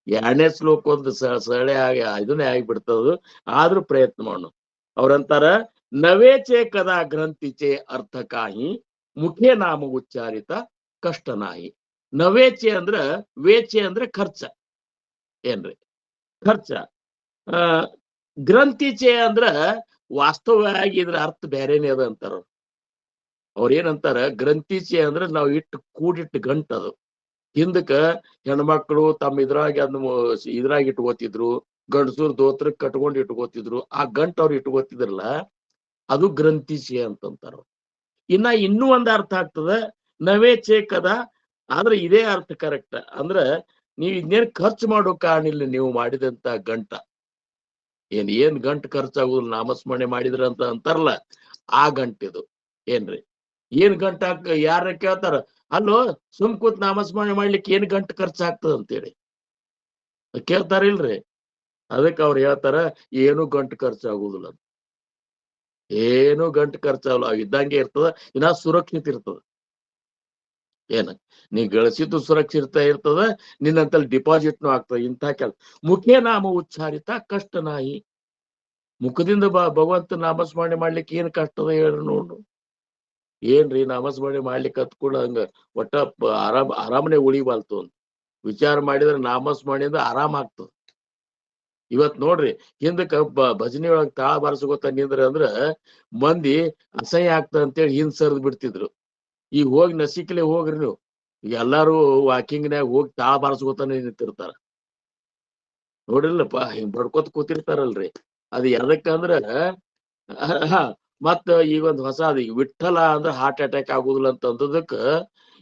2ನೇ ಶ್ಲೋಕ ಒಂದು ಸಳೆ ಆಗಿ ಇದನ್ನೇ ಆಗಿಬಿಡ್ತದ. ಆದ್ರೂ ಪ್ರಯತ್ನ ಮಾಡೋಣ. ಅವ್ರಂತಾರ ನವೇಚೆ ಕದಾ ಗ್ರಂಥಿಚೆ ಅರ್ಥಕಾಹಿ ಮುಖೇ ನಾಮ ಉಚ್ಚಾರಿತ ಕಷ್ಟನಾಹಿ. ನವೇಚೆ ಅಂದ್ರ ವೇಚೆ ಅಂದ್ರೆ ಖರ್ಚ ಏನ್ರಿ, ಖರ್ಚ. ಗ್ರಂಥಿಚೆ ಅಂದ್ರ ವಾಸ್ತವವಾಗಿ ಇದ್ರ ಅರ್ಥ ಬೇರೆನೇ ಅದ ಅಂತಾರ ಅವ್ರೇನಂತಾರ. ಗ್ರಂಥಿಚೆ ಅಂದ್ರೆ ನಾವು ಕೂಡಿಟ್ಟು ಗಂಟು. ಅದು ಹಿಂದಕ್ಕ ಹೆಣ್ಮಕ್ಳು ತಮ್ಮ ಇದ್ರಾಗ ಇಟ್ಕೋತಿದ್ರು, ಗಂಡಸೂರ್ ದೋತ್ರಕ್ ಕಟ್ಕೊಂಡು ಇಟ್ಕೋತಿದ್ರು. ಆ ಗಂಟು ಅವ್ರು ಇಟ್ಕೋತಿದ್ರಲ್ಲ, ಅದು ಗ್ರಂಥಿಸಿ ಅಂತಂತಾರ. ಇನ್ನೂ ಒಂದ್ ಅರ್ಥ ಆಗ್ತದ, ನವೇ ಚೇಕದ, ಆದ್ರೆ ಇದೇ ಅರ್ಥ ಕರೆಕ್ಟ್. ಅಂದ್ರ ನೀವ್ ಇದನ್ನೇನ್ ಖರ್ಚು ಮಾಡೋ ಕಾರಣ ಇಲ್ಲ, ನೀವು ಮಾಡಿದಂತ ಗಂಟ ಏನ್ ಗಂಟು ಖರ್ಚಾಗುದಿಲ್ಲ ನಾಮಸ್ಮರಣೆ ಮಾಡಿದ್ರ ಅಂತ ಅಂತಾರಲ್ಲ, ಆ ಗಂಟಿದು ಏನ್ರಿ. ಏನ್ ಗಂಟ ಯಾರ ಕೇಳ್ತಾರ, ಅಲ್ಲೋ ಸುಮ್ ಕೂತ್ ನಾಮಸ್ಮರಣೆ ಮಾಡ್ಲಿಕ್ಕೆ ಏನ್ ಗಂಟು ಖರ್ಚಾಗ್ತದ ಅಂತೇಳಿ ಕೇಳ್ತಾರಿಲ್ರಿ. ಅದಕ್ಕೆ ಅವ್ರು ಹೇಳ್ತಾರ ಏನು ಗಂಟು ಖರ್ಚಾಗುದಿಲ್ಲ, ಏನು ಗಂಟು ಖರ್ಚಾಗಲ್ಲ, ಇದ್ದಂಗೆ ಇರ್ತದ, ಇನ್ನ ಸುರಕ್ಷಿತ ಇರ್ತದ. ಏನ ನೀ ಗಳಿಸಿದ್ದು ಸುರಕ್ಷಿತ ಇರ್ತದ, ನಿನ್ನಂತಲ್ಲಿ ಡಿಪಾಸಿಟ್ನು ಆಗ್ತದ. ಇಂಥ ಕೆಲ ಮುಖೇ ನಾಮ ಉಚ್ಚಾರಿತ ಕಷ್ಟ ನಾಯಿ. ಮುಖದಿಂದ ಭಗವಂತ ನಾಮಸ್ಮರಣೆ ಮಾಡ್ಲಿಕ್ಕೆ ಏನ್ ಕಷ್ಟದ ಹೇಳ್ರಿ ನೋಡು. ಏನ್ರಿ ನಾಮಸ್ಮರಣೆ ಮಾಡ್ಲಿಕ್ಕೆ ಹತ್ಕೊಳ ಹಂಗ ಒಟ್ಟ ಆರಾಮನೆ ಉಳಿಬಾಲ್ತು ಅಂತ ವಿಚಾರ ಮಾಡಿದ್ರೆ ನಾಮಸ್ಮರಣೆಯಿಂದ ಆರಾಮ ಆಗ್ತದ. ಇವತ್ ನೋಡ್ರಿ, ಹಿಂದಕ್ಕ ಭಜನೆ ಒಳಗ್ ತಾಳ ಬಾರಿಸ್ಕೊತ ನಿಂದ್ರ ಅಂದ್ರ ಮಂದಿ ಅಸಹ್ಯ ಆಗ್ತದ ಅಂತೇಳಿ ಹಿಂದ್ ಸರ್ದ್ ಬಿಡ್ತಿದ್ರು. ಈಗ ಹೋಗಿ ನಸಿಕ್ಲೆ ಹೋಗ್ರಿ ನೀವು, ಎಲ್ಲಾರು ವಾಕಿಂಗ್ನ್ಯಾಗ ಹೋಗಿ ತಾಳ ಬಾರಿಸ್ಕೊತಾನೆ ನಿಂತಿರ್ತಾರ ನೋಡ್ರಿಲ್ಲಪ್ಪ, ಹಿಂಗ್ ಬಡ್ಕೋತ ಕೂತಿರ್ತಾರಲ್ರಿ. ಅದ್ ಎದಕ್ಕಂದ್ರ ಮತ್ತ ಈಗ ಒಂದ್ ಹೊಸ ಅದ, ಈಗ ವಿಠಲ ಅಂದ್ರ ಹಾರ್ಟ್ ಅಟ್ಯಾಕ್ ಆಗುದಿಲ್ಲ ಅಂತ ಅಂದದಕ್ಕ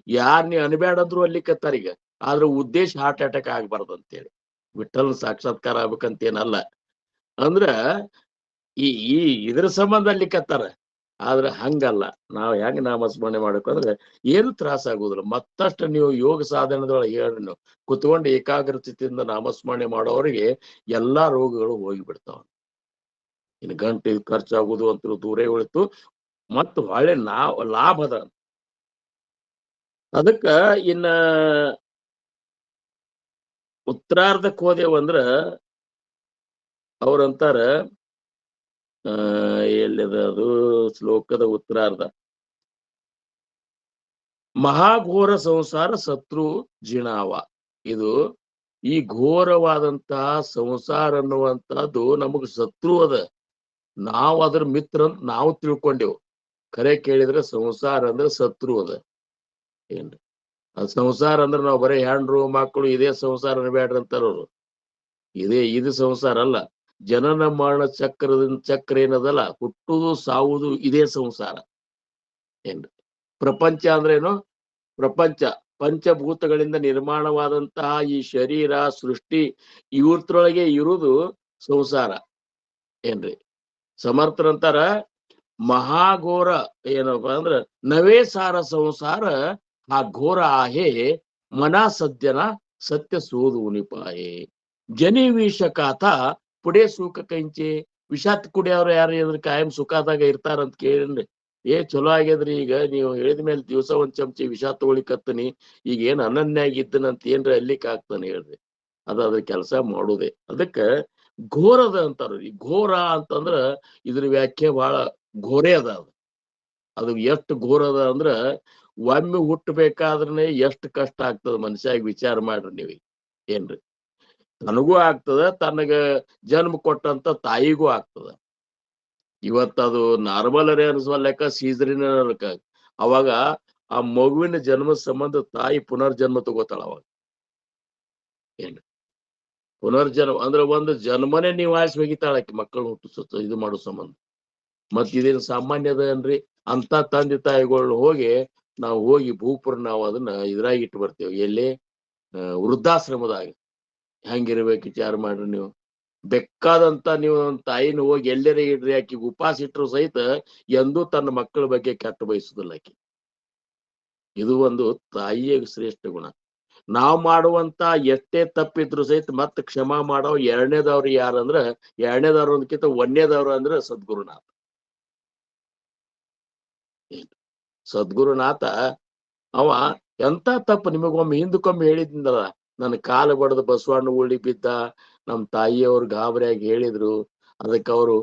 ಯಾರ್ ನೀ ಅನ್ಬ್ಯಾಡಂದ್ರು ಅಲ್ಲಿ ಕತ್ತಾರ. ಈಗ ಆದ್ರ ಉದ್ದೇಶ ಹಾರ್ಟ್ ಅಟ್ಯಾಕ್ ಆಗ್ಬಾರ್ದು ಅಂತೇಳಿ, ವಿಠಲ್ ಸಾಕ್ಷಾತ್ಕಾರ ಆಗ್ಬೇಕಂತೇನಲ್ಲ. ಅಂದ್ರ ಈ ಇದ್ರ ಸಂಬಂಧ ಅಲ್ಲಿ ಕತ್ತಾರ. ಆದ್ರೆ ಹಂಗಲ್ಲ, ನಾವ್ ಹೆಂಗ್ ನಾಮಸ್ಮರಣೆ ಮಾಡ್ಬೇಕಂದ್ರೆ ಏನು ತ್ರಾಸ ಆಗುದಿಲ್ಲ. ಮತ್ತಷ್ಟು ನೀವು ಯೋಗ ಸಾಧನದೊಳಗೆ ಹೇಳ್ರಿ, ನೀವು ಕುತ್ಕೊಂಡು ಏಕಾಗ್ರತೆಯಿಂದ ನಾಮಸ್ಮರಣೆ ಮಾಡೋರಿಗೆ ಎಲ್ಲಾ ರೋಗಗಳು ಹೋಗಿಬಿಡ್ತಾವ. ಇನ್ನು ಗಂಟೆ ಖರ್ಚಾಗುದು ಅಂತ ದೂರೇ ಉಳಿತು, ಮತ್ತು ಒಳ್ಳೆ ಲಾಭ ಅದ. ಅದಕ್ಕ ಇನ್ನ ಉತ್ತರಾರ್ಧಕ್ಕೆ ಹೋದೆವಂದ್ರ ಅವ್ರಂತಾರ, ಎಲ್ಲಿದ ಅದು ಶ್ಲೋಕದ ಉತ್ತರಾರ್ಧ, ಮಹಾಘೋರ ಸಂಸಾರ ಶತ್ರು ಜಿಣಾವ. ಇದು ಈ ಘೋರವಾದಂತಹ ಸಂಸಾರ ಅನ್ನುವಂತಹದ್ದು ನಮಗ್ ಶತ್ರು ಅದ. ನಾವು ಅದ್ರ ಮಿತ್ರ ಅಂತ ನಾವು ತಿಳ್ಕೊಂಡೆವು. ಖರೆ ಕೇಳಿದ್ರೆ ಸಂಸಾರ ಅಂದ್ರೆ ಶತ್ರು ಅದ. ಏನ್ರಿ ಅದ್ ಸಂಸಾರ ಅಂದ್ರೆ ನಾವು ಬರೀ ಹೆಣ್ರು ಮಕ್ಕಳು ಇದೇ ಸಂಸಾರ ಅನ್ಬ್ಯಾಡ್ರಿ ಅಂತಾರವ್ರು. ಇದು ಸಂಸಾರ ಅಲ್ಲ. ಜನನ ಮರಣ ಚಕ್ರ ಏನದಲ್ಲ, ಹುಟ್ಟುದು ಸಾವುದು ಇದೇ ಸಂಸಾರ. ಏನ್ರಿ ಪ್ರಪಂಚ ಅಂದ್ರೇನು? ಪ್ರಪಂಚ ಪಂಚಭೂತಗಳಿಂದ ನಿರ್ಮಾಣವಾದಂತಹ ಈ ಶರೀರ ಸೃಷ್ಟಿ ಇವ್ರೊಳಗೆ ಇರುವುದು ಸಂಸಾರ. ಏನ್ರಿ ಸಮರ್ಥರಂತಾರ, ಮಹಾಘೋರ ಏನಪ್ಪಾ ಅಂದ್ರ ನವೇ ಸಾರ ಸಂಸಾರ ಆ ಘೋರ ಆಹೆ ಮನಾ ಸದ್ಯನ ಸತ್ಯ ಸೋದು ಉನಿಪಾಯೆ. ಜನಿ ವಿಷಕಾತ ಪುಡೆ ಸುಖ ಕೈಂಚೆ. ವಿಷಾತ್ ಕುಡಿಯವ್ರು ಯಾರು ಇದ್ರ ಕಾಯಂ ಸುಖಾದಾಗ ಇರ್ತಾರಂತ ಕೇಳಿನ್ರಿ. ಚಲೋ ಆಗ್ಯದ್ರಿ, ಈಗ ನೀವು ಹೇಳಿದ ಮೇಲೆ ದಿವಸ ಒಂದ್ ಚಮಚಿ ವಿಷ ತಗೊಳಿಕತ್ತನಿ, ಈಗ ಏನ್ ಅನನ್ಯಾಗಿದ್ದನಂತ ಏನ್ರಿ ಅಲ್ಲಿಕ್ ಆಗ್ತಾನೆ ಹೇಳ್ರಿ. ಅದ್ರ ಕೆಲಸ ಮಾಡುದೇ. ಅದಕ್ಕ ಘೋರದ ಅಂತಾರ. ಈ ಘೋರ ಅಂತಂದ್ರ ಇದ್ರ ವ್ಯಾಖ್ಯೆ ಬಹಳ ಘೋರೇ ಅದ. ಅದು ಎಷ್ಟು ಘೋರ ಅದ ಅಂದ್ರ ಒಮ್ಮೆ ಹುಟ್ಟಬೇಕಾದ್ರೆ ಎಷ್ಟು ಕಷ್ಟ ಆಗ್ತದ ಮನುಷ್ಯಾಗ ವಿಚಾರ ಮಾಡ್ರಿ ನೀವು. ಏನ್ರಿ ತನಗೂ ಆಗ್ತದ, ತನಗ ಜನ್ಮ ಕೊಟ್ಟಂತ ತಾಯಿಗೂ ಆಗ್ತದ. ಇವತ್ತದು ನಾರ್ಮಲ್ ಅರೇ ಅನ್ಸವಲ್ಲೆಕ್ಕ ಸೀಸರಿನ ಅವಾಗ ಆ ಮಗುವಿನ ಜನ್ಮದ ಸಂಬಂಧ ತಾಯಿ ಪುನರ್ಜನ್ಮ ತಗೋತಾಳ. ಅವಾಗ ಏನ್ರಿ ಪುನರ್ಜನ್ಮ ಅಂದ್ರೆ ಒಂದು ಜನ್ಮನೇ ನಿವಾಯಿಸಿ ಹೋಗಿತಾಳಕ್ಕೆ ಮಕ್ಕಳು ಹುಟ್ಟು ಇದು ಮಾಡೋ ಸಂಬಂಧ. ಮತ್ ಇದೇನು ಸಾಮಾನ್ಯದ ಅನ್ರಿ? ಅಂತ ತಂದೆ ತಾಯಿಗಳು ನಾವು ಹೋಗಿ ಭೂಪುರ ನಾವು ಅದನ್ನ ಇದ್ರಾಗ ಇಟ್ಟು ಬರ್ತೇವೆ. ಎಲ್ಲಿ? ವೃದ್ಧಾಶ್ರಮದಾಗ. ಹೆಂಗಿರ್ಬೇಕು ವಿಚಾರ ಮಾಡ್ರಿ ನೀವು. ಬೇಕಾದಂತ ನೀವು ತಾಯಿನ ಹೋಗಿ ಎಲ್ಲರೇ ಇಡ್ರಿ, ಆಕಿ ಉಪವಾಸ ಇಟ್ಟರು ಸಹಿತ ಎಂದೂ ತನ್ನ ಮಕ್ಕಳ ಬಗ್ಗೆ ಕೆಟ್ಟ ಬಯಸುದಿಲ್ಲ ಆಕಿ. ಇದು ಒಂದು ತಾಯಿಯ ಶ್ರೇಷ್ಠ ಗುಣ. ನಾವು ಮಾಡುವಂತ ಎಷ್ಟೇ ತಪ್ಪಿದ್ರು ಸಹಿತ ಮತ್ತೆ ಕ್ಷಮಾ ಮಾಡೋ ಎರಡನೇದವ್ರು ಯಾರಂದ್ರ, ಎರಡನೇದವ್ರು ಅಂದ್ಕಿಂತ ಒಂದನೇದವ್ರು ಅಂದ್ರೆ ಸದ್ಗುರುನಾಥ. ಸದ್ಗುರುನಾಥ ಅವ ಎಂತ ತಪ್ಪು ನಿಮಗೊಮ್ಮೆ ಹಿಂದಕ್ಕೊಮ್ಮೆ ಹೇಳಿದ್ನಲ್ಲ, ನನ್ನ ಕಾಲು ಬಡದು ಬಸವಣ್ಣ ಉಳ್ಳಿ ಬಿದ್ದ, ನಮ್ ತಾಯಿಯವ್ರು ಗಾಬರಿಯಾಗಿ ಹೇಳಿದ್ರು. ಅದಕ್ಕೆ ಅವ್ರು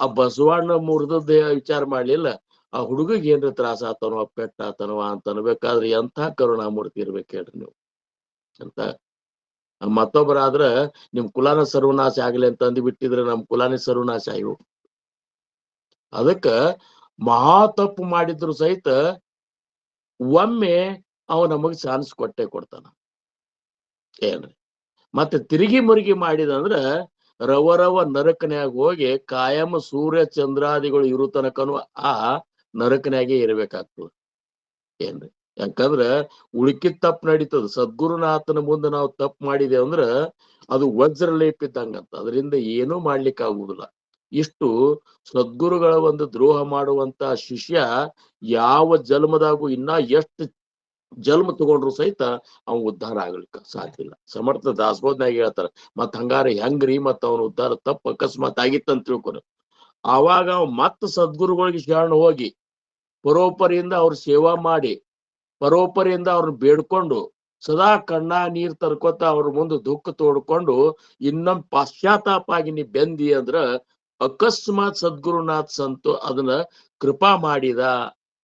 ಆ ಬಸವಣ್ಣ ಮುರಿದದ್ದೇ ವಿಚಾರ ಮಾಡ್ಲಿಲ್ಲ, ಆ ಹುಡುಗಿಗೆ ಏನ್ರ ತ್ರಾಸ ಆತನವ ಪೆಟ್ಟ ಆತನವ ಅಂತ ಅನ್ಬೇಕಾದ್ರೆ ಎಂಥ ಕರುಣಾಮೂರ್ತಿ ಇರ್ಬೇಕು ಹೇಳ್ರಿ ನೀವು ಅಂತ. ಮತ್ತೊಬ್ಬರಾದ್ರ ನಿಮ್ ಕುಲಾನ ಸರ್ವನಾಶ ಆಗ್ಲಿ ಅಂತ ಅಂದು ಬಿಟ್ಟಿದ್ರೆ ನಮ್ ಕುಲಾನೇ ಸರ್ವನಾಶ ಆಯ್ವು. ಅದಕ್ಕ ಮಹಾ ತಪ್ಪು ಮಾಡಿದ್ರು ಸಹಿತ ಒಮ್ಮೆ ಅವ ನಮಗ್ ಚಾನ್ಸ್ ಕೊಟ್ಟೆ ಕೊಡ್ತಾನ. ಏನ್ರಿ ಮತ್ತೆ ತಿರುಗಿ ಮುರುಗಿ ಮಾಡಿದಂದ್ರ ರವರವ ನರಕನ್ಯಾಗ ಹೋಗಿ ಕಾಯಂ ಸೂರ್ಯ ಚಂದ್ರಾದಿಗಳು ಇರು ತನಕನು ಆ ನರಕನ್ಯಾಗೆ ಇರ್ಬೇಕಾಗ್ತದ. ಏನ್ರಿ? ಯಾಕಂದ್ರ ಉಳ್ಕಿದ್ ತಪ್ಪು ನಡೀತದ. ಸದ್ಗುರುನಾಥನ ಮುಂದೆ ನಾವು ತಪ್ಪು ಮಾಡಿದೆ ಅಂದ್ರ ಅದು ವಜ್ರ ಲೇಪ ಇದ್ದಂಗಂತ, ಅದರಿಂದ ಏನೂ ಮಾಡ್ಲಿಕ್ಕೆ ಆಗುದಿಲ್ಲ. ಇಷ್ಟು ಸದ್ಗುರುಗಳ ಒಂದು ದ್ರೋಹ ಮಾಡುವಂತ ಶಿಷ್ಯ ಯಾವ ಜನ್ಮದಾಗೂ ಇನ್ನ ಎಷ್ಟು ಜನ್ಮ ತಗೊಂಡ್ರು ಸಹಿತ ಅವ್ನ ಉದ್ಧಾರ ಆಗ್ಲಿಕ್ಕೆ ಸಾಧ್ಯ ಇಲ್ಲ. ಸಮರ್ಥ ದಾಸಬೋಧನಾಗ ಹೇಳ್ತಾರ, ಮತ್ ಹಂಗಾರ ಹೆಂಗ್ರಿ ಮತ್ ಅವನ ಉದ್ಧಾರ ತಪ್ಪು ಅಕಸ್ಮಾತ್ ಆಗಿತ್ತಂತ ತಿಳ್ಕೊನ ಆವಾಗ ಅವ್ ಮತ್ತ ಸದ್ಗುರುಗಳಿಗೆ ಶರಣ ಹೋಗಿ ಪರೋಪರಿಯಿಂದ ಅವ್ರ ಸೇವಾ ಮಾಡಿ ಪರೋಪರಿಯಿಂದ ಅವ್ರನ್ನ ಬೇಡ್ಕೊಂಡು ಸದಾ ಕಣ್ಣ ನೀರ್ ತರ್ಕೋತ ಅವ್ರ ಮುಂದೆ ದುಃಖ ತೋಡ್ಕೊಂಡು ಇನ್ನೊಂದ್ ಪಾಶ್ಚಾತ್ತಾಪ ಆಗಿ ನೀ ಬೆಂದಿ ಅಂದ್ರ ಅಕಸ್ಮಾತ್ ಸದ್ಗುರುನಾಥ್ ಸಂತು ಅದನ್ನ ಕೃಪಾ ಮಾಡಿದ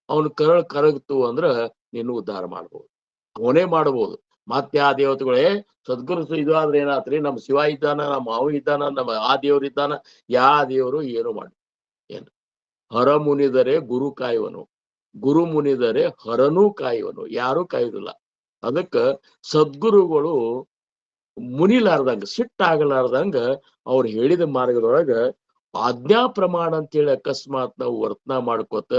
ಅವನ್ ಕರಗ್ತು ಅಂದ್ರ ನೀನು ಉದ್ಧಾರ ಮಾಡ್ಬೋದು, ಅವನೇ ಮಾಡ್ಬೋದು. ಮತ್ತೆ ಆ ದೇವತೆಗಳೇ ಸದ್ಗುರು ಇದು ಆದ್ರೆ ಏನಾತ್ರಿ, ನಮ್ ಶಿವ ಇದ್ದಾನ, ನಮ್ಮ ಅವ ಇದ್ದಾನ, ನಮ್ಮ ಆ ದೇವ್ರು ಇದ್ದಾನ, ಯಾ ದೇವ್ರು ಏನು ಮಾಡಿ ಏನ್ ಹರ ಮುನಿದರೆ ಗುರು ಕಾಯುವನು, ಗುರು ಮುನಿದರೆ ಹರನೂ ಕಾಯುವನು, ಯಾರೂ ಕಾಯುದಿಲ್ಲ. ಅದಕ್ಕ ಸದ್ಗುರುಗಳು ಮುನಿಲಾರ್ದಂಗ ಸಿಟ್ಟಾಗಲಾರ್ದಂಗ ಅವ್ರು ಹೇಳಿದ ಮಾರ್ಗದೊಳಗ ಆಜ್ಞಾ ಪ್ರಮಾಣ ಅಂತೇಳಿ ಅಕಸ್ಮಾತ್ ನಾವು ವರ್ತನ ಮಾಡ್ಕೋತ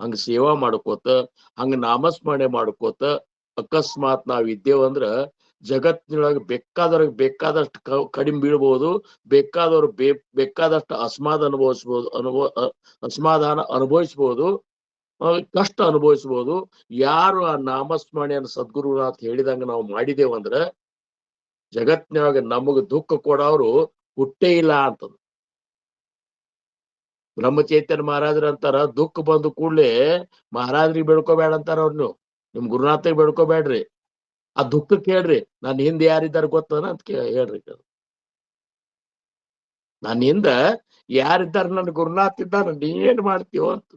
ಹಂಗ ಸೇವಾ ಮಾಡ್ಕೋತ ಹಂಗ ನಾಮಸ್ಮರಣೆ ಮಾಡ್ಕೋತ ಅಕಸ್ಮಾತ್ ನಾವ್ ಇದ್ದೇವಂದ್ರ ಜಗತ್ತಿನೊಳಗೆ ಬೇಕಾದಷ್ಟು ಕಡಿಮೆ ಬೀಳ್ಬಹುದು, ಬೇಕಾದವ್ರು ಬೇಕಾದಷ್ಟು ಅಸಮಾಧಾನ ಅನುಭವಿಸ್ಬೋದು, ಕಷ್ಟ ಅನುಭವಿಸ್ಬೋದು. ಯಾರು ಆ ನಾಮಸ್ಮರಣೆಯನ್ನು ಸದ್ಗುರುನಾಥ್ ಹೇಳಿದಂಗ ನಾವು ಮಾಡಿದೇವಂದ್ರ ಜಗತ್ತಿನೊಳಗೆ ನಮಗ ದುಃಖ ಕೊಡೋರು ಹುಟ್ಟೇ ಇಲ್ಲ ಅಂತದ. ಬ್ರಹ್ಮಚೈತನ್ಯ ಮಹಾರಾಜರು ಅಂತಾರ, ದುಃಖ ಬಂದು ಕೂಡ್ಲೆ ಮಹಾರಾಜ್ರಿಗೆ ಬೇಡ್ಕೋಬೇಡ ಅಂತಾರ ಅವ್ರನ್ನು, ನಿಮ್ ಗುರುನಾಥಿಗೆ ಬೇಡ್ಕೋಬೇಡ್ರಿ, ಆ ದುಃಖಕ್ಕೆ ಹೇಳ್ರಿ ನಾನ್ ಹಿಂದೆ ಯಾರಿದ್ದಾರ ಗೊತ್ತದ ಅಂತ ಹೇಳ್ರಿ. ನನ್ನ ಹಿಂದ ಯಾರಿದ್ದಾರ, ನನ್ನ ಗುರುನಾಥ್ ಇದ್ದಾರ, ನೀ ಏನ್ ಮಾಡ್ತೀವೋ ಅಂತ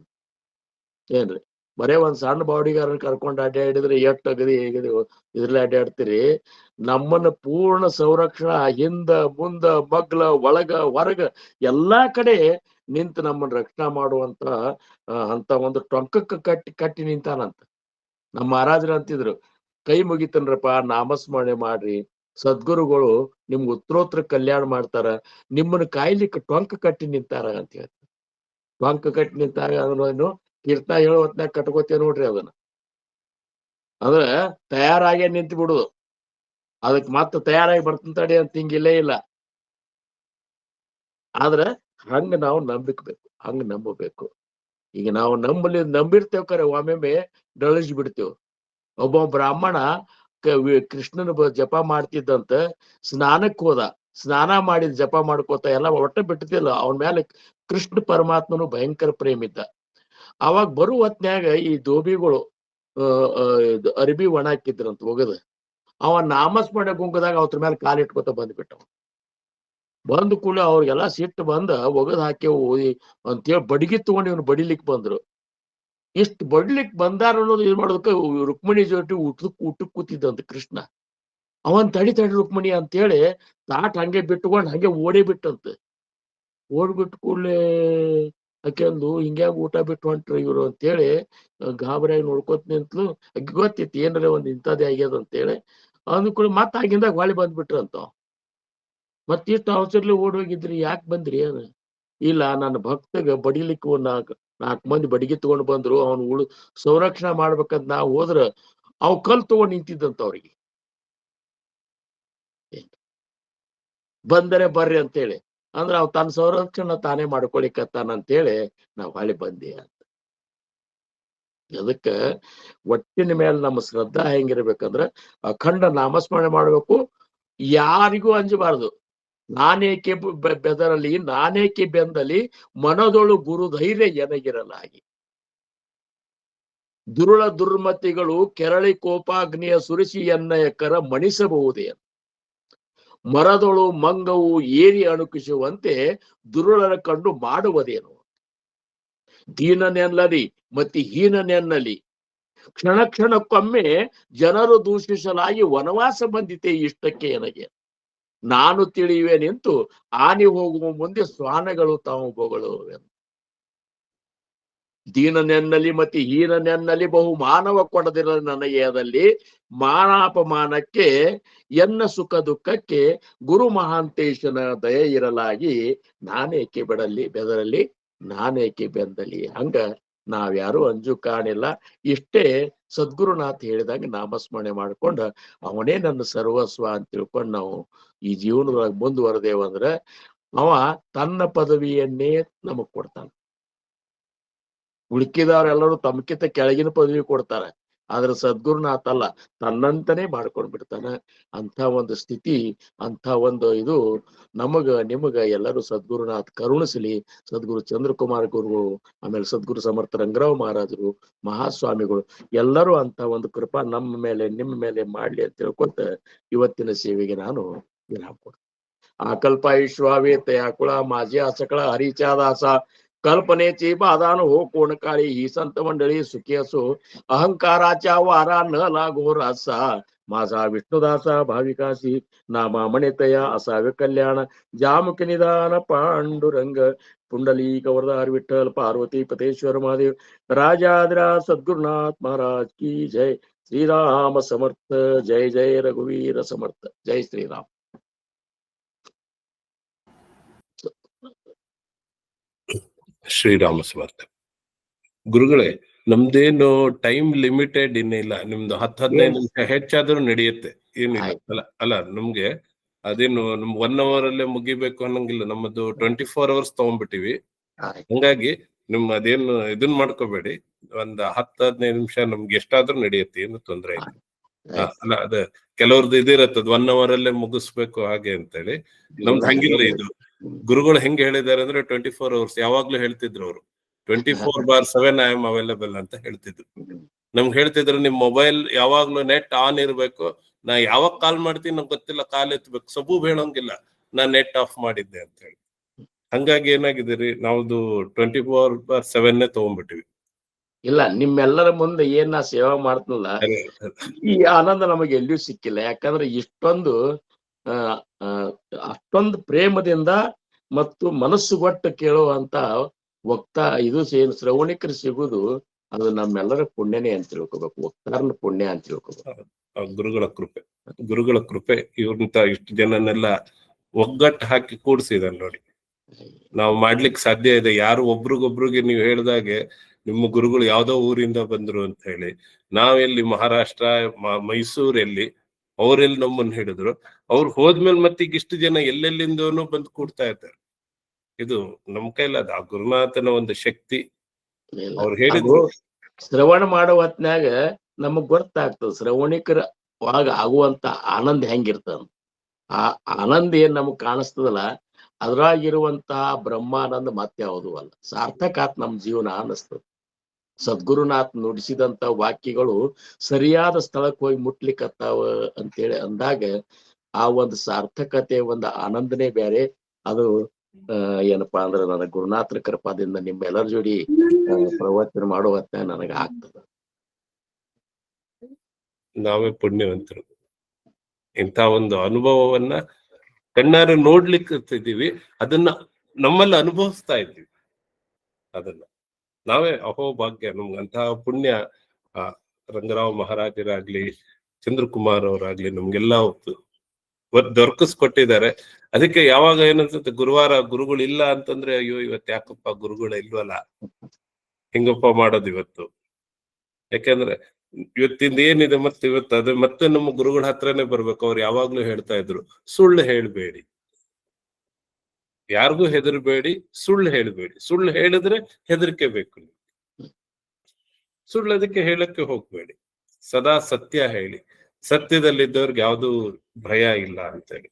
ಏನ್ರಿ. ಬರೇ ಒಂದ್ ಸಣ್ಣ ಬಾಡಿಗಾರನ್ ಕರ್ಕೊಂಡು ಅಡ್ಡಾಡಿದ್ರೆ ಎಷ್ಟ್ ಅಗದಿ ಹೇಗದಿ ಇದ್ರಲ್ಲಿ ಅಡ್ಡಾಡ್ತೀರಿ. ನಮ್ಮನ್ನ ಪೂರ್ಣ ಸಂರಕ್ಷಣಾ ಹಿಂದ ಮುಂದ ಮಗ್ಲ ಒಳಗ ಹೊರಗ ಎಲ್ಲಾ ಕಡೆ ನಿಂತು ನಮ್ಮನ್ನ ರಕ್ಷಣಾ ಮಾಡುವಂತ ಅಂತ ಒಂದು ಟೊಂಕಕ್ಕೆ ಕಟ್ಟಿ ನಿಂತಾನಂತ. ನಮ್ಮ ಮಹಾರಾಜರು ಅಂತಿದ್ರು, ಕೈ ಮುಗಿತನ್ರಪ್ಪ, ನಾಮಸ್ಮರಣೆ ಮಾಡ್ರಿ, ಸದ್ಗುರುಗಳು ನಿಮ್ಗೆ ಉತ್ತರೋತ್ತರ ಕಲ್ಯಾಣ ಮಾಡ್ತಾರ, ನಿಮ್ಮನ್ನ ಕಾಯ್ಲಿಕ್ಕೆ ಟೊಂಕ ಕಟ್ಟಿ ನಿಂತಾರ ಅಂತ ಹೇಳ್ತಾರೆ. ಟೊಂಕ ಕಟ್ಟಿ ನಿಂತಾಗ ಅದನ್ನು ಕೀರ್ತನ ಹೇಳೋ ಹೊತ್ನಾಗ ಕಟ್ಕೋತೇವ್ ನೋಡ್ರಿ ಅದನ್ನ. ಅಂದ್ರ ತಯಾರಾಗೇ ನಿಂತು ಬಿಡುದು, ಅದಕ್ ಮತ್ತ ತಯಾರಾಗಿ ಬರ್ತಂತಡಿ ಅಂತ ಹಿಂಗಿಲ್ಲೇ ಇಲ್ಲ. ಆದ್ರ ಹಂಗ ನಾವು ನಂಬಿಕ್ಬೇಕು, ಹಂಗ ನಂಬಬೇಕು. ಈಗ ನಾವು ನಂಬಿರ್ತೇವ್ ಕರೆ ಒಮ್ಮೆ ಡಳಜ್ ಬಿಡ್ತೇವ್. ಒಬ್ಬ ಬ್ರಾಹ್ಮಣ ಕೃಷ್ಣನ ಜಪ ಮಾಡ್ತಿದ್ದಂತ, ಸ್ನಾನಕ್ ಹೋದ, ಸ್ನಾನ ಮಾಡಿದ ಜಪ ಮಾಡ್ಕೋತ ಎಲ್ಲ ಒಟ್ಟ ಬಿಟ್ಟಿದ್ದಿಲ್ಲ. ಅವನ ಮೇಲೆ ಕೃಷ್ಣ ಪರಮಾತ್ಮನು ಭಯಂಕರ ಪ್ರೇಮ ಇದ್ದ. ಅವಾಗ ಬರುವ ಹೊತ್ನ್ಯಾಗ ಈ ದೋಬಿಗಳು ಅರಿಬಿ ಒಣ ಹಾಕಿದ್ರಂತ ಒಗದ, ಅವ ನಾಮಸ್ಮರಣೆ ಗುಂಗದಾಗ ಅವ್ರ ಮೇಲೆ ಕಾಲಿಟ್ಕೋತ ಬಂದ್ಬಿಟ್ಟವ. ಬಂದ ಕೂಡಲೇ ಅವ್ರಿಗೆಲ್ಲ ಸಿಟ್ಟು ಬಂದ ಒಗದ್ ಹಾಕಿ ಅಂತೇಳಿ ಬಡಿಗೆ ತಗೊಂಡು ಇವನು ಬಡಿಲಿಕ್ ಬಂದ್ರು. ಇಷ್ಟು ಬಡ್ಲಿಕ್ ಬಂದಾರ ಅನ್ನೋದು ಏನ್ ಮಾಡೋದಕ್ಕ ರುಕ್ಮಿಣಿ ಜೊತೆ ಊಟಕ್ ಕೂತಿದ್ದಂತ ಕೃಷ್ಣ. ಅವನ್ ತಡಿ ರುಕ್ಮಿಣಿ ಅಂತೇಳಿ ತಾಟ್ ಹಂಗೆ ಬಿಟ್ಕೊಂಡ್ ಹಂಗೆ ಓಡೇ ಬಿಟ್ಟಂತೆ. ಓಡ್ಬಿಟ್ಟು ಕೂಡ್ಲೆ ಆಕೆಂದು ಹಿಂಗ್ಯಾಗ ಊಟ ಬಿಟ್ಟು ಹೊಂಟ್ರಿ ಇವ್ರು ಅಂತೇಳಿ ಗಾಬರಿಯಾಗಿ ನೋಡ್ಕೋತ ನಿಂತ್ಲು. ಅಕ್ಕಿ ಗೊತ್ತಿತ್ತು ಏನಾರ ಒಂದ್ ಇಂಥದ್ದೇ ಆಗ್ಯದ ಅಂತೇಳಿ. ಅಂದ ಕೂಡ ಮತ್ತ ಆಗಿಂದಾಗ ಹೊಳಿ ಬಂದ್ಬಿಟ್ರಂತ. ಮತ್ತಿಷ್ಟು ಅವಸರ್ಲಿ ಓಡ್ ಹೋಗಿದ್ರಿ, ಯಾಕೆ ಬಂದ್ರಿ? ಇಲ್ಲ, ನನ್ನ ಭಕ್ತಗ ಬಡಿಲಿಕ್ಕೆ ನಾಲ್ಕು ಮಂದಿ ಬಡಿಗೆ ತಗೊಂಡ್ ಬಂದ್ರು, ಅವ್ನು ಸಂರಕ್ಷಣೆ ಮಾಡ್ಬೇಕಂತ ನಾವ್ ಹೋದ್ರ ಅವ್ ಕಲ್ ತಗೊಂಡ್ ನಿಂತಿದ್ದಂತ ಅವ್ರಿಗೆ. ಬಂದರೆ ಬರ್ರಿ ಅಂತೇಳಿ ಅಂದ್ರ ಅವ್ ತನ್ನ ಸಂರಕ್ಷಣೆ ತಾನೇ ಮಾಡ್ಕೊಳಿಕತ್ತಾನಂತೇಳಿ ನಾವ್ ಹೊಳಿ ಬಂದಿ ಅಂತ. ಅದಕ್ಕ ಒಟ್ಟಿನ ಮೇಲೆ ನಮ್ಮ ಶ್ರದ್ಧಾ ಹೆಂಗಿರ್ಬೇಕಂದ್ರ ಅಖಂಡ ನಾಮಸ್ಮರಣೆ ಮಾಡ್ಬೇಕು, ಯಾರಿಗೂ ಅಂಜಬಾರ್ದು. ನಾನೇಕೆ ಬೆದರಲಿ, ನಾನೇಕೆ ಬೆಂದಲಿ, ಮನದೊಳು ಗುರು ಧೈರ್ಯ ಎನಗಿರಲಾಗಿ. ದುರುಳ ದುರ್ಮತಿಗಳು ಕೆರಳಿ ಕೋಪಾಗ್ನಿಯ ಸುರಿಸಿ ಎನ್ನಯಕರ ಮಣಿಸಬಹುದೇ. ಮರದೊಳು ಮಂಗವು ಏರಿ ಅಣುಕಿಸುವಂತೆ ದುರುಳರ ಕಂಡು ಮಾಡುವುದೇನು. ದೀನನೆನ್ನಲಿ ಮತ್ತೆ ಹೀನನೆನ್ನಲಿ, ಕ್ಷಣ ಕ್ಷಣಕ್ಕೊಮ್ಮೆ ಜನರು ದೂಷಿಸಲಾಗಿ ವನವಾಸ ಬಂದಿತೆ ಇಷ್ಟಕ್ಕೆ ನನಗೆ. ನಾನು ತಿಳಿಯುವೆ ನಿಂತು ಆನೆ ಹೋಗುವ ಮುಂದೆ ಶ್ವಾನಗಳು ತಾವು ಬೊಗಳುವೆ. ದೀನನೆನ್ನಲಿ ಮತ್ತೆ ಹೀನನೆನ್ನಲಿ ಬಹು ಮಾನವ ಕೊಡದಿರ ನನಗೆ ಅದಲ್ಲಿ ಮಾನಾಪಮಾನಕ್ಕೆ ಎನ್ನ ಸುಖ ದುಃಖಕ್ಕೆ ಗುರು ಮಹಾಂತೇಶನ ದಯ ಇರಲಾಗಿ ನಾನೇಕೆ ಬೆದರಲಿ ನಾನೇಕೆ ಬೆಂದಲಿ. ಹಂಗ ನಾವ್ಯಾರು ಅಂಜು ಕಾಣಿಲ್ಲ. ಇಷ್ಟೇ ಸದ್ಗುರುನಾಥ್ ಹೇಳಿದಾಗ ನಾಮಸ್ಮರಣೆ ಮಾಡ್ಕೊಂಡ ಅವನೇ ನನ್ನ ಸರ್ವಸ್ವ ಅಂತ ತಿಳ್ಕೊಂಡು ನಾವು ಈ ಜೀವನದೊಳಗೆ ಮುಂದುವರೆದೇವಂದ್ರ ಅವ ತನ್ನ ಪದವಿಯನ್ನೇ ನಮಗ್ ಕೊಡ್ತಾನ. ಉಳ್ಕಿದವ್ರೆಲ್ಲರೂ ತಮ್ಕಿಂತ ಕೆಳಗಿನ ಪದವಿ ಕೊಡ್ತಾರೆ, ಆದ್ರೆ ಸದ್ಗುರುನಾಥ್ ಅಲ್ಲ, ತನ್ನಂತನೇ ಮಾಡ್ಕೊಂಡ್ ಬಿಡ್ತಾನ. ಅಂತ ಒಂದು ಸ್ಥಿತಿ, ಅಂತ ಒಂದು ಇದು ನಿಮಗ ಎಲ್ಲರೂ ಸದ್ಗುರುನಾಥ್ ಕರುಣಿಸಲಿ. ಸದ್ಗುರು ಚಂದ್ರಕುಮಾರ್ ಗುರುಗಳು, ಆಮೇಲೆ ಸದ್ಗುರು ಸಮರ್ಥ ರಂಗರಾವ್ ಮಹಾರಾಜರು, ಮಹಾಸ್ವಾಮಿಗಳು ಎಲ್ಲರೂ ಅಂತ ಒಂದು ಕೃಪಾ ನಮ್ಮ ಮೇಲೆ ನಿಮ್ಮ ಮೇಲೆ ಮಾಡ್ಲಿ ಅಂತ ತಿಳ್ಕೊಂತ ಇವತ್ತಿನ ಸೇವೆಗೆ ನಾನು ವಿರಾಮ ಕೊಡ್ತೀನಿ. आकल्पायुष्वावेत याकुळा माझी असकळा हरीच्या दासा कल्पनेची बाधान हो कोण काळी ही संत मंडळी सुखी असो अहंकाराच्या वारा न लागो रासा माझा विष्णुदासा भाविकासी नामा म्हणेतया असावे कल्याण जामुख निदान पांडुरंग पुंडलिक वरदार विठ्ठल पार्वती पतेश्वर महादेव राजाद्रा सद्गुरुनाथ महाराज की जय. श्रीराम समर्थ. जय जय रघुवीर समर्थ. जय श्रीराम. ಶ್ರೀರಾಮ ಸಮರ್ಥ. ಗುರುಗಳೇ, ನಮ್ದೇನು ಟೈಮ್ ಲಿಮಿಟೆಡ್ ಇನ್ನಿಲ್ಲ. ನಿಮ್ದು 10-15 ನಿಮಿಷ ಹೆಚ್ಚಾದ್ರೂ ನಡೆಯುತ್ತೆ, ಏನಿಲ್ಲ. ಅಲ್ಲ ನಮ್ಗೆ ಅದೇನು ನಮ್ 1 hour ಅಲ್ಲೇ ಮುಗಿಬೇಕು ಅನ್ನಂಗಿಲ್ಲ. ನಮ್ಮದು 24 hours ತಗೊಂಡ್ಬಿಟ್ಟಿವಿ. ಹಂಗಾಗಿ ನಿಮ್ ಅದೇನು ಇದನ್ ಮಾಡ್ಕೋಬೇಡಿ. ಒಂದ್ 10-15 ನಿಮಿಷ ನಮ್ಗೆ ಎಷ್ಟಾದ್ರೂ ನಡೆಯುತ್ತೆ, ಏನು ತೊಂದ್ರೆ ಇಲ್ಲ. ಅಲ್ಲ ಅದ ಕೆಲವ್ರದ್ದು ಇದಿರತ್ತದ 1 hour ಅಲ್ಲೇ ಮುಗಿಸ್ಬೇಕು ಹಾಗೆ ಅಂತೇಳಿ. ನಮ್ದು ಹಂಗಿಲ್ಲ. ಇದು ಗುರುಗಳು ಹೆಂಗ್ ಹೇಳಿದಾರೆ ಅಂದ್ರೆ 24 hours ಯಾವಾಗ್ಲೂ ಹೇಳ್ತಿದ್ರು ಅವರು. 24/7 ಐ ಆಮ್ ಅವೈಲಬಲ್ ಅಂತ ಹೇಳ್ತಿದ್ರು. ನಮ್ಗೆ ಹೇಳ್ತಿದ್ರು ನಿಮ್ ಮೊಬೈಲ್ ಯಾವಾಗ್ಲೂ ನೆಟ್ ಆನ್ ಇರ್ಬೇಕು. ನಾ ಯಾವಾಗ ಕಾಲ್ ಮಾಡ್ತೀನಿ ನಮ್ಗೆ ಗೊತ್ತಿಲ್ಲ, ಕಾಲ್ ಎತ್ಬೇಕು. ಸಬೂಬ್ ಹೇಳೋಂಗಿಲ್ಲ ನಾ ನೆಟ್ ಆಫ್ ಮಾಡಿದ್ದೆ ಅಂತ ಹೇಳಿ. ಹಂಗಾಗಿ ಏನಾಗಿದ್ದೀರಿ, ನಾವ್ದು 24/7 ತಗೊಂಡ್ಬಿಟ್ಟಿವಿ. ಇಲ್ಲ, ನಿಮ್ಮೆಲ್ಲರ ಮುಂದೆ ಏನ್ ನಾ ಸೇವಾ ಮಾಡ್ತನಲ್ಲ, ಈ ಆನಂದ ನಮಗೆ ಎಲ್ಲಿಯೂ ಸಿಕ್ಕಿಲ್ಲ. ಯಾಕಂದ್ರೆ ಇಷ್ಟೊಂದು ಅಷ್ಟೊಂದು ಪ್ರೇಮದಿಂದ ಮತ್ತು ಮನಸ್ಸುಗೊಟ್ಟು ಕೇಳುವಂತ ಇದು ಶ್ರವಣಿಕರು ಸಿಗುದು ಅದು ನಮ್ಮೆಲ್ಲರ ಪುಣ್ಯನೇ ಅಂತ ತಿಳ್ಕೊಬೇಕು. ವಕ್ತಾರನ ಪುಣ್ಯ ಅಂತ ತಿಳ್ಕೊಬೇಕು. ಗುರುಗಳ ಕೃಪೆ ಇವ್ರಂತ ಇಷ್ಟು ಜನನೆಲ್ಲ ಒಗ್ಗಟ್ಟು ಹಾಕಿ ಕೂಡ್ಸಿದಾರೆ ನೋಡಿ. ನಾವು ಮಾಡ್ಲಿಕ್ಕೆ ಸಾಧ್ಯ ಇದೆ. ಯಾರು ಒಬ್ರಿಗೊಬ್ರಿಗೆ ನೀವು ಹೇಳ್ದಾಗೆ ನಿಮ್ಮ ಗುರುಗಳು ಯಾವ್ದೋ ಊರಿಂದ ಬಂದ್ರು ಅಂತ ಹೇಳಿ, ನಾವೆಲ್ಲಿ ಮಹಾರಾಷ್ಟ್ರ ಮೈಸೂರಲ್ಲಿ, ಅವ್ರೆಲ್ಲಿ ನಮ್ಮನ್ನ ಹಿಡಿದ್ರು. ಅವ್ರು ಹೋದ್ಮೇಲೆ ಮತ್ತೀಗ ಇಷ್ಟು ಜನ ಎಲ್ಲೆಲ್ಲಿಂದನೂ ಬಂದು ಕೂಡ್ತಾ ಇದ್ದಾರೆ. ಇದು ನಮ್ ಕೈಲದ ಆ ಗುರುನಾಥನ ಒಂದು ಶಕ್ತಿ. ಅವ್ರು ಹೇಳಿದ್ರು, ಶ್ರವಣ ಮಾಡೋ ಹೊತ್ನ್ಯಾಗ ನಮಗ್ ಗೊತ್ತಾಗ್ತದ ಶ್ರವಣಿಕರ ಒಳಗ ಆಗುವಂತ ಆನಂದ ಹೆಂಗಿರ್ತದ. ಆ ಆನಂದ ಏನ್ ನಮಗ್ ಕಾಣಿಸ್ತದಲ್ಲ, ಅದ್ರಾಗಿರುವಂತಹ ಬ್ರಹ್ಮಾನಂದ ಮತ್ತೆ ಯಾವುದು ಅಲ್ಲ. ಸಾರ್ಥಕ ಆತ್ ನಮ್ ಜೀವನ ಅನಿಸ್ತದ. ಸದ್ಗುರುನಾಥ್ ನುಡಿಸಿದಂತ ವಾಕ್ಯಗಳು ಸರಿಯಾದ ಸ್ಥಳಕ್ಕೆ ಹೋಗಿ ಮುಟ್ಲಿಕ್ಕತ್ತಾವ ಅಂತೇಳಿ ಅಂದಾಗ ಆ ಒಂದು ಸಾರ್ಥಕತೆ, ಒಂದು ಆನಂದನೇ ಬೇರೆ. ಅದು ಏನಪ್ಪಾ ಅಂದ್ರೆ ನನ್ನ ಗುರುನಾಥರ ಕೃಪಾದಿಂದ ನಿಮ್ಮೆಲ್ಲರ ಜೋಡಿ ಪ್ರವಚನ ಮಾಡೋ ಹೊತ್ತ ನನಗ ಆಗ್ತದ. ನಾವೇ ಪುಣ್ಯವಂತರು. ಇಂಥ ಒಂದು ಅನುಭವವನ್ನ ಕಣ್ಣಾರೆ ನೋಡ್ಲಿಕ್ಕೆ ಅದನ್ನ ನಮ್ಮಲ್ಲಿ ಅನುಭವಿಸ್ತಾ ಇದ್ದೀವಿ. ಅದನ್ನ ನಾವೇ ಅಹೋಭಾಗ್ಯ. ನಮ್ಗಂತಹ ಪುಣ್ಯ ರಂಗರಾವ್ ಮಹಾರಾಜರಾಗ್ಲಿ, ಚಂದ್ರಕುಮಾರ್ ಅವರಾಗ್ಲಿ ನಮ್ಗೆಲ್ಲ ದೊರಕಿಸ್ಕೊಟ್ಟಿದ್ದಾರೆ. ಅದಕ್ಕೆ ಯಾವಾಗ ಏನನ್ಸುತ್ತೆ, ಗುರುವಾರ ಗುರುಗಳು ಇಲ್ಲ ಅಂತಂದ್ರೆ ಅಯ್ಯೋ ಇವತ್ತು ಯಾಕಪ್ಪ ಗುರುಗಳು ಇಲ್ವಲ್ಲ, ಹಿಂಗಪ್ಪ ಮಾಡೋದು ಇವತ್ತು. ಯಾಕೆಂದ್ರೆ ಇವತ್ತಿಂದ ಏನಿದೆ ಮತ್ತೆ ಇವತ್ತು ಅದು ಮತ್ತೆ ನಮ್ಮ ಗುರುಗಳ ಹತ್ರನೇ ಬರ್ಬೇಕು. ಅವ್ರು ಯಾವಾಗ್ಲೂ ಹೇಳ್ತಾ ಇದ್ರು, ಸುಳ್ಳು ಹೇಳ್ಬೇಡಿ, ಯಾರಿಗೂ ಹೆದರ್ಬೇಡಿ, ಸುಳ್ಳು ಹೇಳ್ಬೇಡಿ. ಸುಳ್ಳು ಹೇಳಿದ್ರೆ ಹೆದರಿಕೆ ಬೇಕು. ಸುಳ್ಳು ಅದಕ್ಕೆ ಹೇಳಕ್ಕೆ ಹೋಗ್ಬೇಡಿ, ಸದಾ ಸತ್ಯ ಹೇಳಿ. ಸತ್ಯದಲ್ಲಿದ್ದವ್ರಿಗೆ ಯಾವ್ದು ಭಯ ಇಲ್ಲ ಅಂತೇಳಿ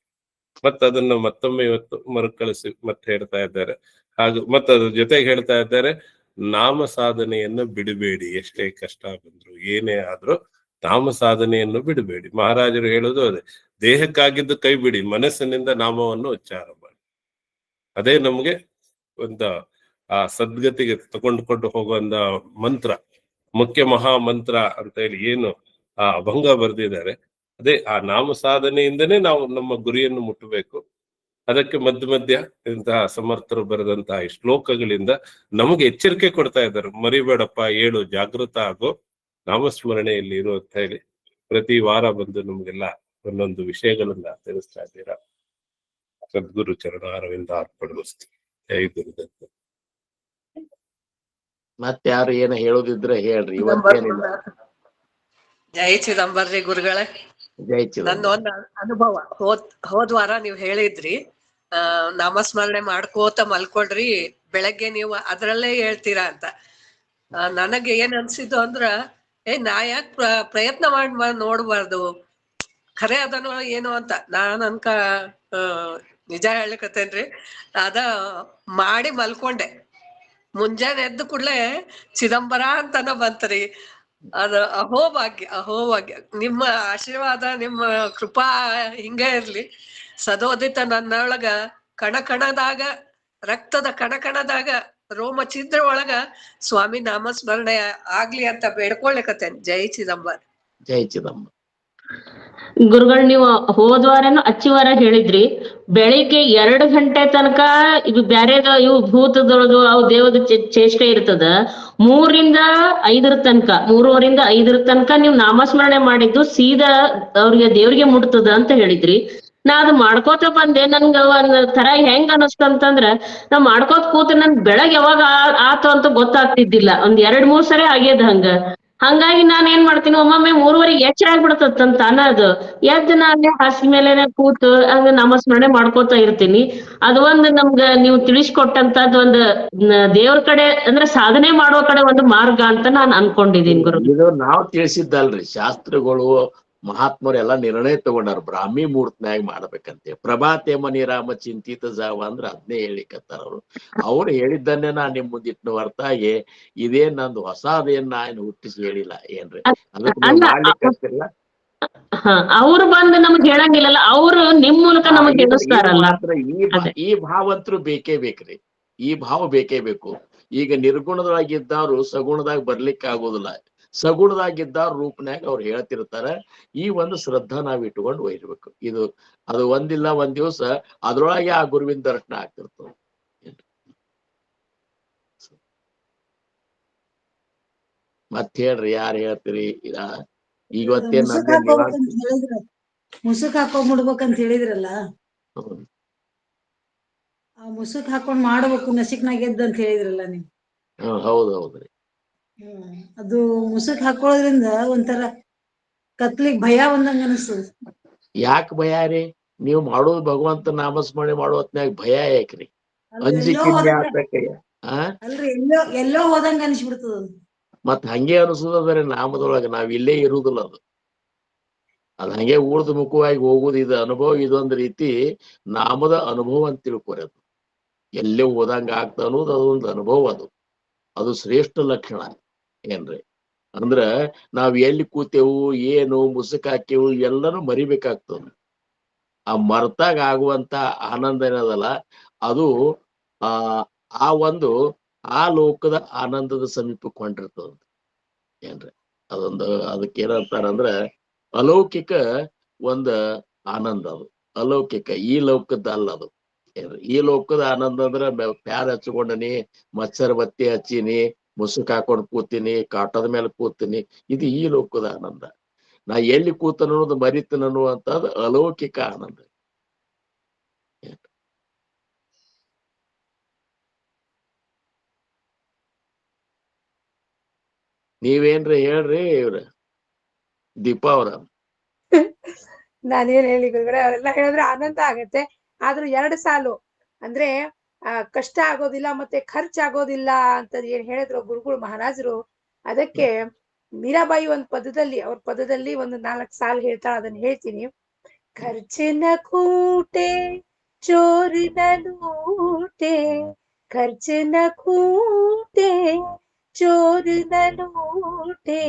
ಅದನ್ನ ಮತ್ತೊಮ್ಮೆ ಇವತ್ತು ಮರುಕಳಿಸಿ ಮತ್ತೆ ಹೇಳ್ತಾ ಇದ್ದಾರೆ. ಹಾಗೂ ಅದ್ರ ಜೊತೆಗೆ ಹೇಳ್ತಾ ಇದ್ದಾರೆ, ನಾಮ ಸಾಧನೆಯನ್ನು ಬಿಡಬೇಡಿ. ಎಷ್ಟೇ ಕಷ್ಟ ಬಂದ್ರು ಏನೇ ಆದ್ರೂ ನಾಮ ಸಾಧನೆಯನ್ನು ಬಿಡಬೇಡಿ. ಮಹಾರಾಜರು ಹೇಳೋದು ಅದೇ, ದೇಹಕ್ಕಾಗಿದ್ದು ಕೈ ಬಿಡಿ, ಮನಸ್ಸಿನಿಂದ ನಾಮವನ್ನು ಉಚ್ಚಾರ ಮಾಡಿ. ಅದೇ ನಮ್ಗೆ ಒಂದು ಆ ಸದ್ಗತಿಗೆ ತಗೊಂಡ್ಕೊಂಡು ಹೋಗುವಂತ ಮಂತ್ರ, ಮುಖ್ಯ ಮಹಾ ಮಂತ್ರ ಅಂತ ಹೇಳಿ ಏನು ಆ ಅಭಂಗ ಬರೆದಿದ್ದಾರೆ. ಅದೇ ಆ ನಾಮ ಸಾಧನೆಯಿಂದನೇ ನಾವು ನಮ್ಮ ಗುರಿಯನ್ನು ಮುಟ್ಟಬೇಕು. ಅದಕ್ಕೆ ಮಧ್ಯ ಮಧ್ಯ ಇಂತಹ ಸಮರ್ಥರು ಬರೆದಂತಹ ಈ ಶ್ಲೋಕಗಳಿಂದ ನಮಗೆ ಎಚ್ಚರಿಕೆ ಕೊಡ್ತಾ ಇದ್ದಾರೆ. ಮರಿಬೇಡಪ್ಪ, ಏಳು, ಜಾಗೃತ ಆಗೋ, ನಾಮಸ್ಮರಣೆಯಲ್ಲಿ ಇರು ಅಂತ ಹೇಳಿ ಪ್ರತಿ ವಾರ ಬಂದು ನಮ್ಗೆಲ್ಲ ಒಂದೊಂದು ವಿಷಯಗಳನ್ನ ತಿಳಿಸ್ತಾ ಇದ್ದೀರಾ. ಸದ್ಗುರು ಚರಣ ಅರವಿಂದ ಅರ್ಪಣಮಸ್ತು. ಜೈ ಗುರುದತ್ತ. ಮತ್ತೆ ಯಾರು ಏನ ಹೇಳೋದಿದ್ರೆ ಹೇಳ್ರಿ. ಇವತ್ತೇನಿಲ್ಲ. ಜೈ ಚಿದಂಬರ್ರಿ ಗುರುಗಳೇ. ಜೈ ನನ್ನ ಚಿದಂಬರ. ಒಂದ್ ಅನುಭವ. ಹೋದ್ವಾರ ನೀವ್ ಹೇಳಿದ್ರಿ, ನಾಮಸ್ಮರಣೆ ಮಾಡ್ಕೋತ ಮಲ್ಕೊಳ್ರಿ, ಬೆಳಗ್ಗೆ ನೀವು ಅದ್ರಲ್ಲೇ ಹೇಳ್ತೀರಾ ಅಂತ. ನನಗೆ ಏನ್ ಅನ್ಸಿದ್ದು ಅಂದ್ರ, ನಾ ಯಾಕೆ ಪ್ರಯತ್ನ ಮಾಡಿ ನೋಡ್ಬಾರ್ದು, ಖರೆ ಅದನೋ ಏನು ಅಂತ ನಾನ್ ನಿಜ ಹೇಳಿಕತ್ತೇನ್ರಿ. ಅದ ಮಾಡಿ ಮಲ್ಕೊಂಡೆ. ಮುಂಜಾನೆ ಎದ್ದ ಕೂಡ್ಲೆ ಚಿದಂಬರ ಅಂತಾನ ಬಂತ್ರಿ. ಅದ ಅಹೋಭಾಗ್ಯ. ನಿಮ್ಮ ಆಶೀರ್ವಾದ, ನಿಮ್ಮ ಕೃಪಾ ಹಿಂಗ ಇರ್ಲಿ. ಸದೋದಿತ ನನ್ನೊಳಗ ಕಣಕಣದಾಗ, ರಕ್ತದ ಕಣಕಣದಾಗ, ರೋಮ ಛಿದ್ರ ಒಳಗ ಸ್ವಾಮಿ ನಾಮಸ್ಮರಣೆ ಆಗ್ಲಿ ಅಂತ ಬೇಡ್ಕೊಳ್ಲಿಕತ್ತೇನೆ. ಜೈ ಚಿದಂಬರ್. ಜೈ ಚಿದಂಬರ. ಗುರುಗಳು, ನೀವು ಹೋದ್ವಾರನು ಅಚ್ಚಿವಾರ ಹೇಳಿದ್ರಿ, ಬೆಳಿಗ್ಗೆ 2 ಗಂಟೆ ತನಕ ಇದು ಬ್ಯಾರೇದ ಇವು ಭೂತದೊಳದು ಅವು ದೇವದ ಚೇಷ್ಟೆ ಇರ್ತದ. 3-5 ತನಕ, 3:30-5 ತನಕ ನೀವು ನಾಮಸ್ಮರಣೆ ಮಾಡಿದ್ದು ಸೀದಾ ಅವ್ರಿಗೆ ದೇವ್ರಿಗೆ ಮುಟ್ತದ ಅಂತ ಹೇಳಿದ್ರಿ. ನಾ ಅದು ಮಾಡ್ಕೋತ ಬಂದೆ. ನನ್ಗ ಒಂದ್ ತರ ಹೆಂಗ್ ಅನಸ್ತಂತಂದ್ರ, ನಾ ಮಾಡ್ಕೋತ ಕೂತ ನನ್ ಬೆಳಗ್ ಯಾವಾಗ ಆತು ಅಂತ ಗೊತ್ತಾಗ್ತಿದ್ದಿಲ್ಲ. 2-3 ಸರಿ ಆಗ್ಯದ ಹಂಗ. ಹಂಗಾಗಿ ನಾನ್ ಏನ್ ಮಾಡ್ತೀನಿ, ಒಮ್ಮೊಮ್ಮೆ 3:30 ಎಚ್ಚರ ಆಗ್ಬಿಡ್ತಂತ ಅನ್ನೋದು. ಎದ್ದು ನಾನೇ ಹಾಸಿಗೆ ಮೇಲೆನೆ ಕೂತು ಹಂಗ ನಾಮಸ್ಮರಣೆ ಮಾಡ್ಕೋತ ಇರ್ತೀನಿ. ಅದು ಒಂದು ನಮ್ಗ ನೀವು ತಿಳಿಸ್ಕೊಟ್ಟಂತದ್ ಒಂದು ದೇವ್ರ ಕಡೆ ಅಂದ್ರೆ ಸಾಧನೆ ಮಾಡೋ ಕಡೆ ಒಂದು ಮಾರ್ಗ ಅಂತ ನಾನ್ ಅನ್ಕೊಂಡಿದೀನಿ ಗುರು. ಇದು ನಾವ್ ತಿಳಿಸಿದ್ದಲ್ರಿ, ಶಾಸ್ತ್ರಗಳು ಮಹಾತ್ಮರು ಎಲ್ಲಾ ನಿರ್ಣಯ ತಗೊಂಡಾರ ಬ್ರಾಹ್ಮಿ ಮುಹೂರ್ತನ್ಯಾಗ ಮಾಡ್ಬೇಕಂತೆ. ಪ್ರಭಾತೆ ಮನಿ ರಾಮ ಚಿಂತಿತ ಜಾವ ಅಂದ್ರ ಅದನ್ನೇ ಹೇಳಿಕತ್ತಾರ ಅವ್ರು ಹೇಳಿದ್ದನ್ನೇ ನಾ ನಿಮ್ ಮುಂದಿಟ್ಟು ಹೊರತಾಗಿ ಇದೇನ್ ನಂದು ಹೊಸದೇನ್ ನಾ ಏನ್ ಹುಟ್ಟಿಸಿ ಹೇಳಿಲ್ಲ ಏನ್ರಿ. ಅದಕ್ಕೆ ನೀವು ಮಾಡ್ಲಿಕ್ಕತ್ತಿಲ್ಲ. ಅವ್ರು ಬಂದು ನಮಗ್ ಹೇಳಂಗಿಲ್ಲಲ್ಲ, ಅವ್ರು ನಿಮ್ ಮೂಲಕ ನಮಗ್ ತಿಳಿಸ್ತಾರಲ್ಲ. ಈ ಭಾವಂತರು ಬೇಕೇ ಬೇಕ್ರಿ. ಈ ಭಾವ ಬೇಕೇ ಬೇಕು. ಈಗ ನಿರ್ಗುಣದಾಗಿದ್ದವ್ರು ಸಗುಣದಾಗ ಬರ್ಲಿಕ್ಕೆ ಆಗೋದಿಲ್ಲ. ಸಗುಣದಾಗಿದ್ದವ್ರ ರೂಪನ್ಯಾಗ ಅವ್ರು ಹೇಳ್ತಿರ್ತಾರ. ಈ ಒಂದು ಶ್ರದ್ಧಾ ನಾವ್ ಇಟ್ಕೊಂಡು ಒಯ್ಯಬೇಕು. ಅದು ಒಂದಿಲ್ಲ ಒಂದ್ ದಿವಸ ಅದ್ರೊಳಗೆ ಆ ಗುರುವಿನ ದರ್ಶನ ಆಗ್ತಿರ್ತದ. ಮತ್ ಹೇಳ್ರಿ, ಯಾರು ಹೇಳ್ತೀರಿ? ಇವತ್ತೇನ್ ಮುಸುಕ್ ಹಾಕೊಂಡ್ ಮುಡ್ಬೇಕಂತ ಹೇಳಿದ್ರಲ್ಲ, ಆ ಮುಸುಕ್ ಹಾಕೊಂಡ್ ಮಾಡ್ಬೇಕು ನಸಿಕ್ನಾಗ ಎದ್ದ ಅಂತ ಹೇಳಿದ್ರಲ್ಲ ನೀವು. ಹೌದೌದ್ರಿ. ಅದು ಮುಸುಕ್ ಹಾಕೊಳ್ಳೋದ್ರಿಂದ ಒಂಥರ ಕತ್ಲಿಗ್ ಭಯ ಒಂದಂಗ ಅನಿಸ್ತದ. ಯಾಕೆ ಭಯ ರೀ? ನೀವು ಮಾಡೋದು ಭಗವಂತ ನಾಮಸ್ಮರಣೆ ಮಾಡೋ ಹೊತ್ನ್ಯಾಗ ಭಯ ಯಾಕ್ರಿ? ಅಲ್ರಿ, ಎಲ್ಲೋ ಹೋದಂಗ ಅನ್ಸ್ಬಿಡ್ತದ. ಮತ್ ಹಂಗೆ ಅನಿಸೋದ್ರೆ ನಾಮದೊಳಗ ನಾವ್ ಇಲ್ಲೇ ಇರುದಿಲ್ಲ. ಅದ್ ಹಂಗೆ ಊರ್ದ ಮುಖವಾಗಿ ಹೋಗುದು. ಇದು ಅನುಭವ, ಇದೊಂದ್ ರೀತಿ ನಾಮದ ಅನುಭವ ಅಂತ ತಿಳ್ಕೊರಿ. ಅದು ಎಲ್ಲೇ ಹೋದಂಗ ಆಗ್ತ ಅನ್ನೋದು ಅದೊಂದು ಅನುಭವ. ಅದು ಶ್ರೇಷ್ಠ ಲಕ್ಷಣ ಏನ್ರಿ. ಅಂದ್ರ ನಾವ್ ಎಲ್ಲಿ ಕೂತೇವು, ಏನು ಮುಸುಕ್ ಹಾಕೇವು, ಎಲ್ಲಾನು ಮರಿಬೇಕಾಗ್ತದ. ಆ ಮರ್ತಾಗ ಆಗುವಂತ ಆನಂದ ಏನದಲ್ಲ, ಅದು ಆ ಒಂದು ಆ ಲೋಕದ ಆನಂದದ ಸಮೀಪಕ್ಕೆ ಹೊಂಟಿರ್ತದ ಏನ್ರಿ. ಅದಕ್ಕೆ ಏನಂತಾರಂದ್ರ ಅಲೌಕಿಕ ಒಂದ ಆನಂದ. ಅದು ಅಲೌಕಿಕ, ಈ ಲೋಕದ ಅಲ್ಲ ಅದು ಏನ್ರಿ. ಈ ಲೋಕದ ಆನಂದ ಅಂದ್ರ ಪ್ಯಾರ ಹಚ್ಕೊಂಡನಿ, ಮತ್ಸರ ಬತ್ತಿ ಹಚ್ಚಿನಿ, ಮುಸುಕ್ ಹಾಕೊಂಡ್ ಕೂತೀನಿ, ಕಾಟದ ಮೇಲೆ ಕೂತೀನಿ, ಇದು ಈ ಲೋಕದ ಆನಂದ. ನಾ ಎಲ್ಲಿ ಕೂತನ ಅನ್ನೋದು ಮರಿತನ ಅನ್ನುವಂಥದ್ದು ಅಲೌಕಿಕ ಆನಂದ. ನೀವೇನ್ರಿ ಹೇಳ್ರಿ ಇವ್ರ ದೀಪಾ ಅವ್ರ? ನಾನೇನ್ ಹೇಳಿ ಗುರುಗಳೇ, ಅವರೆಲ್ಲ ಹೇಳಿದ್ರೆ ಆನಂದ ಆಗತ್ತೆ. ಆದ್ರೂ 2 ಸಾಲು ಅಂದ್ರೆ ಕಷ್ಟ ಆಗೋದಿಲ್ಲ, ಮತ್ತೆ ಖರ್ಚಾಗೋದಿಲ್ಲ ಅಂತ ಏನ್ ಹೇಳಿದ್ರು ಗುರುಗಳು ಮಹಾರಾಜರು. ಅದಕ್ಕೆ ಮೀರಾಬಾಯಿ ಅವ್ರ ಪದದಲ್ಲಿ ಒಂದು 4 ಸಾಲು ಹೇಳ್ತಾಳ, ಅದನ್ನ ಹೇಳ್ತೀನಿ. ಖರ್ಚಿನ ಕೂಟೆ ಚೋರಿನ ಲೂಟೆ, ಖರ್ಚಿನ ಕೂಟೆ ಚೋರಿನ ಲೂಟೆ,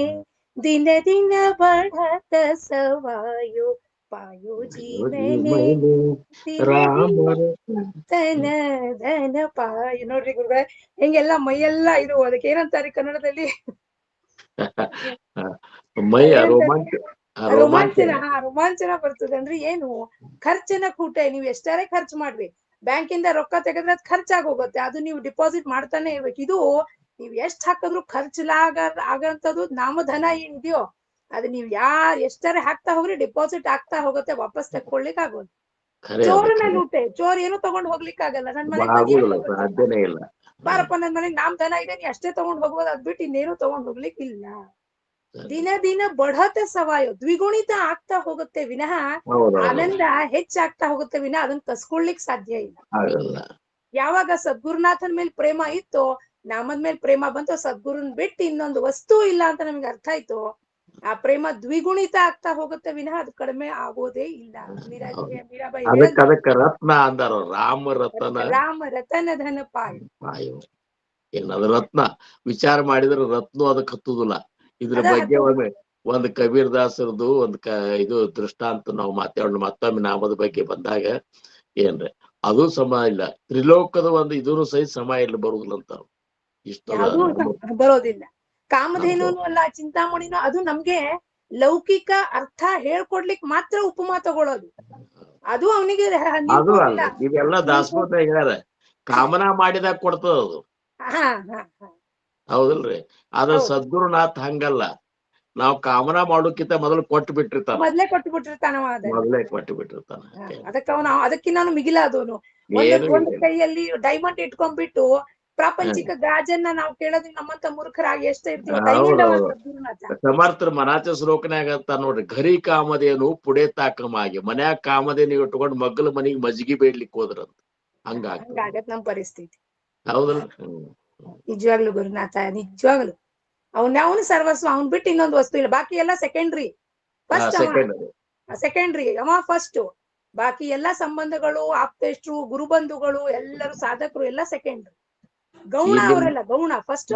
ದಿನ ದಿನ बढ़त सवायो पायो जी मैंने ತನ ಧನ ಪಾಯ. ನೋಡ್ರಿ ಗುರುಗಳೇ, ಹೆಂಗೆಲ್ಲ ಮೈಯೆಲ್ಲ ಇದು ಅದಕ್ಕೆ ಏನಂತಾರೆ ಕನ್ನಡದಲ್ಲಿ? ಮೈ ರೋಮಾಂಚ ರೋಮಾಂಚನ. ರೋಮಾಂಚನ ಬರ್ತದೆ ಅಂದ್ರೆ ಏನು, ಖರ್ಚಿನ ಕೂಟೆ. ನೀವ್ ಎಷ್ಟಾರೆ ಖರ್ಚು ಮಾಡ್ರಿ, ಬ್ಯಾಂಕಿಂದ ರೊಕ್ಕ ತೆಗೆದ್ರೆ ಅದ್ ಖರ್ಚಾಗಿ ಹೋಗುತ್ತೆ, ಅದು ನೀವು ಡಿಪಾಸಿಟ್ ಮಾಡ್ತಾನೆ ಇರ್ಬೇಕು. ಇದು ನೀವ್ ಎಷ್ಟ್ ಹಾಕಿದ್ರು ಆಗಂತದ್ದು ನಾಮಧನ ಏನಿದೆಯೋ ಅದು ನೀವ್ ಎಷ್ಟಾರೆ ಹಾಕ್ತಾ ಹೋಗ್ರಿ, ಡಿಪಾಸಿಟ್ ಆಗ್ತಾ ಹೋಗುತ್ತೆ, ವಾಪಸ್ ತಕ್ಕೊಳ್ಲಿಕ್ ಆಗೋದು. ಚೋರನ ಲೂಟೆ, ಚೋರ್ ಏನು ತಗೊಂಡ್ ಹೋಗ್ಲಿಕ್ ಆಗಲ್ಲ. ನನ್ ಮನೆಗ್ ಸಾಧ್ಯನೇ ಇಲ್ಲ. ಬಾರಪ್ಪ ನನ್ ಮನೆಗ್ ನಾಮಧನ ಇದೆ, ನೀ ಅಷ್ಟೇ ತಗೊಂಡ್ ಹೋಗ್ಬೋದು, ಅದ್ ಬಿಟ್ಟು ಇನ್ನೇನು ತಗೊಂಡ್ ಹೋಗ್ಲಿಕ್ ಇಲ್ಲ. ದಿನ ದಿನ ಬಢತೆ ಸವಾಯು, ದ್ವಿಗುಣಿತ ಆಗ್ತಾ ಹೋಗುತ್ತೆ ವಿನಃ ಆನಂದ ಹೆಚ್ಚಾಗ್ತಾ ಹೋಗುತ್ತೆ ವಿನಃ ಅದನ್ನ ಕಸ್ಕೊಳ್ಲಿಕ್ ಸಾಧ್ಯ ಇಲ್ಲ. ಯಾವಾಗ ಸದ್ಗುರುನಾಥನ್ ಮೇಲೆ ಪ್ರೇಮ ಇತ್ತು, ನಾಮದ ಮೇಲೆ ಪ್ರೇಮ ಬಂತು, ಸದ್ಗುರುನ್ ಬಿಟ್ಟು ಇನ್ನೊಂದು ವಸ್ತು ಇಲ್ಲ ಅಂತ ನಮ್ಗೆ ಅರ್ಥ ಆಯ್ತು, ಆ ಪ್ರೇಮ ದ್ವಿಗುಣಿತ ಆಗ್ತಾ ಹೋಗುತ್ತೆ ವಿನಃ ಅದು ಕಡಿಮೆ ಆಗೋದೇ ಇಲ್ಲ. ಮೀರಾಬಾಯಿ ರತ್ನ ಅಂದಾರ, ರಾಮ ರತನ ಧನ ಪಾಯು. ಏನದು ರತ್ನ ವಿಚಾರ ಮಾಡಿದ್ರೆ ರತ್ನ ಅದಕ್ಕೆ ಹತ್ತುದಿಲ್ಲ. ಇದ್ರ ಬಗ್ಗೆ ಒಂದ್ ಕಬೀರ್ ದಾಸರದು ಇದು ದೃಷ್ಟಾಂತ ನಾವು ಮತ್ತೊಮ್ಮೆ ನಾಮದ ಬಗ್ಗೆ ಬಂದಾಗ ಏನ್ರಿ ಅದು ಸಮ ಇಲ್ಲ, ತ್ರಿಲೋಕದ ಒಂದು ಇದೂ ಸಹಿತ ಸಮ ಇಲ್ಲ, ಬರುದಿಲ್ಲ ಅಂತ ಬರೋದಿಲ್ಲ. ಕಾಮಧೇನು ಅಲ್ಲ, ಚಿಂತಾಮಣಿನೂ ಅದು ನಮ್ಗೆ ಲೌಕಿಕ ಅರ್ಥ ಹೇಳ್ಕೊಡ್ಲಿಕ್ ಮಾತ್ರ ಉಪಮಾ ತಗೊಳ್ಳೋದು, ಅದು ಅವನಿಗೆ ಇವೆಲ್ಲ ದಾಸಬೋಧ ಹೇಳ್ಯಾರ, ಕಾಮನಾ ಮಾಡಿದಾಗ ಕೊಡ್ತದ ಅದು. ಹೌದಲ್ರಿ? ಅದ್ರ ಸದ್ಗುರುನಾಥ್ ಹಂಗಲ್ಲ, ನಾವ್ ಕಾಮನಾ ಮಾಡೋಕ್ಕಿಂತ ಮೊದಲು ಕೊಟ್ಟು ಬಿಟ್ಟಿರ್ತಾನ, ಮೊದಲೇ ಕೊಟ್ಟು ಬಿಟ್ಟಿರ್ತಾನ. ಅದಕ್ಕಿನ್ನ ಮಿಗಿಲ ಅದೋನು ಒಂದು ಕೈಯಲ್ಲಿ ಡೈಮಂಡ್ ಇಟ್ಕೊಂಡ್ಬಿಟ್ಟು ಪ್ರಾಪಂಚಿಕ ಗಾಜನ್ನ ನಾವು ಕೇಳೋದು ನಮ್ಮಂತ ಮೂರ್ಖರಾಗಿ ಎಷ್ಟ ಇರ್ತೀವಿ. ಸಮರ್ಥರು ಮನಾಚ ಶ್ಲೋಕನ್ಯಾಗ ಅಂತ ನೋಡ್ರಿ, ಘರಿ ಕಾಮಧೇನು ಪುಡೆ ತಾಕಮಾಗಿ, ಮನ್ಯಾಗ ಕಾಮಧೇನು ಇಟ್ಕೊಂಡು ಮಗ್ಗಲ ಮನಿಗ್ ಮಜ್ಜಿಗೆ ಬೇಡ್ಲಿಕ್ಕೆ ಹೋದ್ರಂತ. ಹಂಗಾಗತ್ ನಮ್ ಪರಿಸ್ಥಿತಿ. ಹೌದಲ್ಲ? ನಿಜವಾಗ್ಲು ಗುರುನಾಥ, ನಿಜವಾಗ್ಲು ಅವನು ಸರ್ವಸ್ವ, ಅವ್ನ್ ಬಿಟ್ಟು ಇನ್ನೊಂದು ವಸ್ತು ಇಲ್ಲ. ಬಾಕಿ ಎಲ್ಲ ಸೆಕೆಂಡ್ರಿ, ಸೆಕೆಂಡ್ರಿ ಅವ ಫಸ್ಟ್. ಬಾಕಿ ಎಲ್ಲಾ ಸಂಬಂಧಗಳು, ಆಪ್ತೇಷ್ಟ್ರು, ಗುರುಬಂಧುಗಳು, ಎಲ್ಲರೂ ಸಾಧಕರು ಎಲ್ಲ ಸೆಕೆಂಡ್ರಿ. ಗೌಣ ಅವರೆಲ್ಲ ಗೌಣ ಫಸ್ಟ್.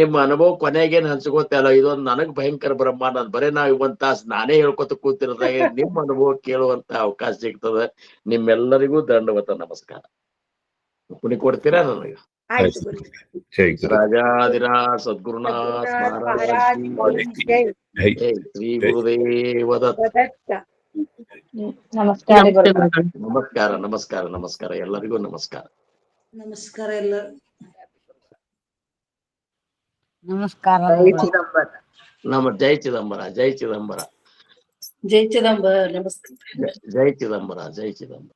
ನಿಮ್ಮ ಅನುಭವ ಕೊನೆಗೇನ್ ಹಂಚ್ಕೋತಲ್ಲ, ಇದೊಂದು ನನಗ್ ಭಯಂಕರ ಬ್ರಹ್ಮಾಂಡ. ಬರೇ ನಾವ್ ಒಂದ್ ತಾಸು ನಾನೇ ಹೇಳ್ಕೊತ ಕೂತಿರೋದಾಗ ನಿಮ್ ಅನುಭವ ಕೇಳುವಂತ ಅವಕಾಶ ಸಿಗ್ತದ. ನಿಮ್ಮೆಲ್ಲರಿಗೂ ದಂಡವತ ನಮಸ್ಕಾರ. ಪುಣಿ ಕೊಡ್ತೀರಾ ನನಗೆ? ರಾಜಾದಿರಾಜ ಸದ್ಗುರುನಾಥ ಮಹಾರಾಜ್ ಶ್ರೀ ಗುರುದೇವ ದತ್ತ. ನಮಸ್ಕಾರ ನಮಸ್ಕಾರ ನಮಸ್ಕಾರ ನಮಸ್ಕಾರ, ಎಲ್ಲರಿಗೂ ನಮಸ್ಕಾರ. ನಮಸ್ಕಾರ ಎಲ್ಲ. ನಮಸ್ಕಾರ. ಜೈ ಚಿದಂಬರ, ಜೈ ಚಿದಂಬರ, ಜೈ ಚಿದಂಬರ. ನಮಸ್ಕಾರ. ಜೈ ಚಿದಂಬರ, ಜೈ ಚಿದಂಬರ.